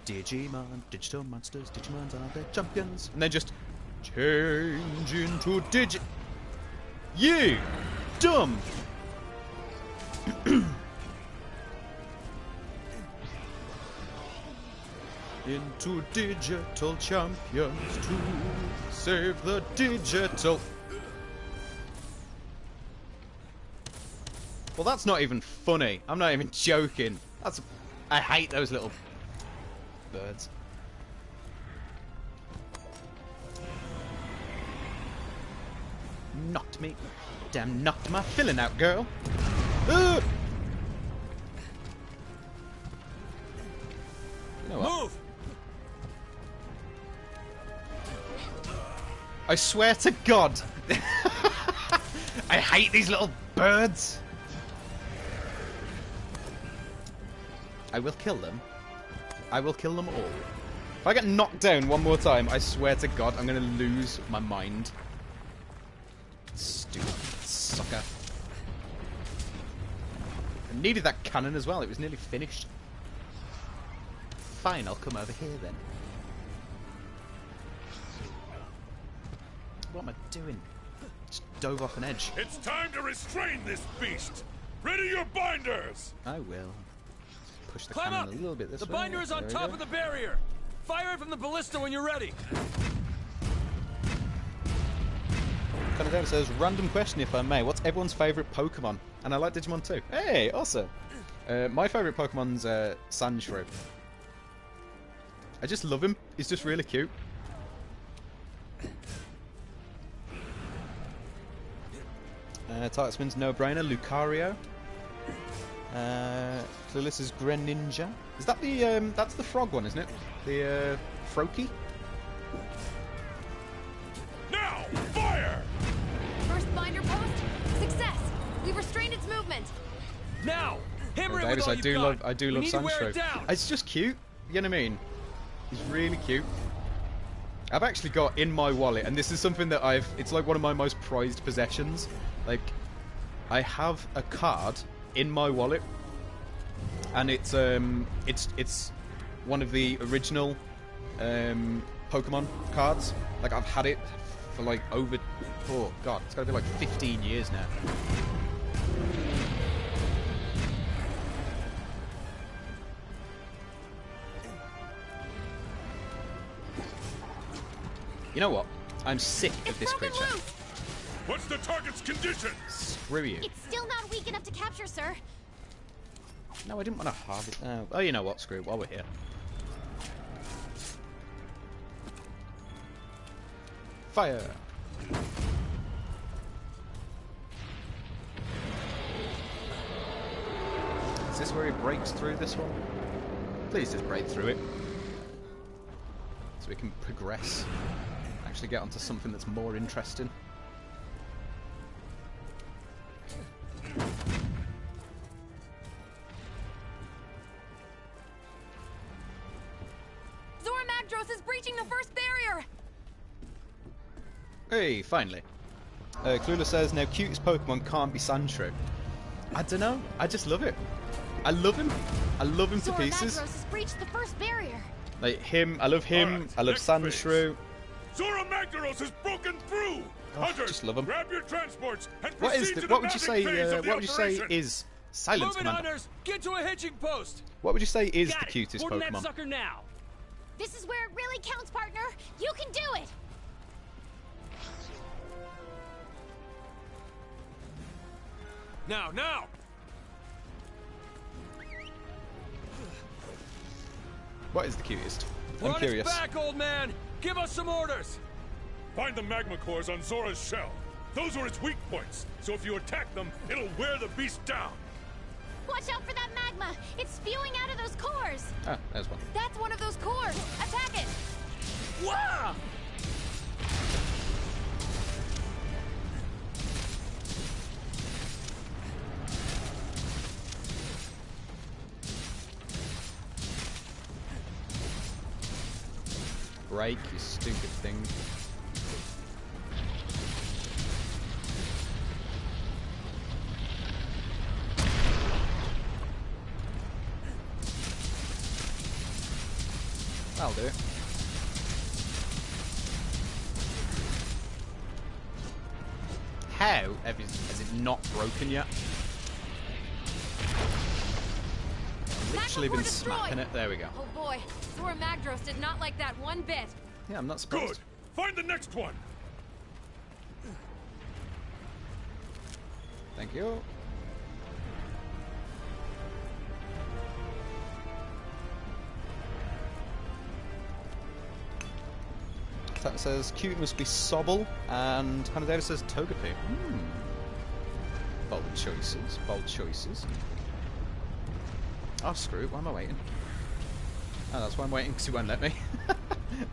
Digimon, digital monsters, Digimons are the champions. And then just change into Digi... You! Dumb! Into digital champions to save the digital... Well, that's not even funny. I'm not even joking. I hate those little birds. Knocked me. Damn, knocked my filling out, girl. You know what? Move! I swear to God. I hate these little birds. I will kill them. I will kill them all. If I get knocked down one more time, I swear to God, I'm going to lose my mind. Stupid sucker. I needed that cannon as well. It was nearly finished. Fine, I'll come over here then. What am I doing? Just dove off an edge. It's time to restrain this beast! Ready your binders! I will. Push the Climb cannon up! a little bit this The way. binder is on There we top go. of the barrier! Fire it from the ballista when you're ready! Kanadeva says, random question if I may. What's everyone's favourite Pokemon? And I like Digimon too. Hey, also. My favourite Pokemon's Sandshrew. I just love him. He's just really cute. Tartsman's no brainer. Lucario. Clueless is Greninja. Is that the that's the frog one, isn't it? The Froakie? Now, fire! First binder post, success. We've restrained its movement. Now! Hammer it with Davis, all I you've do got. love I do We love need to wear Sandshrew. it down. It's just cute. You know what I mean? He's really cute. I've actually got in my wallet, and this is something that it's like one of my most prized possessions. Like, I have a card in my wallet, and it's one of the original Pokemon cards. Like, I've had it for like over, oh god, it's gotta be like 15 years now. You know what? I'm sick of this broken creature. loose. What's the target's condition? Screw you. It's still not weak enough to capture, sir. No, I didn't want to halve it. Oh, you know what? Screw it. While we're here. Fire! Is this where he breaks through this one? Please just break through it. So we can progress. Actually get onto something that's more interesting. Zora Magdros is breaching the first barrier. Hey, finally. Clueless says, now cutest Pokemon can't be Sandshrew. I don't know. I just love it. I love him. I love him to Zora pieces. Magdros has breached the first barrier. Like him, I love him. Alright, I love next phase. Sandshrew. Zora Magdaros has broken through! Hunters, just love 'em. grab your transports and What is proceed to what would the you say? mounting phase of the What would you say operation. is silence, Move it, Commander? hunters! Get to a hitching post! What would you say is Got the it. cutest Boarding that Pokemon? sucker now. This is where it really counts, partner. You can do it. Now, now! What is the cutest? We're I'm on curious. its back, old man! Give us some orders! Find the magma cores on Zora's shell. Those are its weak points, so if you attack them, it'll wear the beast down. Watch out for that magma. It's spewing out of those cores. Ah, there's one. That's one of those cores. Attack it. Wow! Break, you stupid thing. That'll do. How has it not broken yet? Literally Magma core been smacking destroyed. it. There we go. Oh boy, Zora Magdros did not like that one bit. Yeah, I'm not surprised. Good. Find the next one. Thank you. That says cute must be Sobble, and Hannah Davis says Togepi. Bold choices, bold choices. Oh, screw it, why am I waiting? Oh, that's why I'm waiting, because he won't let me.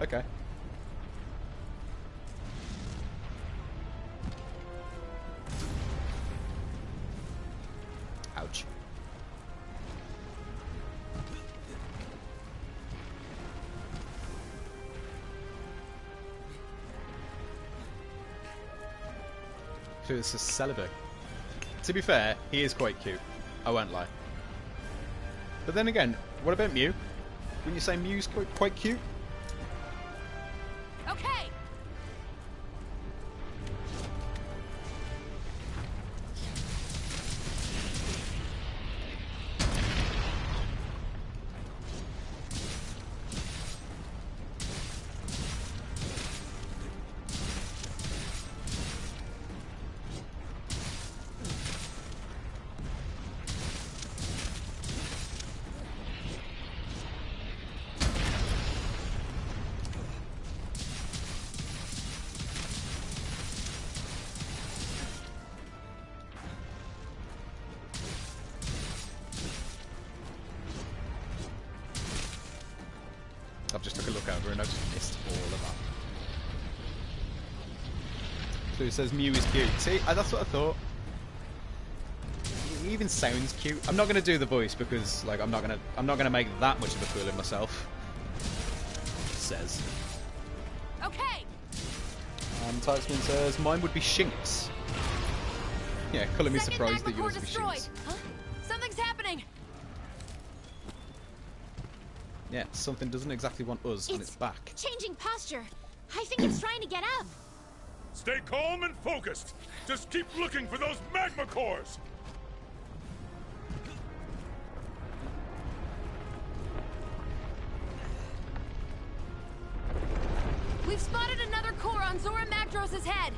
Okay. Ouch. Clue says Celebi. To be fair, he is quite cute. I won't lie. But then again, what about Mew? Wouldn't you say Mew's quite cute? Okay. I've just took a look over and I just missed all of that. Clue says Mew is cute. See, that's what I thought. He even sounds cute. I'm not gonna do the voice because, like, I'm not gonna make that much of a fool of myself. Says. Okay. Typesman says mine would be Shinx. Yeah, colour me Second surprised that magma core yours would be destroyed. Shinx. Huh? Something's happening. Yeah, something doesn't exactly want us on its back. Changing posture. I think it's trying to get up. Stay calm and focused. Just keep looking for those magma cores. We've spotted another core on Zora Magdros' head.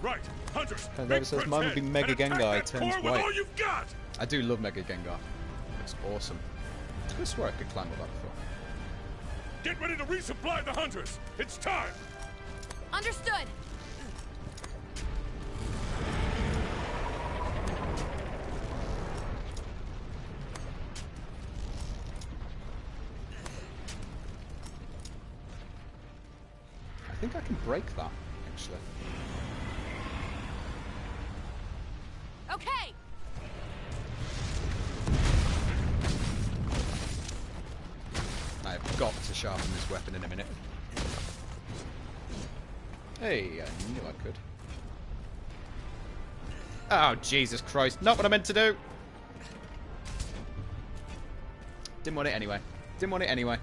Right, hunters. And make David says for mine its would be head Mega and attack Gengar that turns core with white. all you've got. I do love Mega Gengar. It's awesome. I could swear I could climb all that before. Get ready to resupply the hunters. It's time. Understood. I think I can break that, actually. Okay. I've got to sharpen this weapon in a minute. Hey, I knew I could. Oh, Jesus Christ. Not what I meant to do! Didn't want it anyway. Didn't want it anyway.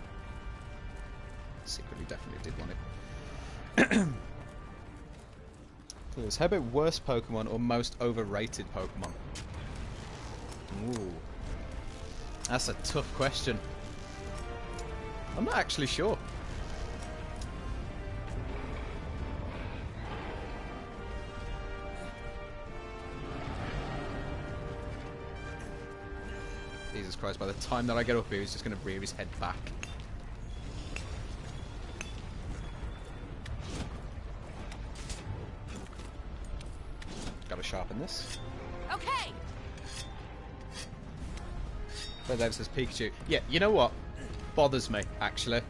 Secretly definitely did want it. Please, how about worst Pokemon or most overrated Pokemon? Ooh. That's a tough question. I'm not actually sure. Jesus Christ, by the time that I get up here, he's just going to rear his head back. Gotta sharpen this. Okay. But Dave says Pikachu. Yeah, you know what? Bothers me, actually.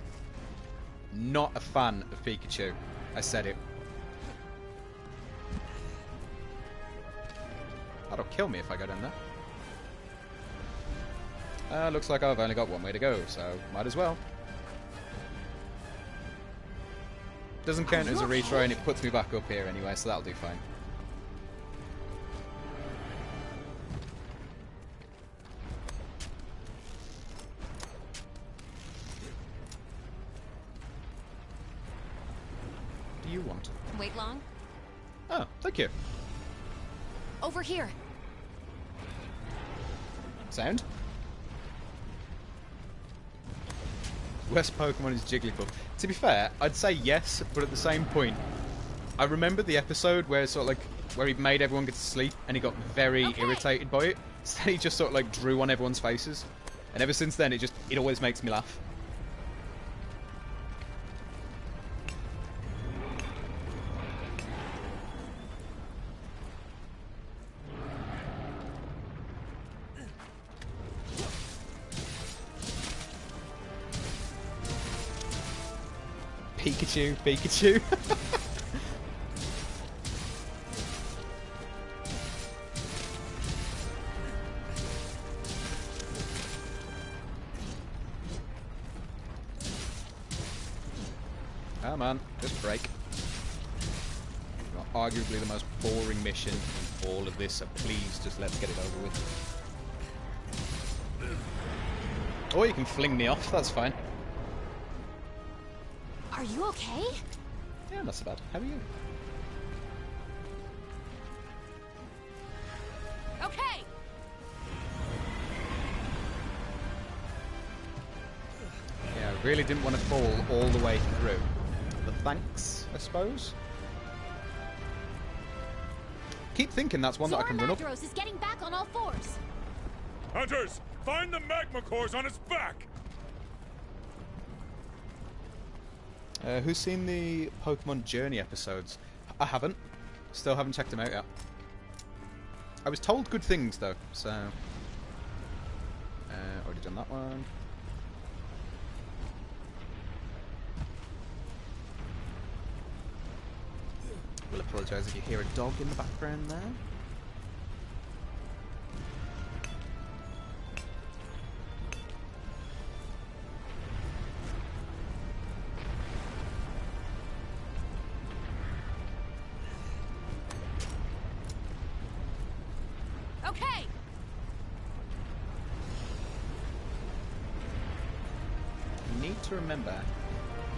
Not a fan of Pikachu. I said it. That'll kill me if I go down there. Looks like I've only got one way to go, so might as well. Doesn't count as a retry and it puts me back up here anyway, so that'll do fine. Do you want? Wait long. Oh, thank you. Over here. Sound? Worst Pokemon is Jigglypuff. To be fair, I'd say yes, but at the same point, I remember the episode where sort of like where he made everyone get to sleep and he got very irritated by it. So he just sort of like drew on everyone's faces, and ever since then it always makes me laugh. Pikachu, Pikachu. Come on, just break. arguably the most boring mission in all of this, so please just let's get it over with. Or you can fling me off, that's fine. Are you okay? Yeah, not so bad. How are you? Okay. Yeah, I really didn't want to fall all the way through. But thanks, I suppose. Keep thinking that's one that I can run up. Magdaros is getting back on all fours. Hunters, find the magma cores on its back! Who's seen the Pokemon Journey episodes? I haven't. Still haven't checked them out yet. I was told good things though, so... already done that one. Will apologise if you hear a dog in the background there. Okay. I need to remember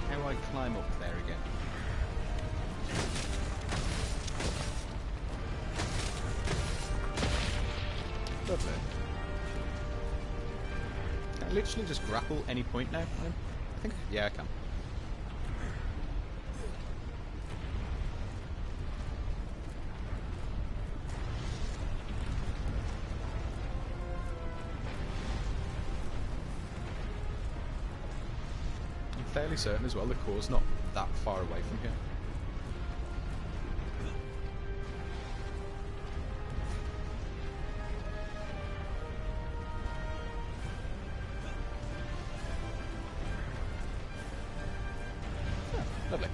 how I climb up there again. Lovely. Can I literally just grapple any point now? I think, yeah, I can. I'm fairly certain as well the core's not that far away from here. Lovely.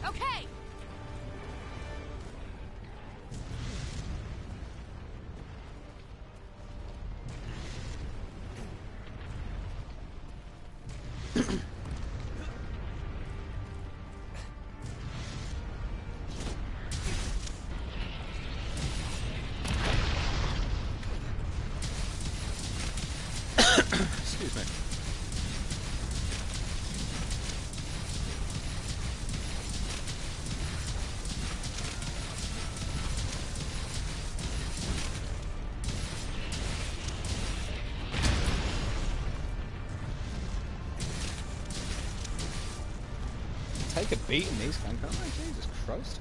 Okay. Excuse me. Take a beat in these, can't I? Jesus Christ.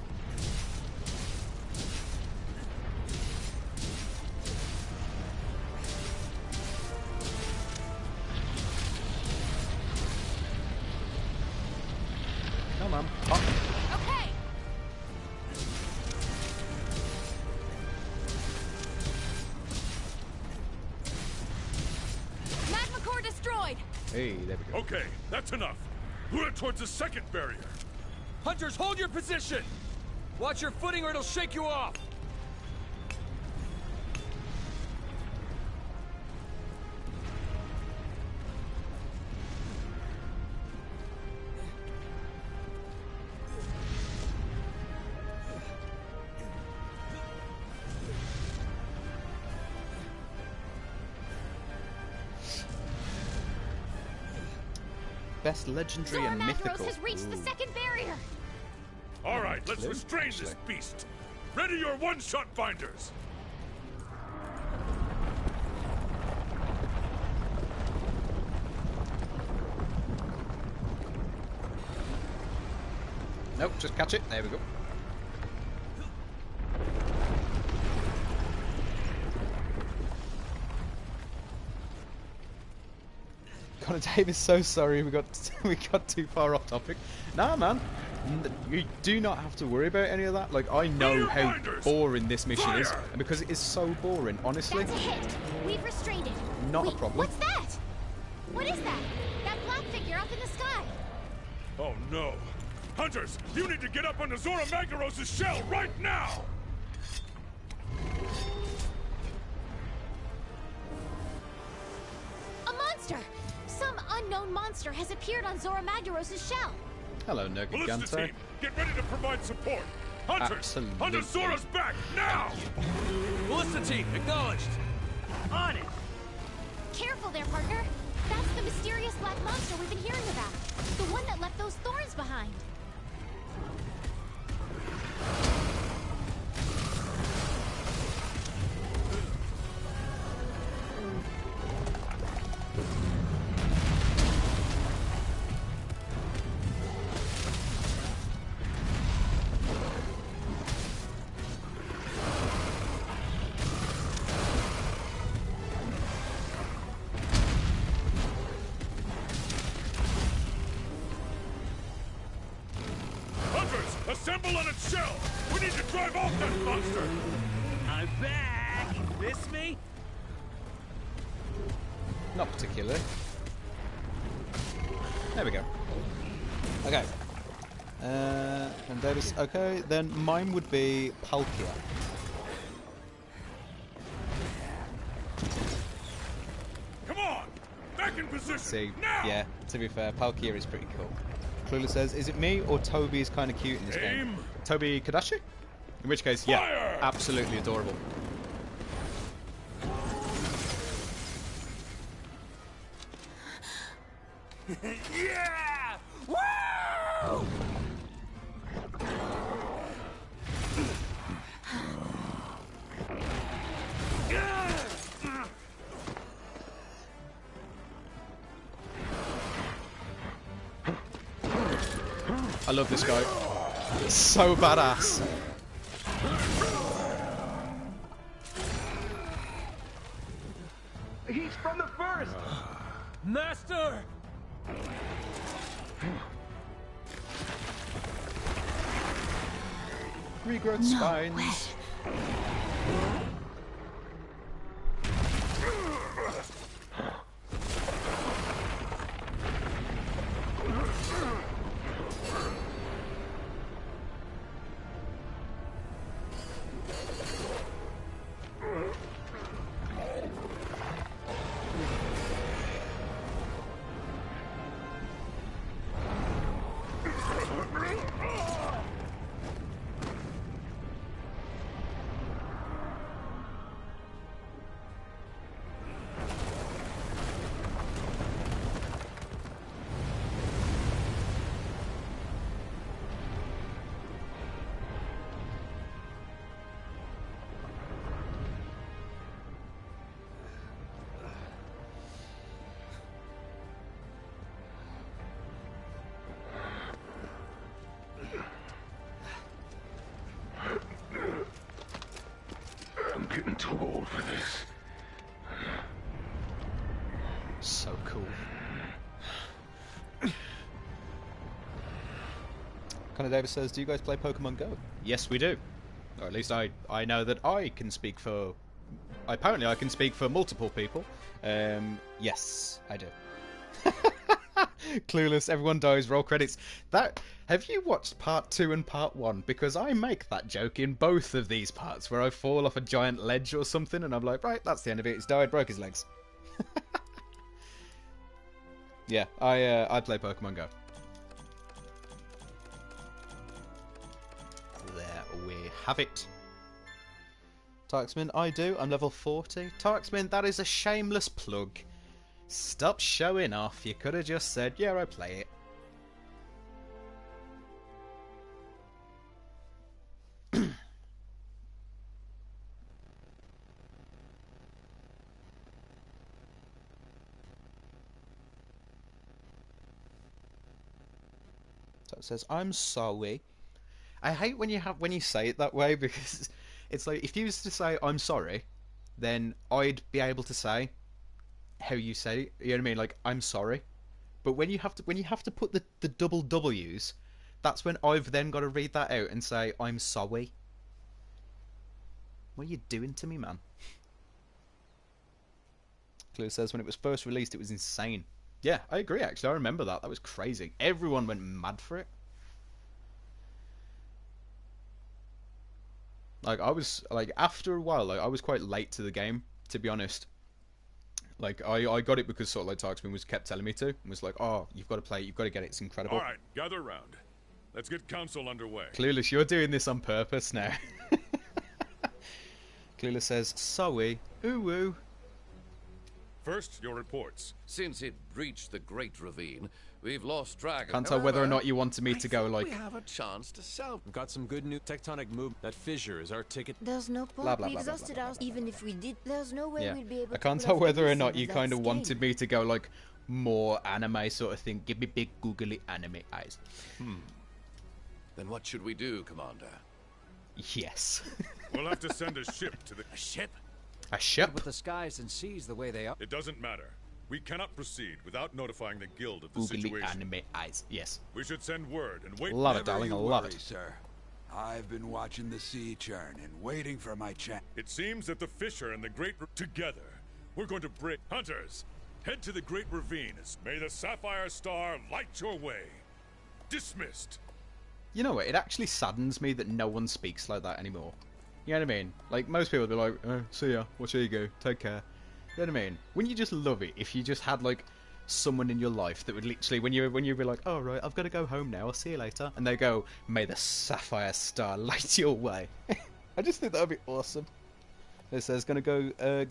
Come on, pop. Okay. Magma core destroyed. Hey, there we go. Okay, that's enough. Lure it towards the second barrier. Hunters, hold your position! Watch your footing or it'll shake you off! Best legendary and Magdaros mythical. has reached the Ooh. second barrier. All right, let's Clue, restrain this actually. beast. Ready your one-shot binders. Nope, just catch it. There we go. Connor Davis, so sorry we got too far off topic. Nah, man, you do not have to worry about any of that. Like, I know how boring this mission is, and because it is so boring, honestly, That's a hit. We've restrained it. Not a Wait, problem. What's that? What is that? That black figure up in the sky. Oh no. Hunters, you need to get up onto Zora Magdaros' shell right now! A monster! Some unknown monster has appeared on Zora Magdaros' shell. Hello, Ballista Nergiganto. team, get ready to provide support. Hunters, Absolutely. Hunter Zora's back now! Ballista team, acknowledged. On it! Careful there, partner. That's the mysterious black monster we've been hearing about. The one that left those thorns behind. Hunters, assemble on its shell! We need to drive off that monster! I'm back! Miss me? Not particularly. There we go. Okay. And Davis. Okay, then mine would be Palkia. Come on! Back in position! See, now! yeah, to be fair, Palkia is pretty cool. Clueless says, is it me or Toby is kind of cute in this game? Aim. Toby Kadashi? In which case, yeah, Fire! absolutely adorable. Yeah! Woo! I love this guy. It's so badass. He's from the first! Master! Regrowth spines. I'm getting too old for this. So cool. Connor Davis says, do you guys play Pokemon Go? Yes, we do. Or at least I know that I can speak for... Apparently I can speak for multiple people. Yes, I do. Clueless, everyone dies, roll credits. Have you watched part 2 and part 1? Because I make that joke in both of these parts, where I fall off a giant ledge or something, and I'm like, right, that's the end of it, he's died, broke his legs. Yeah, I play Pokemon Go. There we have it. Tarksman, I do, I'm level 40. Tarksman, that is a shameless plug. Stop showing off, you could have just said, yeah, I play it. So it says, I'm sorry. I hate when you say it that way, because it's like, if you used to say I'm sorry, then I'd be able to say how you say it. You know what I mean? Like, I'm sorry. But when you have to put the double W's, that's when I've then got to read that out and say I'm sorry. What are you doing to me, man? Clue says when it was first released, it was insane. Yeah, I agree, actually. I remember that. That was crazy. Everyone went mad for it. Like, I was, like, after a while, like, I was quite late to the game, to be honest. Like, I got it because sort of like Tarksman was kept telling me to, and was like, oh, you've got to play it, you've got to get it, it's incredible. All right, gather around. Let's get council underway. Clueless, you're doing this on purpose now. Clueless says, sorry, ooh. First, your reports. Since it breached the Great Ravine, we've lost track of... Can't tell whether or not you wanted me to go, like... we have a chance to sell... We've got some good new tectonic movement. That fissure is our ticket. There's no point. Blah, blah, We blah, blah, exhausted blah, blah, ours. blah, Even if we did, there's no way Yeah. we'd be able I to can't pull tell off whether or anything not you of kind that of scale. wanted me to go, like, more anime sort of thing. Give me big googly anime eyes. Then what should we do, Commander? Yes. We'll have to send a ship to the... A ship? A ship? With the skies and seas the way they are. It doesn't matter. We cannot proceed without notifying the guild of the Googly situation. anime eyes. Yes. We should send word and wait... Love it, darling. I love worry, it. sir. I've been watching the sea churn and waiting for my chance. It seems that the Fisher and the Great... Together, we're going to break... Hunters, head to the Great Ravine. May the Sapphire Star light your way. Dismissed. You know what? It actually saddens me that no one speaks like that anymore. You know what I mean? Like, most people would be like, oh, see ya, watch you go, take care. You know what I mean? Wouldn't you just love it if you just had, like, someone in your life that would literally, when you'd be like, oh, right, I've got to go home now, I'll see you later. And they go, may the Sapphire Star light your way. I just think that would be awesome. It says, gonna get a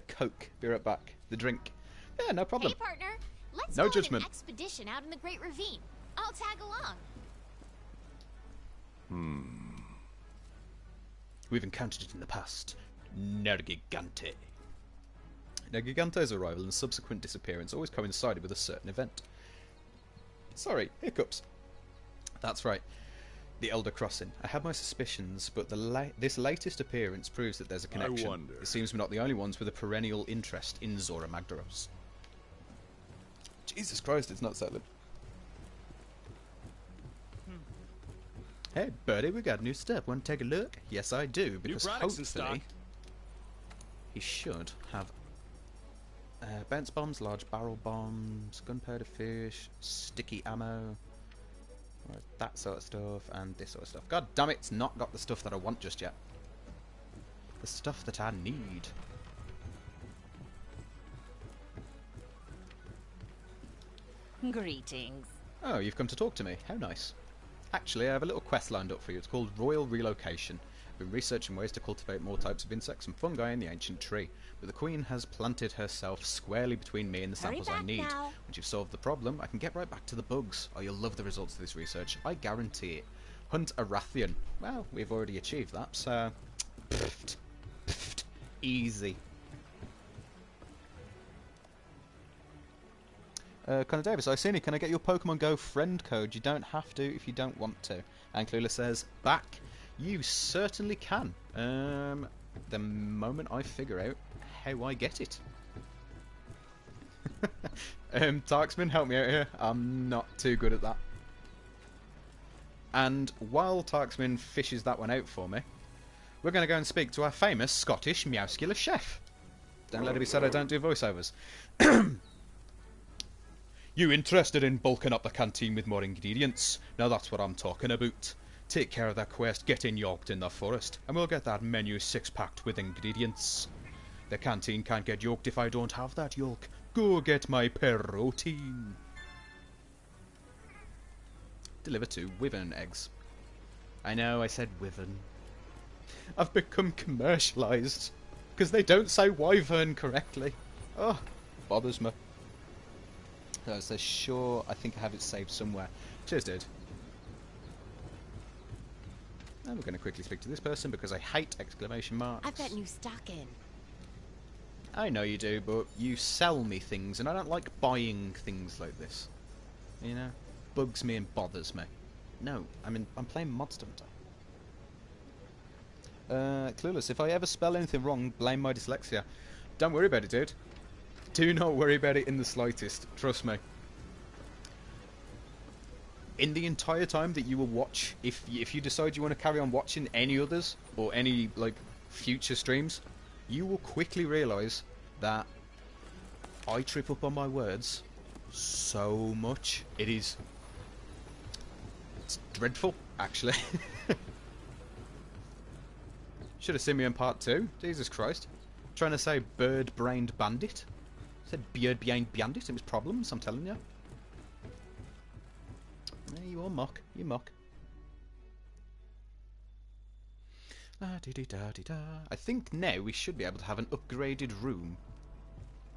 Coke, be right back. The drink. Yeah, no problem. Hey, partner. Let's No go on judgment. an expedition out in the Great Ravine. I'll tag along. We've encountered it in the past. Nergigante. Nergigante's arrival and subsequent disappearance always coincided with a certain event. Sorry, hiccups. That's right. The Elder Crossing. I had my suspicions, but this latest appearance proves that there's a connection. wonder. It seems we're not the only ones with a perennial interest in Zora Magdaros. Jesus Christ, it's not silent. Hey, buddy, we got a new stuff. Want to take a look? Yes, I do, because products in hopefully stock. he should have bounce bombs, large barrel bombs, gunpowder fish, sticky ammo, that sort of stuff, and this sort of stuff. God damn it, it's not got the stuff that I want just yet. The stuff that I need. Greetings. Oh, you've come to talk to me. How nice. Actually, I have a little quest lined up for you. It's called Royal Relocation. I've been researching ways to cultivate more types of insects and fungi in the ancient tree, but the Queen has planted herself squarely between me and the samples I need. now. Once you've solved the problem, I can get right back to the bugs. Oh, you'll love the results of this research. I guarantee it. Hunt a Rathian. Well, we've already achieved that, so... Easy. Connor Davis, Iceni, can I get your Pokemon Go friend code? You don't have to if you don't want to. And Clueless says, back. You certainly can. The moment I figure out how I get it. Tarksman, help me out here. I'm not too good at that. And while Tarksman fishes that one out for me, we're going to go and speak to our famous Scottish Meowscular chef. Don't let it be said I don't do voiceovers. You interested in bulking up the canteen with more ingredients? Now that's what I'm talking about. Take care of that quest, get in yoked in the forest, and we'll get that menu six-packed with ingredients. The canteen can't get yoked if I don't have that yolk. Go get my protein. Deliver 2 wyvern eggs. I know, I said wyvern. I've become commercialised, because they don't say wyvern correctly. Oh, bothers me. So it says, sure, I think I have it saved somewhere. Cheers, dude. And we're going to quickly speak to this person because I hate exclamation marks. I've got new stock in. I know you do, but you sell me things, and I don't like buying things like this. You know? Bugs me and bothers me. No, I'm playing Monster Hunter. Clueless, if I ever spell anything wrong, blame my dyslexia. Don't worry about it, dude. Do not worry about it in the slightest. Trust me. In the entire time that you will watch, if you decide you want to carry on watching any others, or any, like, future streams, you will quickly realise that I trip up on my words so much. It's dreadful, actually. Should have seen me in part 2. Jesus Christ. trying to say bird-brained bandit. I said beard-brained bandit. It was problems, I'm telling you. Yeah, you all mock. You mock. Da-dee-dee-da-dee-da. I think now we should be able to have an upgraded room.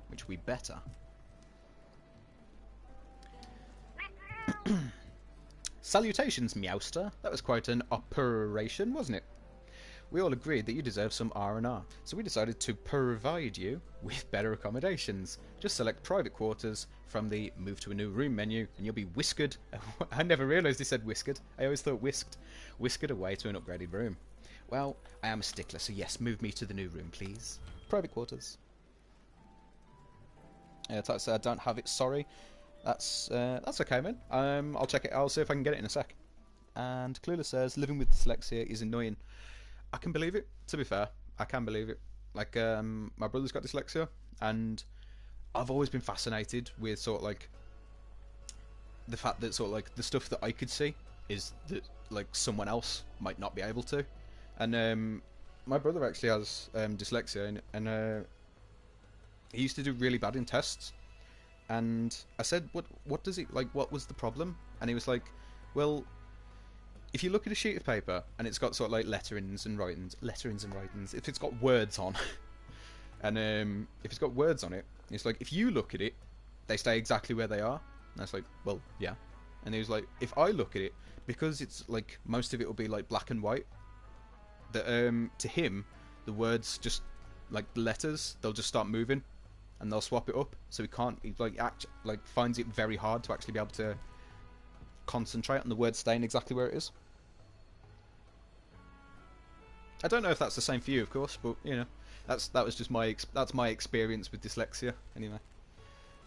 Which we better. Salutations, Meowster. That was quite an operation, wasn't it? We all agreed that you deserve some R&R, so we decided to provide you with better accommodations. Just select private quarters from the Move to a New Room menu, and you'll be whisked... I never realised he said whisked. I always thought whisked. Whisked away to an upgraded room. Well, I am a stickler, so yes, move me to the new room, please. Private quarters. Type said I don't have it, sorry. That's okay, man. I'll check it. I'll see if I can get it in a sec. And Clueless says living with dyslexia is annoying. I can believe it. To be fair, I can believe it. Like my brother's got dyslexia, and I've always been fascinated with sort of like the fact that sort of like the stuff that I could see is that like someone else might not be able to. And my brother actually has dyslexia, and he used to do really bad in tests. And I said, what does it, like, what was the problem? And he was like, well, if you look at a sheet of paper and it's got sort of like letterings and writings, if it's got words on, and if it's got words on it, it's like, if you look at it, they stay exactly where they are. And I was like, well, yeah. And he was like, if I look at it, because it's like, most of it will be like black and white, that to him, the words just, like the letters, they'll just start moving. And they'll swap it up, so he can't. He finds it very hard to actually be able to concentrate on the word staying exactly where it is. I don't know if that's the same for you, of course, but you know, that was just my experience with dyslexia. Anyway,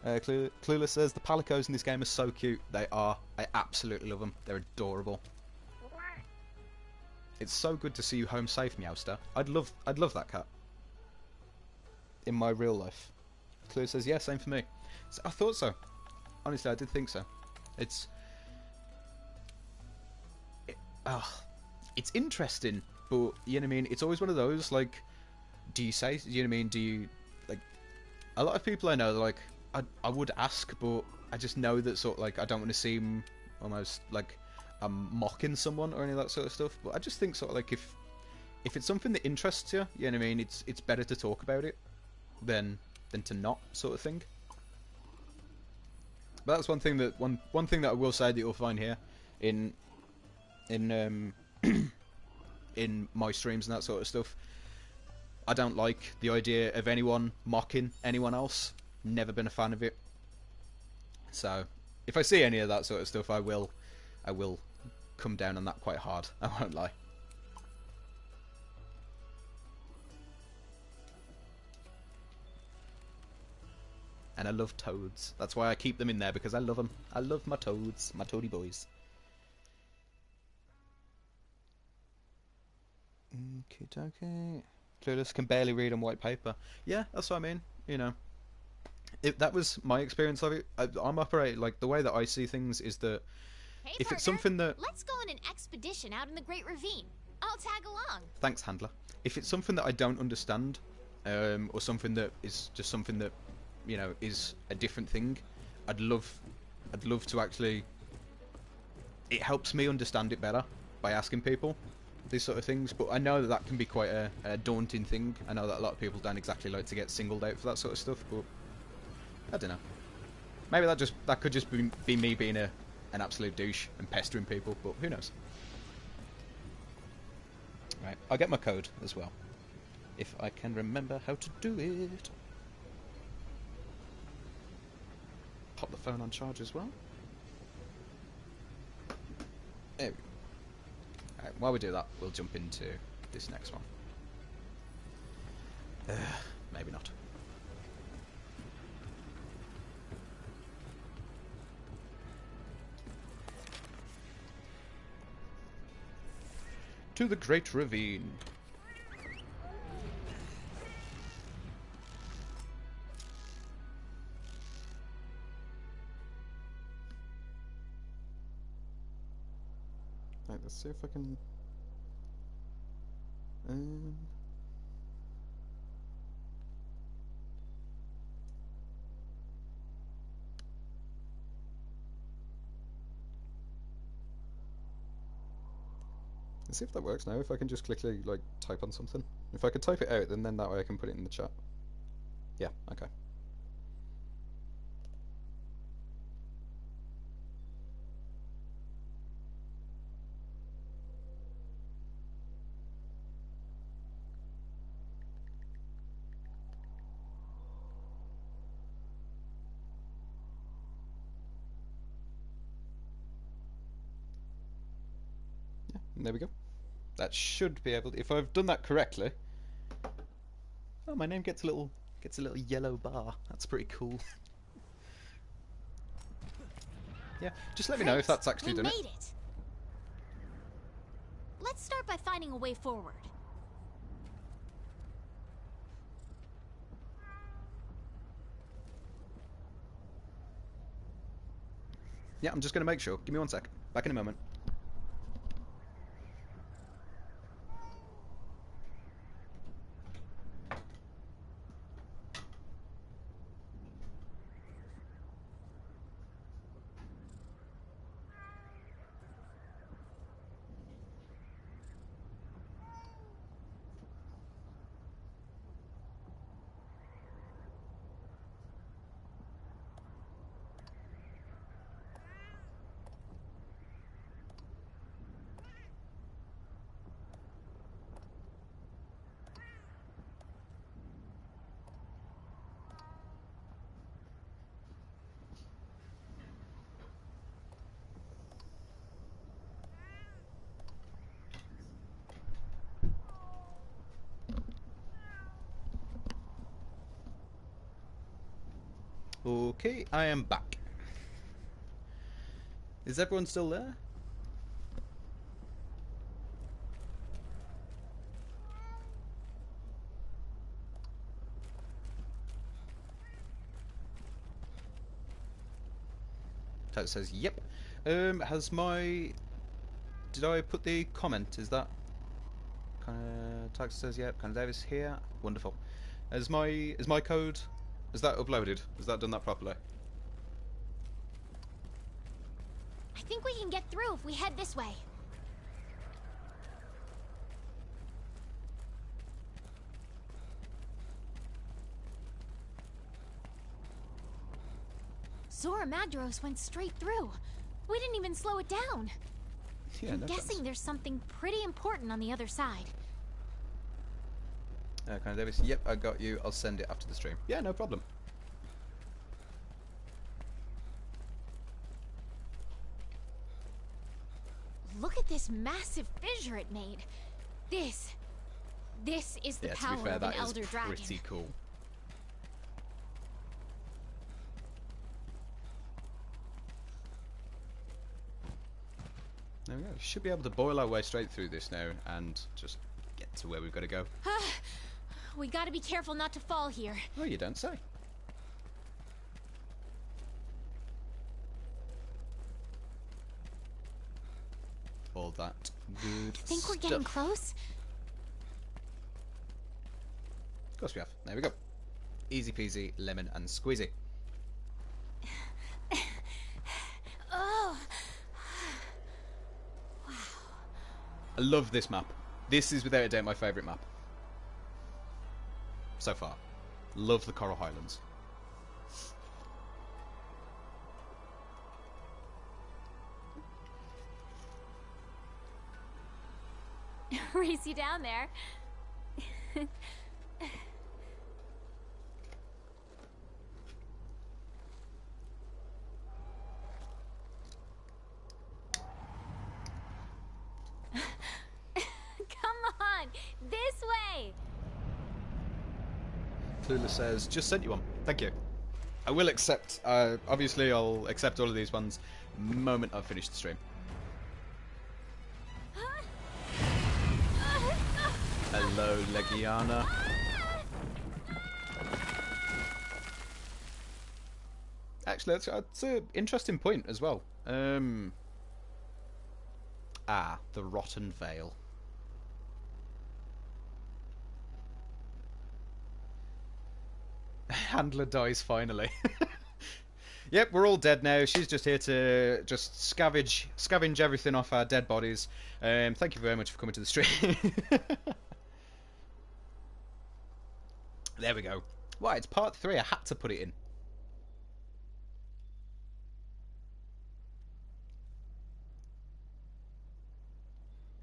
Clueless says the palicos in this game are so cute. They are. I absolutely love them. They're adorable. It's so good to see you home safe, Meowster. I'd love that cat in my real life. Clue says, yeah, same for me. So, I thought so. Honestly, I did think so. It's interesting, but, you know what I mean? It's always one of those, like, do you say, you know what I mean? Do you, like, a lot of people I know, they're like, I would ask, but I just know that sort of, like, I don't want to seem almost like I'm mocking someone or any of that sort of stuff. But I just think sort of, like, if it's something that interests you, you know what I mean? It's better to talk about it than to not, sort of thing. But that's one thing that one thing that I will say that you'll find here in in my streams and that sort of stuff. I don't like the idea of anyone mocking anyone else. Never been a fan of it. So if I see any of that sort of stuff, I will come down on that quite hard. I won't lie. And I love toads. That's why I keep them in there, because I love them. I love my toads, my toady boys. Okay. Clueless can barely read on white paper. Yeah, that's what I mean. You know, that was my experience of it. I'm operating like the way that I see things is that Hey, if partner, it's something that let's go on an expedition out in the Great Ravine. I'll tag along. Thanks, handler. If it's something that I don't understand, or something that is just something that, you know, is a different thing, I'd love to actually. It helps me understand it better by asking people these sort of things. But I know that that can be quite a daunting thing. I know that a lot of people don't exactly like to get singled out for that sort of stuff. But I don't know. Maybe that could just be me being an absolute douche and pestering people. But who knows? Right, I'll get my code as well, if I can remember how to do it. Pop the phone on charge as well. There we go. Alright, while we do that, we'll jump into this next one. Maybe not. To the Great Ravine. Right, let's see if I can. Let's see if that works now. If I can just quickly like type on something. If I could type it out, then that way I can put it in the chat. Yeah. Okay. There we go. That should be able to, if I've done that correctly. Oh, my name gets a little yellow bar. That's pretty cool. Yeah, just let me know if that's actually done it. We made it. Let's start by finding a way forward. Yeah, I'm just going to make sure. Give me 1 sec. Back in a moment. Okay, I am back. Is everyone still there? That says yep. Has my... Did I put the comment? Is that... Tax says yep. Kind of Davis here. Wonderful. Is my code... Is that uploaded? Has that done that properly? I think we can get through if we head this way. Zora Magdaros went straight through. We didn't even slow it down. Yeah, I'm no guessing chance. there's something pretty important on the other side. Kind of Davis. Yep, I got you. I'll send it after the stream. Yeah, no problem. Look at this massive fissure it made. This is the Yeah, to power be fair, of an that Elder is Dragon. pretty cool. There we go. Should be able to boil our way straight through this now and just get to where we've got to go. We gotta be careful not to fall here. Oh, you don't say. All that good Think we're stuff. getting close? Of course we have. There we go. Easy peasy, lemon and squeezy. Oh. I love this map. This is without a doubt my favourite map. So far. Love the Coral Highlands. Race you down there. Come on, this way. Tula says, just sent you one. Thank you. I will accept, obviously I'll accept all of these ones the moment I've finished the stream. Hello, Legiana. Actually, that's an interesting point as well. The Rotten Vale. Handler dies finally. Yep, we're all dead now. She's just here to just scavenge everything off our dead bodies. Thank you very much for coming to the stream. There we go. Why, it's part 3. I had to put it in.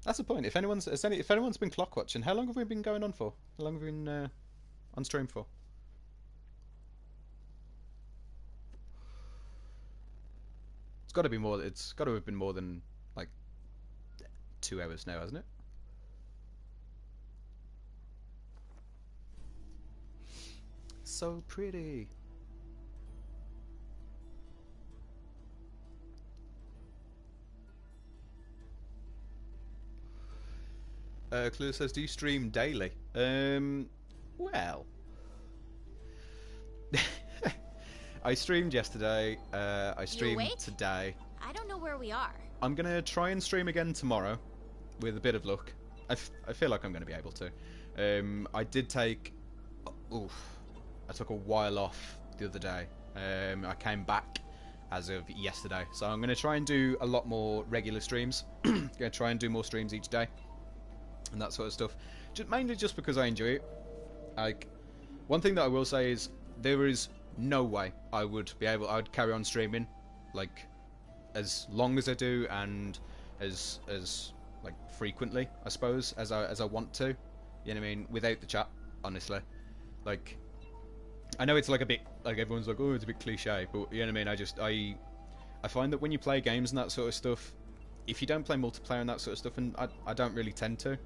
That's the point. If anyone's been clock watching, how long have we been going on for? How long have we been on stream for? It's got to be more. It's got to have been more than like 2 hours now, hasn't it? So pretty. Clue says, do you stream daily? Well, I streamed yesterday. I streamed today. I don't know where we are. I'm gonna try and stream again tomorrow, with a bit of luck. I feel like I'm gonna be able to. I did take. I took a while off the other day. I came back as of yesterday, so I'm gonna try and do a lot more regular streams. Gonna try and do more streams each day. And that sort of stuff, mainly just because I enjoy it. Like, one thing that I will say is there is no way I would carry on streaming like as long as I do and as like frequently, I suppose, as I want to. You know what I mean? Without the chat, honestly. Like, I know it's like a bit like everyone's like, oh, it's a bit cliche, but you know what I mean? I find that when you play games and that sort of stuff, if you don't play multiplayer and that sort of stuff, and I don't really tend to,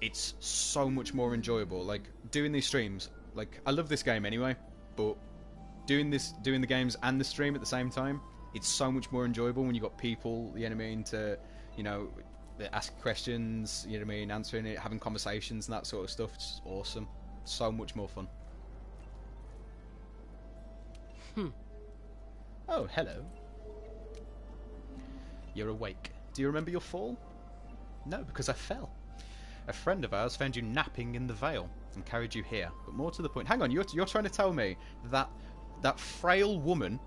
it's so much more enjoyable. Like, doing these streams, like, I love this game anyway, but doing the games and the stream at the same time, it's so much more enjoyable when you got people, you know what I mean, to, you know, ask questions, you know what I mean, answering it, having conversations and that sort of stuff. It's awesome. So much more fun. Oh, hello. You're awake. Do you remember your fall? No, because I fell. A friend of ours found you napping in the Vale and carried you here. But more to the point, hang on, you're trying to tell me that that frail woman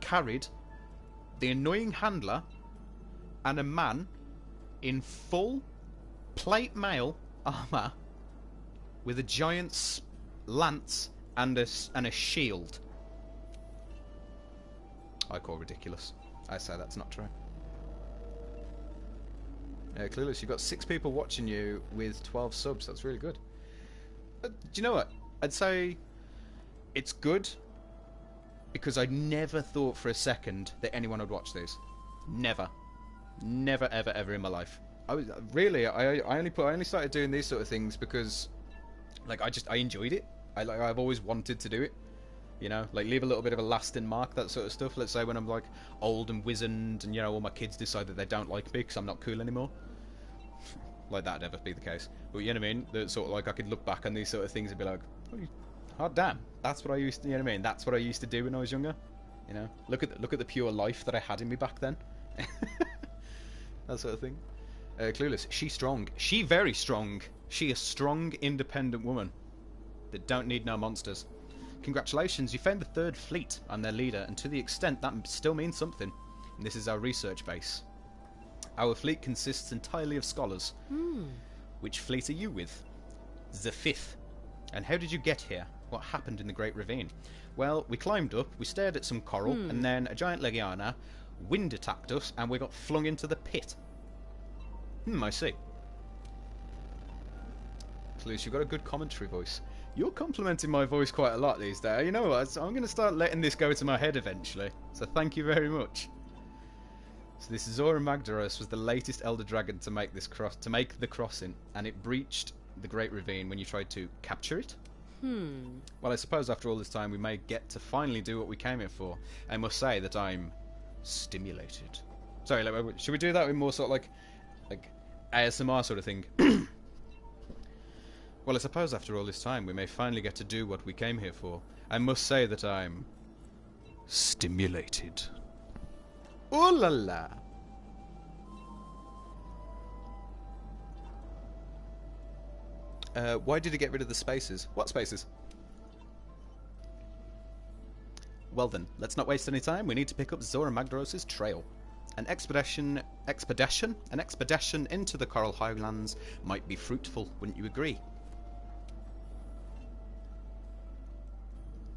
carried the annoying handler and a man in full plate mail armor with a giant lance and a shield? I call ridiculous. I say that's not true. Clueless, you've got 6 people watching you with 12 subs. That's really good. Do you know what? I'd say it's good because I never thought for a second that anyone would watch these. Never. Never, ever, ever in my life. I only started doing these sort of things because, like, I enjoyed it. I've always wanted to do it. You know, like, leave a little bit of a lasting mark, that sort of stuff. Let's say when I'm, like, old and wizened and, you know, all my kids decide that they don't like me because I'm not cool anymore. Like, that'd never be the case. But, you know what I mean? That sort of, like, I could look back on these sort of things and be like, oh, damn, that's what I used to, you know what I mean? That's what I used to do when I was younger. You know? Look at the pure life that I had in me back then. That sort of thing. Clueless, she strong. She very strong. She a strong, independent woman that don't need no monsters. Congratulations, you found the 3rd fleet. I'm their leader, and to the extent that still means something. And this is our research base. Our fleet consists entirely of scholars. Which fleet are you with? The 5th. And how did you get here? What happened in the Great Ravine? Well, we climbed up, we stared at some coral, and then a giant Legiana wind attacked us, and we got flung into the pit. I see. Clueless, you've got a good commentary voice. You're complimenting my voice quite a lot these days. You know what? I'm going to start letting this go to my head eventually. So thank you very much. So this Zora Magdaros was the latest Elder Dragon to make the crossing, and it breached the Great Ravine when you tried to capture it. Well, I suppose after all this time we may get to finally do what we came here for. I must say that I'm stimulated. Sorry, like, should we do that with more sort of like ASMR sort of thing? Well, I suppose after all this time we may finally get to do what we came here for. I must say that I'm stimulated. Ooh la la! Why did he get rid of the spaces? What spaces? Well then, let's not waste any time. We need to pick up Zorah Magdaros' trail. An expedition into the Coral Highlands might be fruitful, wouldn't you agree?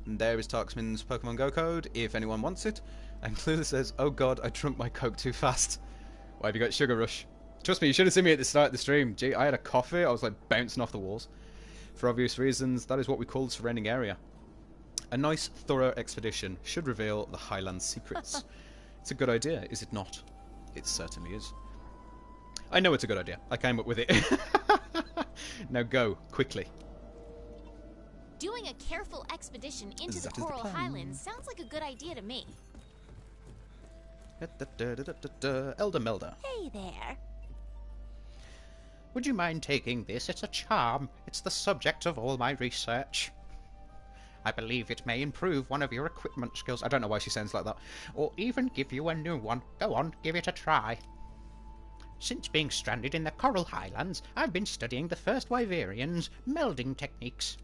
And there is Tarksman's Pokemon Go code, if anyone wants it. And Clueless says, oh god, I drunk my Coke too fast. Why have you got sugar rush? Trust me, you should have seen me at the start of the stream. Gee, I had a coffee, I was like bouncing off the walls. For obvious reasons, that is what we call the surrounding area. A nice, thorough expedition should reveal the Highlands secrets. It's a good idea, is it not? It certainly is. I know it's a good idea. I came up with it. Now go, quickly. Doing a careful expedition into the Coral Highlands sounds like a good idea to me. Elder Melda. Hey there. Would you mind taking this? It's a charm. It's the subject of all my research. I believe it may improve one of your equipment skills. I don't know why she sounds like that. Or even give you a new one. Go on, give it a try. Since being stranded in the Coral Highlands, I've been studying the first Wyverians' melding techniques.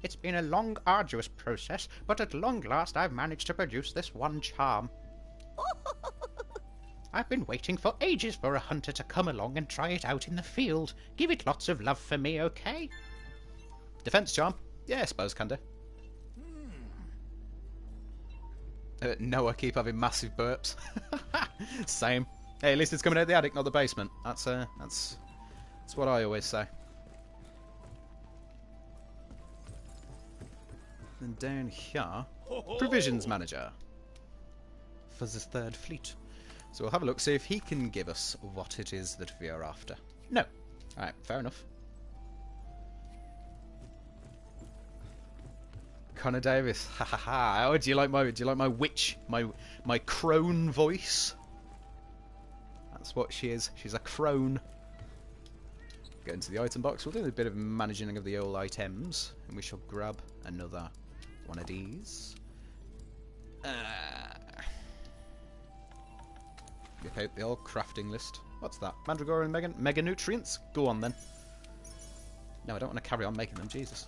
It's been a long, arduous process, but at long last I've managed to produce this one charm. I've been waiting for ages for a hunter to come along and try it out in the field. Give it lots of love for me, okay? Defense charm? Yeah, I suppose can do. No, I keep having massive burps. Same. Hey, at least it's coming out of the attic, not the basement. That's what I always say. And down here, provisions manager for the third fleet. So we'll have a look, see if he can give us what it is that we are after. No. Alright, fair enough. Connor Davis, ha ha ha. Oh, do you like my witch, my crone voice? That's what she is. She's a crone. Get into the item box. We'll do a bit of managing of the old items, and we shall grab another one of these. Okay, the old crafting list. What's that? Mandragora and Mega Nutrients? Go on then. No, I don't want to carry on making them. Jesus.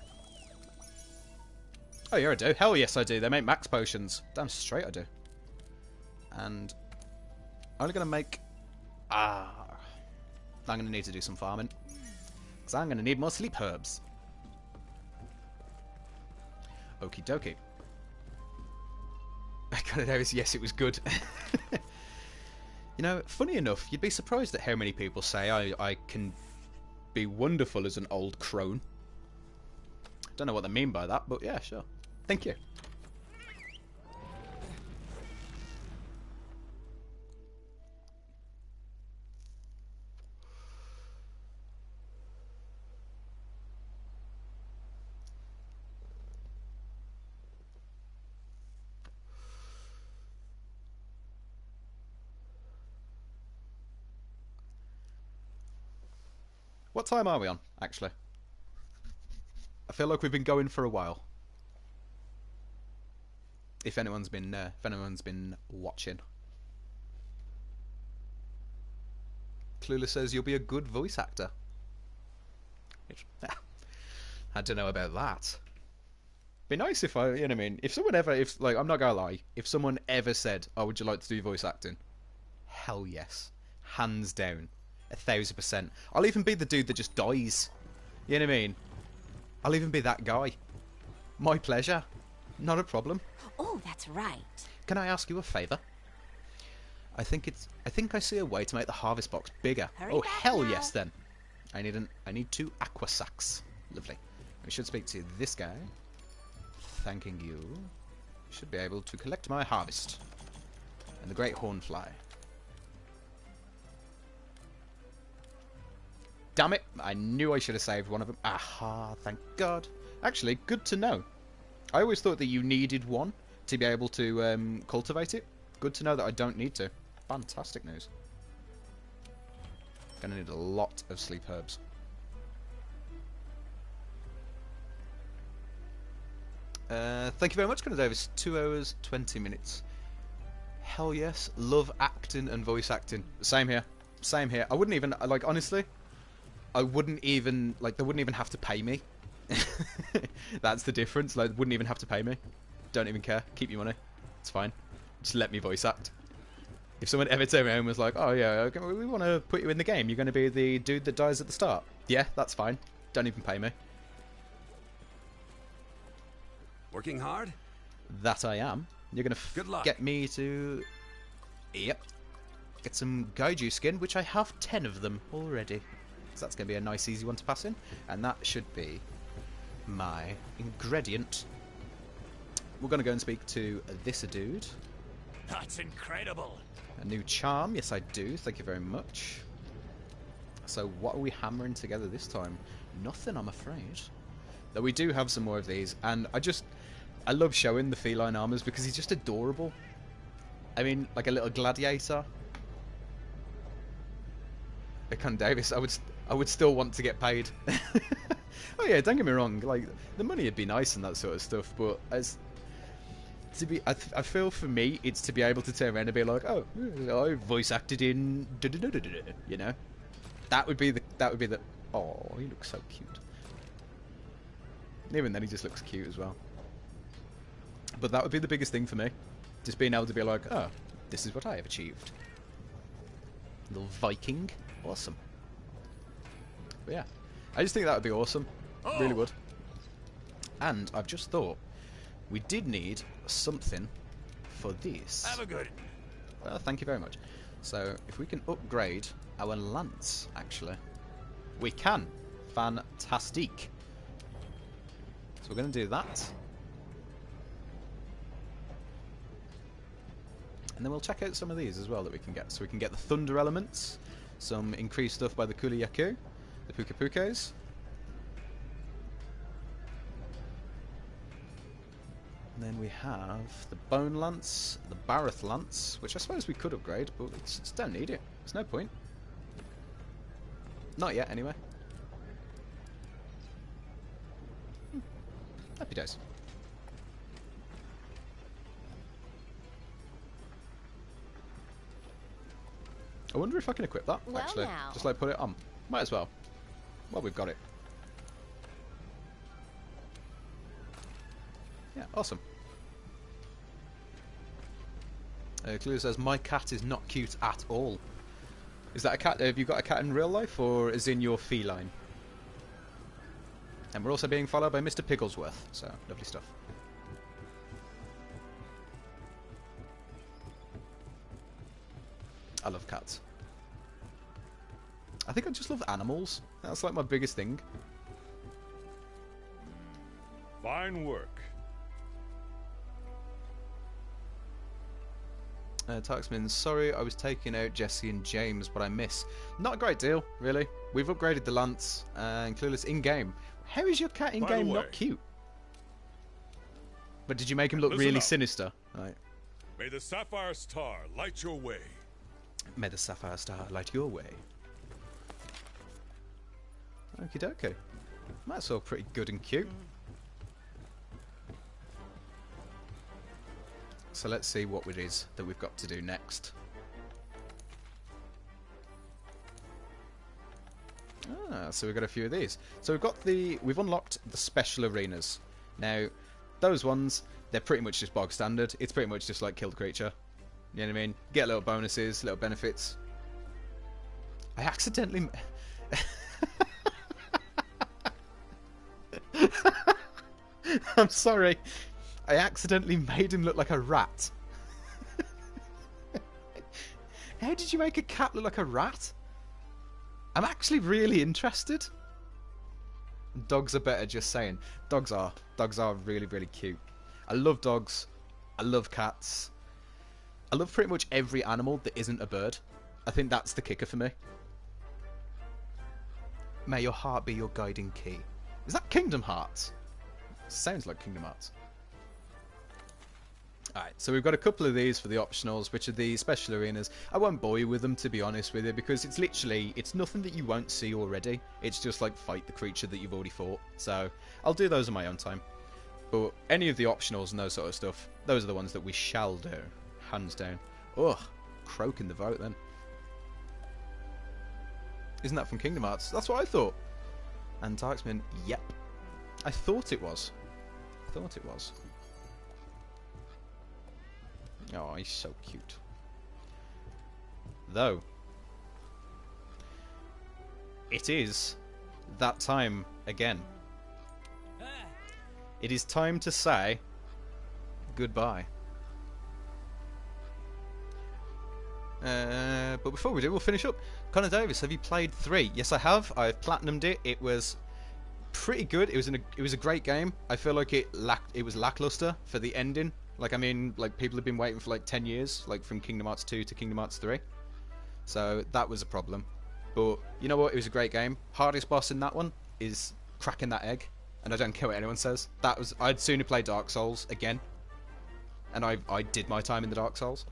Oh yeah, I do. Hell yes, I do. They make max potions. Damn straight I do. And I'm only going to make... I'm going to need to do some farming. Because I'm going to need more sleep herbs. Okie dokie. Yes, it was good. You know, funny enough, you'd be surprised at how many people say I can be wonderful as an old crone. Don't know what they mean by that, but yeah, sure. Thank you. What time are we on, actually? I feel like we've been going for a while. If anyone's been watching. Clueless says you'll be a good voice actor. I don't know about that. Be nice if I, you know what I mean? If someone ever, like, I'm not gonna lie, if someone ever said, "Oh, would you like to do voice acting?" Hell yes, hands down, 1000%. I'll even be the dude that just dies. You know what I mean? I'll even be that guy. My pleasure. Not a problem. Oh, that's right. Can I ask you a favour? I think I see a way to make the harvest box bigger. Hurry oh back hell now. yes then. I need 2 aqua sacks. Lovely. We should speak to this guy. Thanking you. Should be able to collect my harvest. And the great hornfly. Damn it! I knew I should have saved one of them. Aha! Thank God. Actually, good to know. I always thought that you needed one to be able to cultivate it. Good to know that I don't need to. Fantastic news. Gonna need a lot of sleep herbs. Thank you very much, Connor Davis. 2 hours, 20 minutes. Hell yes. Love acting and voice acting. Same here. Same here. I wouldn't even, like, honestly, I wouldn't even, like, they wouldn't even have to pay me That's the difference. Like, wouldn't even have to pay me. Don't even care. Keep your money. It's fine. Just let me voice act. If someone ever turned around and was like, "Oh yeah, okay, we want to put you in the game. You're going to be the dude that dies at the start." Yeah, that's fine. Don't even pay me. Working hard? That I am. You're going to get me to... Yep. Get some Gaiju skin, which I have 10 of them already. So that's going to be a nice, easy one to pass in. And that should be my ingredient. We're going to go and speak to this dude. That's incredible. A new charm. Yes, I do. Thank you very much. So what are we hammering together this time? Nothing, I'm afraid. Though we do have some more of these. And I love showing the feline armors because he's just adorable. I mean, like a little gladiator. Icon Davis, I would still want to get paid. Oh yeah, don't get me wrong. Like, the money would be nice and that sort of stuff, but I feel for me, it's to be able to turn around and be like, oh, I voice acted in, you know, that would be the. Oh, he looks so cute. Even then, he just looks cute as well. But that would be the biggest thing for me, just being able to be like, oh, this is what I have achieved. Little Viking, awesome. But yeah, I just think that would be awesome, really would. And I've just thought. We did need something for this. Have a good. Well, thank you very much. So, if we can upgrade our lance, actually, we can. Fantastic. So we're going to do that. And then we'll check out some of these as well that we can get. So we can get the thunder elements, some increased stuff by the Kuliyaku, the Puka Pukas. And then we have the Bone Lance, the Barroth Lance, which I suppose we could upgrade, but we just don't need it. There's no point. Not yet, anyway. Happy days. I wonder if I can equip that, Well actually. now. Just like put it on. Might as well. Well, we've got it. Yeah, awesome. Clue says, my cat is not cute at all. Is that a cat? Have you got a cat in real life, or is in your feline? And we're also being followed by Mr. Pigglesworth, so lovely stuff. I love cats. I think I just love animals. That's like my biggest thing. Fine work. Taxman, sorry I was taking out Jesse and James, but I miss. Not a great deal, really. We've upgraded the Lance and Clueless in-game. How is your cat in-game not cute? But did you make him look really sinister? Right. May the Sapphire Star light your way. May the Sapphire Star light your way. Okie dokie. That's all pretty good and cute. So let's see what it is that we've got to do next. So we've got a few of these. So we've unlocked the special arenas. Now, those ones, they're pretty much just bog standard. It's pretty much just like kill the creature. You know what I mean? Get little bonuses, little benefits. I accidentally... I'm sorry. I accidentally made him look like a rat. How did you make a cat look like a rat? I'm actually really interested. Dogs are better, just saying. Dogs are really, really cute. I love dogs. I love cats. I love pretty much every animal that isn't a bird. I think that's the kicker for me. May your heart be your guiding key. Is that Kingdom Hearts? Sounds like Kingdom Hearts. Alright, so we've got a couple of these for the optionals, which are the special arenas. I won't bore you with them, to be honest with you, because it's literally, it's nothing that you won't see already. It's just like fight the creature that you've already fought. So, I'll do those on my own time. But any of the optionals and those sort of stuff, those are the ones that we shall do. Hands down. Ugh, croak in the vote then. Isn't that from Kingdom Hearts? That's what I thought. And Tarksman, yep. I thought it was. Thought it was. Oh, he's so cute. Though, it is that time again. It is time to say goodbye. But before we do, we'll finish up. Connor Davis, have you played 3? Yes, I have. I've platinumed it. It was pretty good. It was a great game. I feel like it was lackluster for the ending. Like, I mean, like, people have been waiting for like 10 years, like from Kingdom Hearts 2 to Kingdom Hearts 3. So that was a problem. But you know what? It was a great game. Hardest boss in that one is cracking that egg, and I don't care what anyone says. I'd sooner play Dark Souls again, and I did my time in the Dark Souls.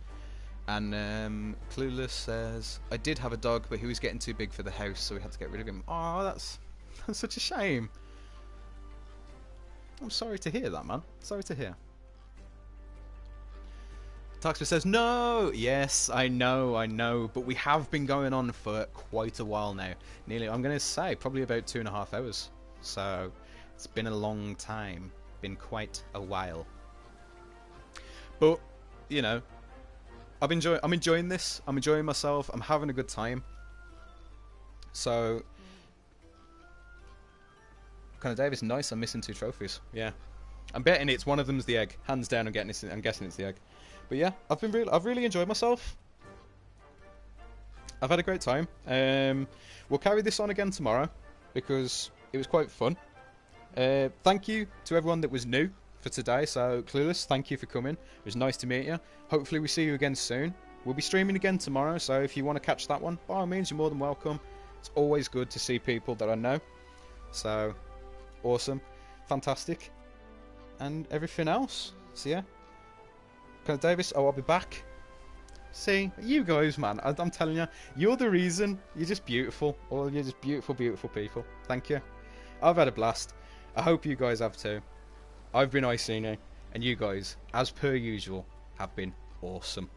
And Clueless says, I did have a dog, but he was getting too big for the house, so we had to get rid of him. Oh, that's such a shame. I'm sorry to hear that, man. Sorry to hear. Taxper says, no! Yes, I know, but we have been going on for quite a while now. Nearly, I'm going to say, probably about 2.5 hours. So, it's been a long time. Been quite a while. But, you know, I'm enjoying this. I'm enjoying myself. I'm having a good time. So, Connor Davis, nice. I'm missing 2 trophies. Yeah, I'm betting it's one of them's the egg. Hands down, I'm guessing it's the egg. But yeah, I've really enjoyed myself. I've had a great time. We'll carry this on again tomorrow because it was quite fun. Thank you to everyone that was new for today. So Clueless, thank you for coming. It was nice to meet you. Hopefully we see you again soon. We'll be streaming again tomorrow, so if you want to catch that one, by all means, you're more than welcome. It's always good to see people that I know. So, awesome. Fantastic. And everything else. So yeah. Connor Davis, I'll be back. See, you guys, man, I'm telling you, you're the reason. You're just beautiful. All you're just beautiful, beautiful people. Thank you. I've had a blast. I hope you guys have too. I've been Icino, and you guys, as per usual, have been awesome.